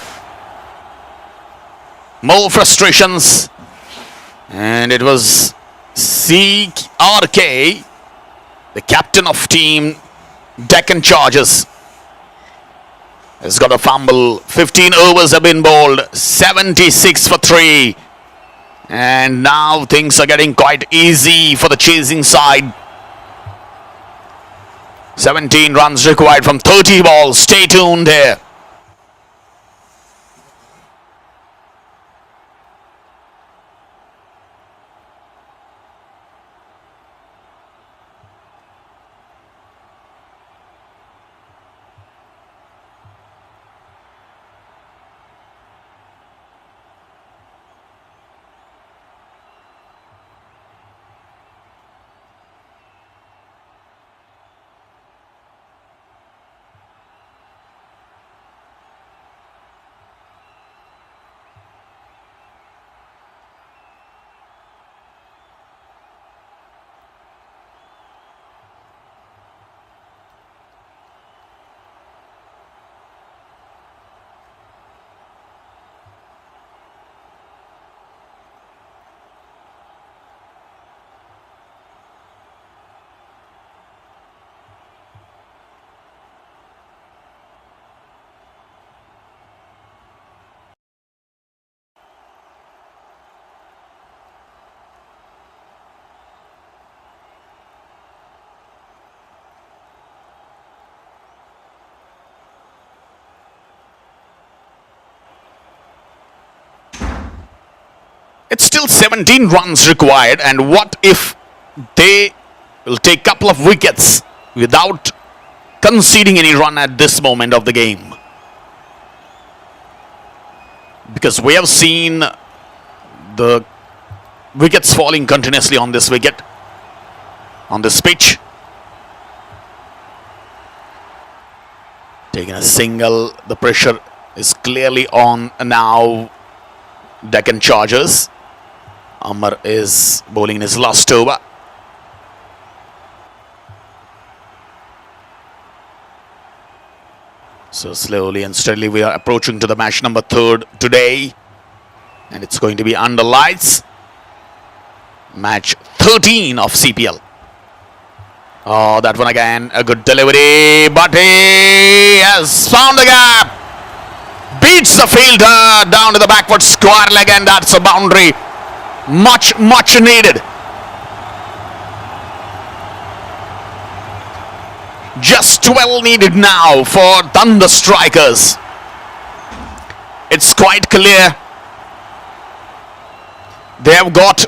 More frustrations. And it was CRK, the captain of team Deccan Chargers, has got a fumble. 15 overs have been bowled. 76 for 3. And now things are getting quite easy for the chasing side. 17 runs required from 30 balls. Stay tuned here. It's still 17 runs required, and what if they will take a couple of wickets without conceding any run at this moment of the game? Because we have seen the wickets falling continuously on this wicket, on this pitch. Taking a single, the pressure is clearly on now. Deccan Chargers. Amar is bowling in his last over. So slowly and steadily we are approaching to the match number 3 today. And it's going to be under lights. Match 13 of CPL. Oh, that one again. A good delivery. But he has found the gap. Beats the fielder down to the backward square leg, and that's a boundary. Much, much needed. Just 12 needed now for Thunder Strikers. It's quite clear. They have got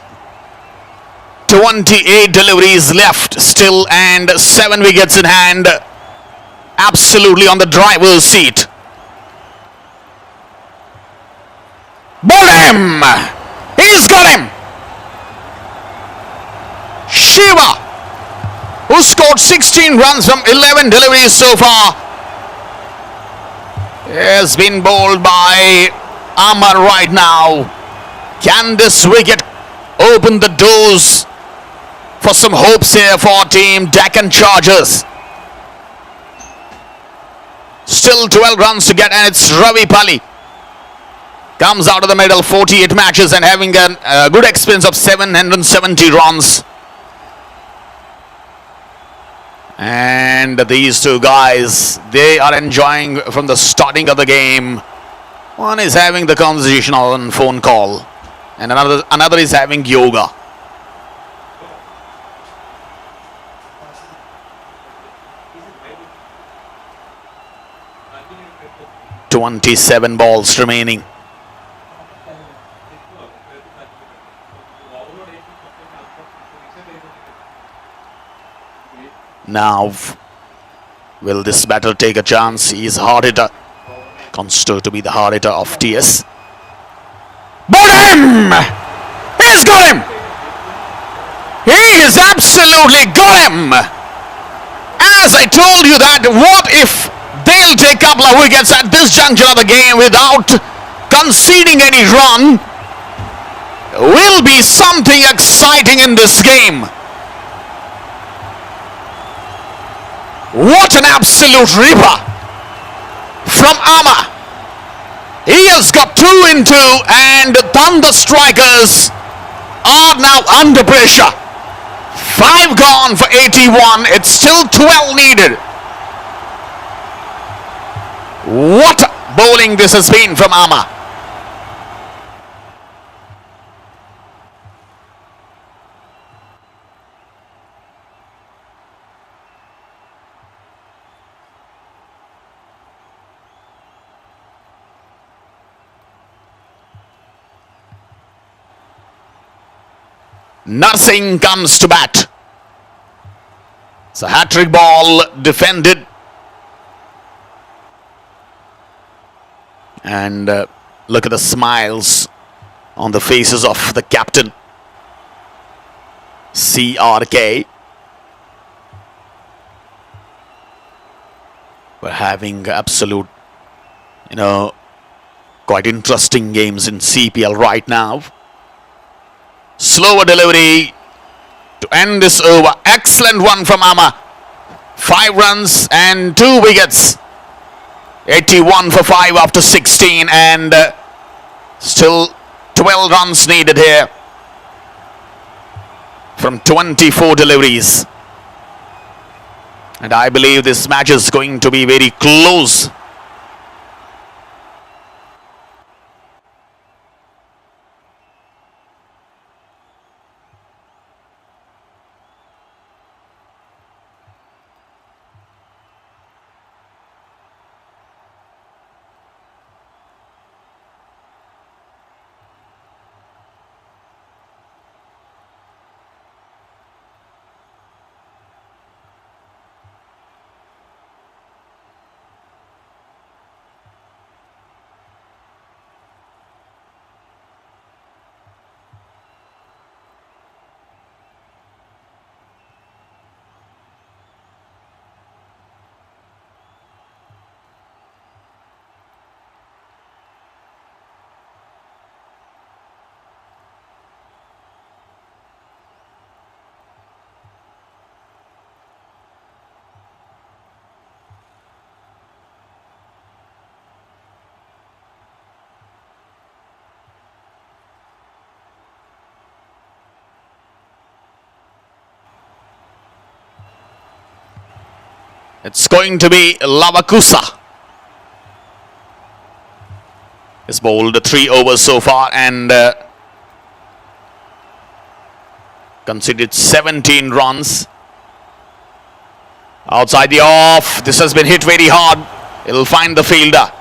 28 deliveries left still and 7 wickets in hand. Absolutely on the driver's seat. Bowled him! He's got him! Shiva, who scored 16 runs from 11 deliveries so far, has been bowled by Amar right now. Can this wicket open the doors for some hopes here for team Deccan Chargers? Still 12 runs to get, and it's Ravi Pali. Comes out of the middle, 48 matches and having a good experience of 770 runs. And these two guys, they are enjoying from the starting of the game. One is having the conversation on phone call, and another is having yoga. "27 balls remaining. Now, will this batter take a chance? He is hard hitter. Considered to be the hard hitter of TS. Bowled him! He's got him! He has absolutely got him! As I told you that, what if they'll take a couple of wickets at this juncture of the game without conceding any run? Will be something exciting in this game. What an absolute ripper from Amar. He has got 2 in 2, and the Thunder Strikers are now under pressure. 5 gone for 81. It's still 12 needed. What bowling this has been from Amar. Narsingh comes to bat. It's a hat-trick ball defended. And look at the smiles on the faces of the captain, CRK. We're having absolute, quite interesting games in CPL right now. Slower delivery to end this over. Excellent one from Amar. 5 runs and 2 wickets. 81 for 5 after 16, and still 12 runs needed here from 24 deliveries. And I believe this match is going to be very close. It's going to be Lavakusa. He's bowled 3 overs so far and conceded 17 runs. Outside the off. This has been hit very hard. It'll find the fielder.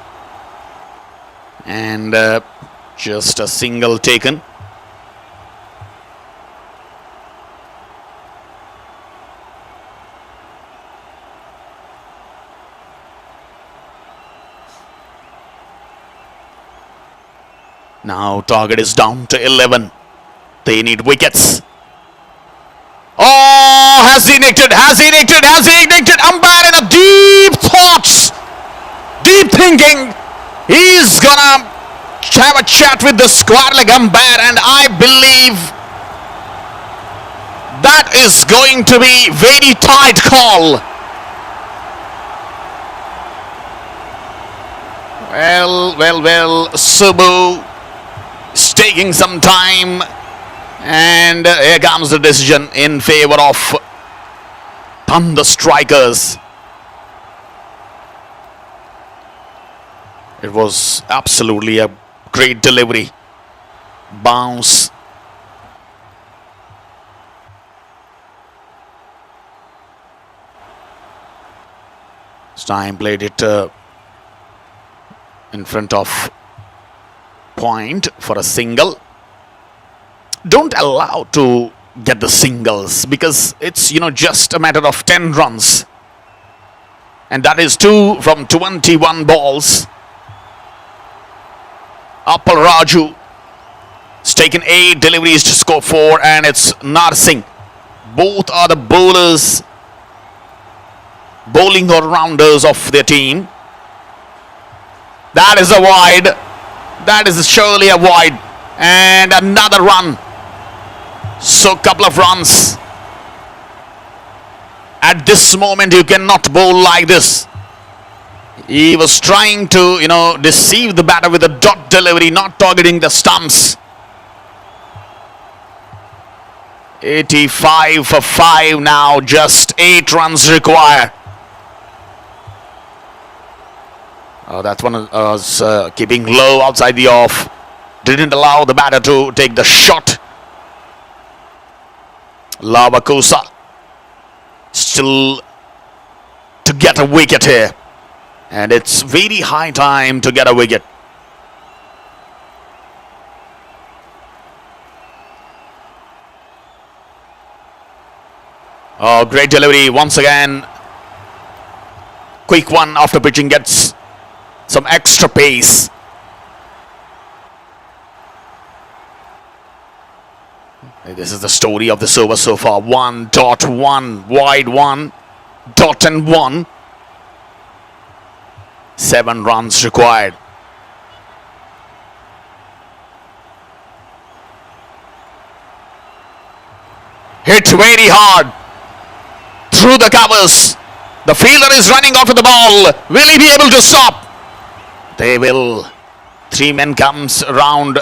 And just a single taken. Now target is down to 11. They need wickets. Oh, has he nicked it? Has he nicked it? Has he nicked it? Umpire in a deep thoughts. Deep thinking. He's gonna have a chat with the square leg umpire, and I believe that is going to be very tight call. Well, Subbu is taking some time, and here comes the decision in favor of Thunder Strikers. It was absolutely a great delivery. Bounce. Stein played it in front of point for a single. Don't allow to get the singles because it's just a matter of 10 runs, and that is 2 from 21 balls. Appal Raju has taken 8 deliveries to score 4, and it's Narsingh. Both are the bowling all-rounders of their team. That is a wide. That is surely a wide. And another run. So couple of runs. At this moment you cannot bowl like this. He was trying to, deceive the batter with a dot delivery, not targeting the stumps. 85 for 5 now, just 8 runs required. That one was keeping low outside the off. Didn't allow the batter to take the shot. Lavakusa still to get a wicket here. And it's very high time to get a wicket. Oh, great delivery once again. Quick one after pitching, gets some extra pace. This is the story of this over so far. 1.1, wide 1, dot and 1. 7 runs required. Hit very hard through the covers. The fielder is running after the ball. Will he be able to stop? They will. 3 men comes around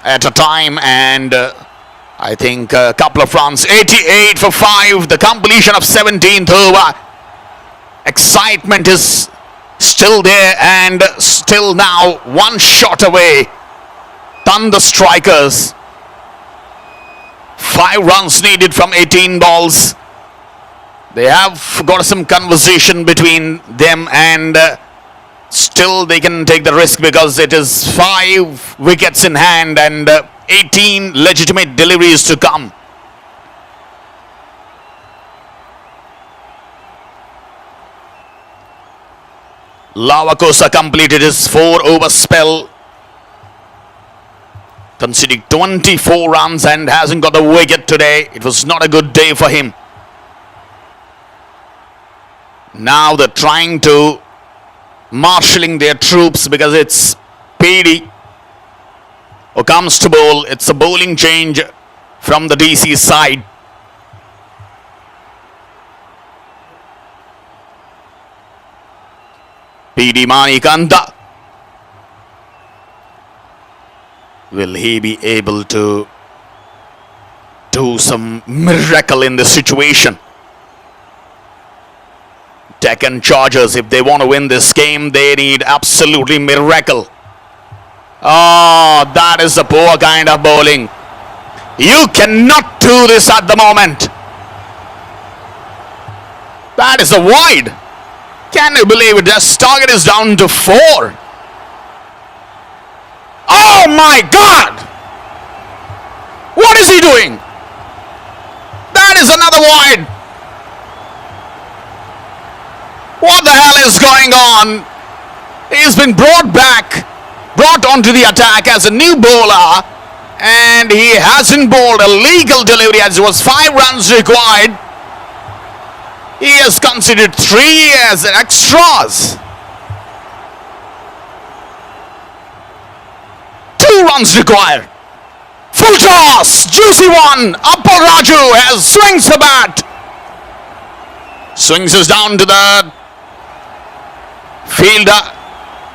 at a time, and I think a couple of runs. 88 for 5. The completion of 17th over. Excitement is still there, and still now 1 shot away. Thunder Strikers. 5 runs needed from 18 balls. They have got some conversation between them, and still they can take the risk because it is 5 wickets in hand and 18 legitimate deliveries to come. Lavakusa completed his 4-over spell, conceding 24 runs and hasn't got a wicket today. It was not a good day for him. Now they're trying to marshalling their troops because it's PD who comes to bowl. It's a bowling change from the DC side. PD Manikanda. Will he be able to do some miracle in this situation? Deccan Chargers, if they want to win this game, they need absolutely miracle. Oh, that is a poor kind of bowling. You cannot do this at the moment. That is a wide. Can you believe it? This target is down to 4. Oh my God! What is he doing? That is another wide. What the hell is going on? He's been brought onto the attack as a new bowler, and he hasn't bowled a legal delivery as it was 5 runs required. He has considered 3 as extras. 2 runs required. Full toss, juicy one. Upper Raju has swings the bat. Swings us down to the fielder,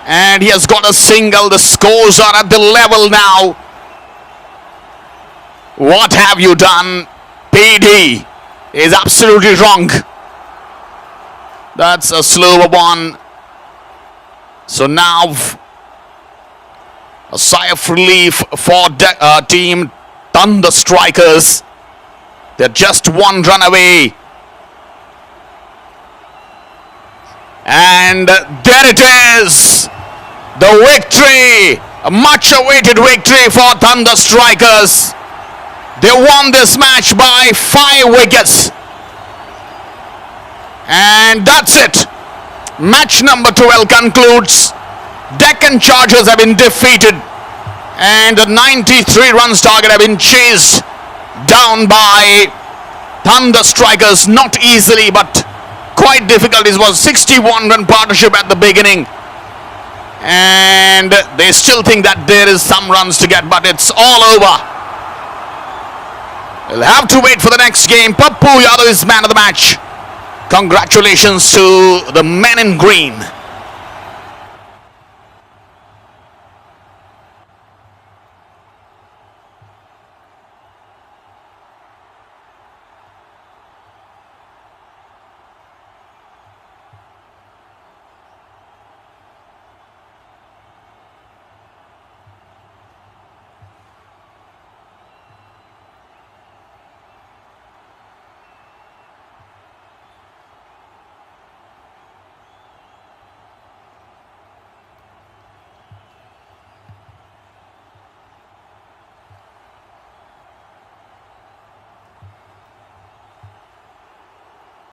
and he has got a single. The scores are at the level now. What have you done? PD is absolutely wrong. That's a slower one. So now a sigh of relief for team Thunder Strikers. They're just 1 run away. And there it is. The victory. A much awaited victory for Thunder Strikers. They won this match by 5 wickets. And that's it. Match number 12 concludes. Deccan Chargers have been defeated, and the 93 runs target have been chased down by Thunder Strikers. Not easily, but quite difficult. It was 61 run partnership at the beginning, and they still think that there is some runs to get, but it's all over. We'll have to wait for the next game. Pappu Yadav is man of the match. Congratulations to the men in green.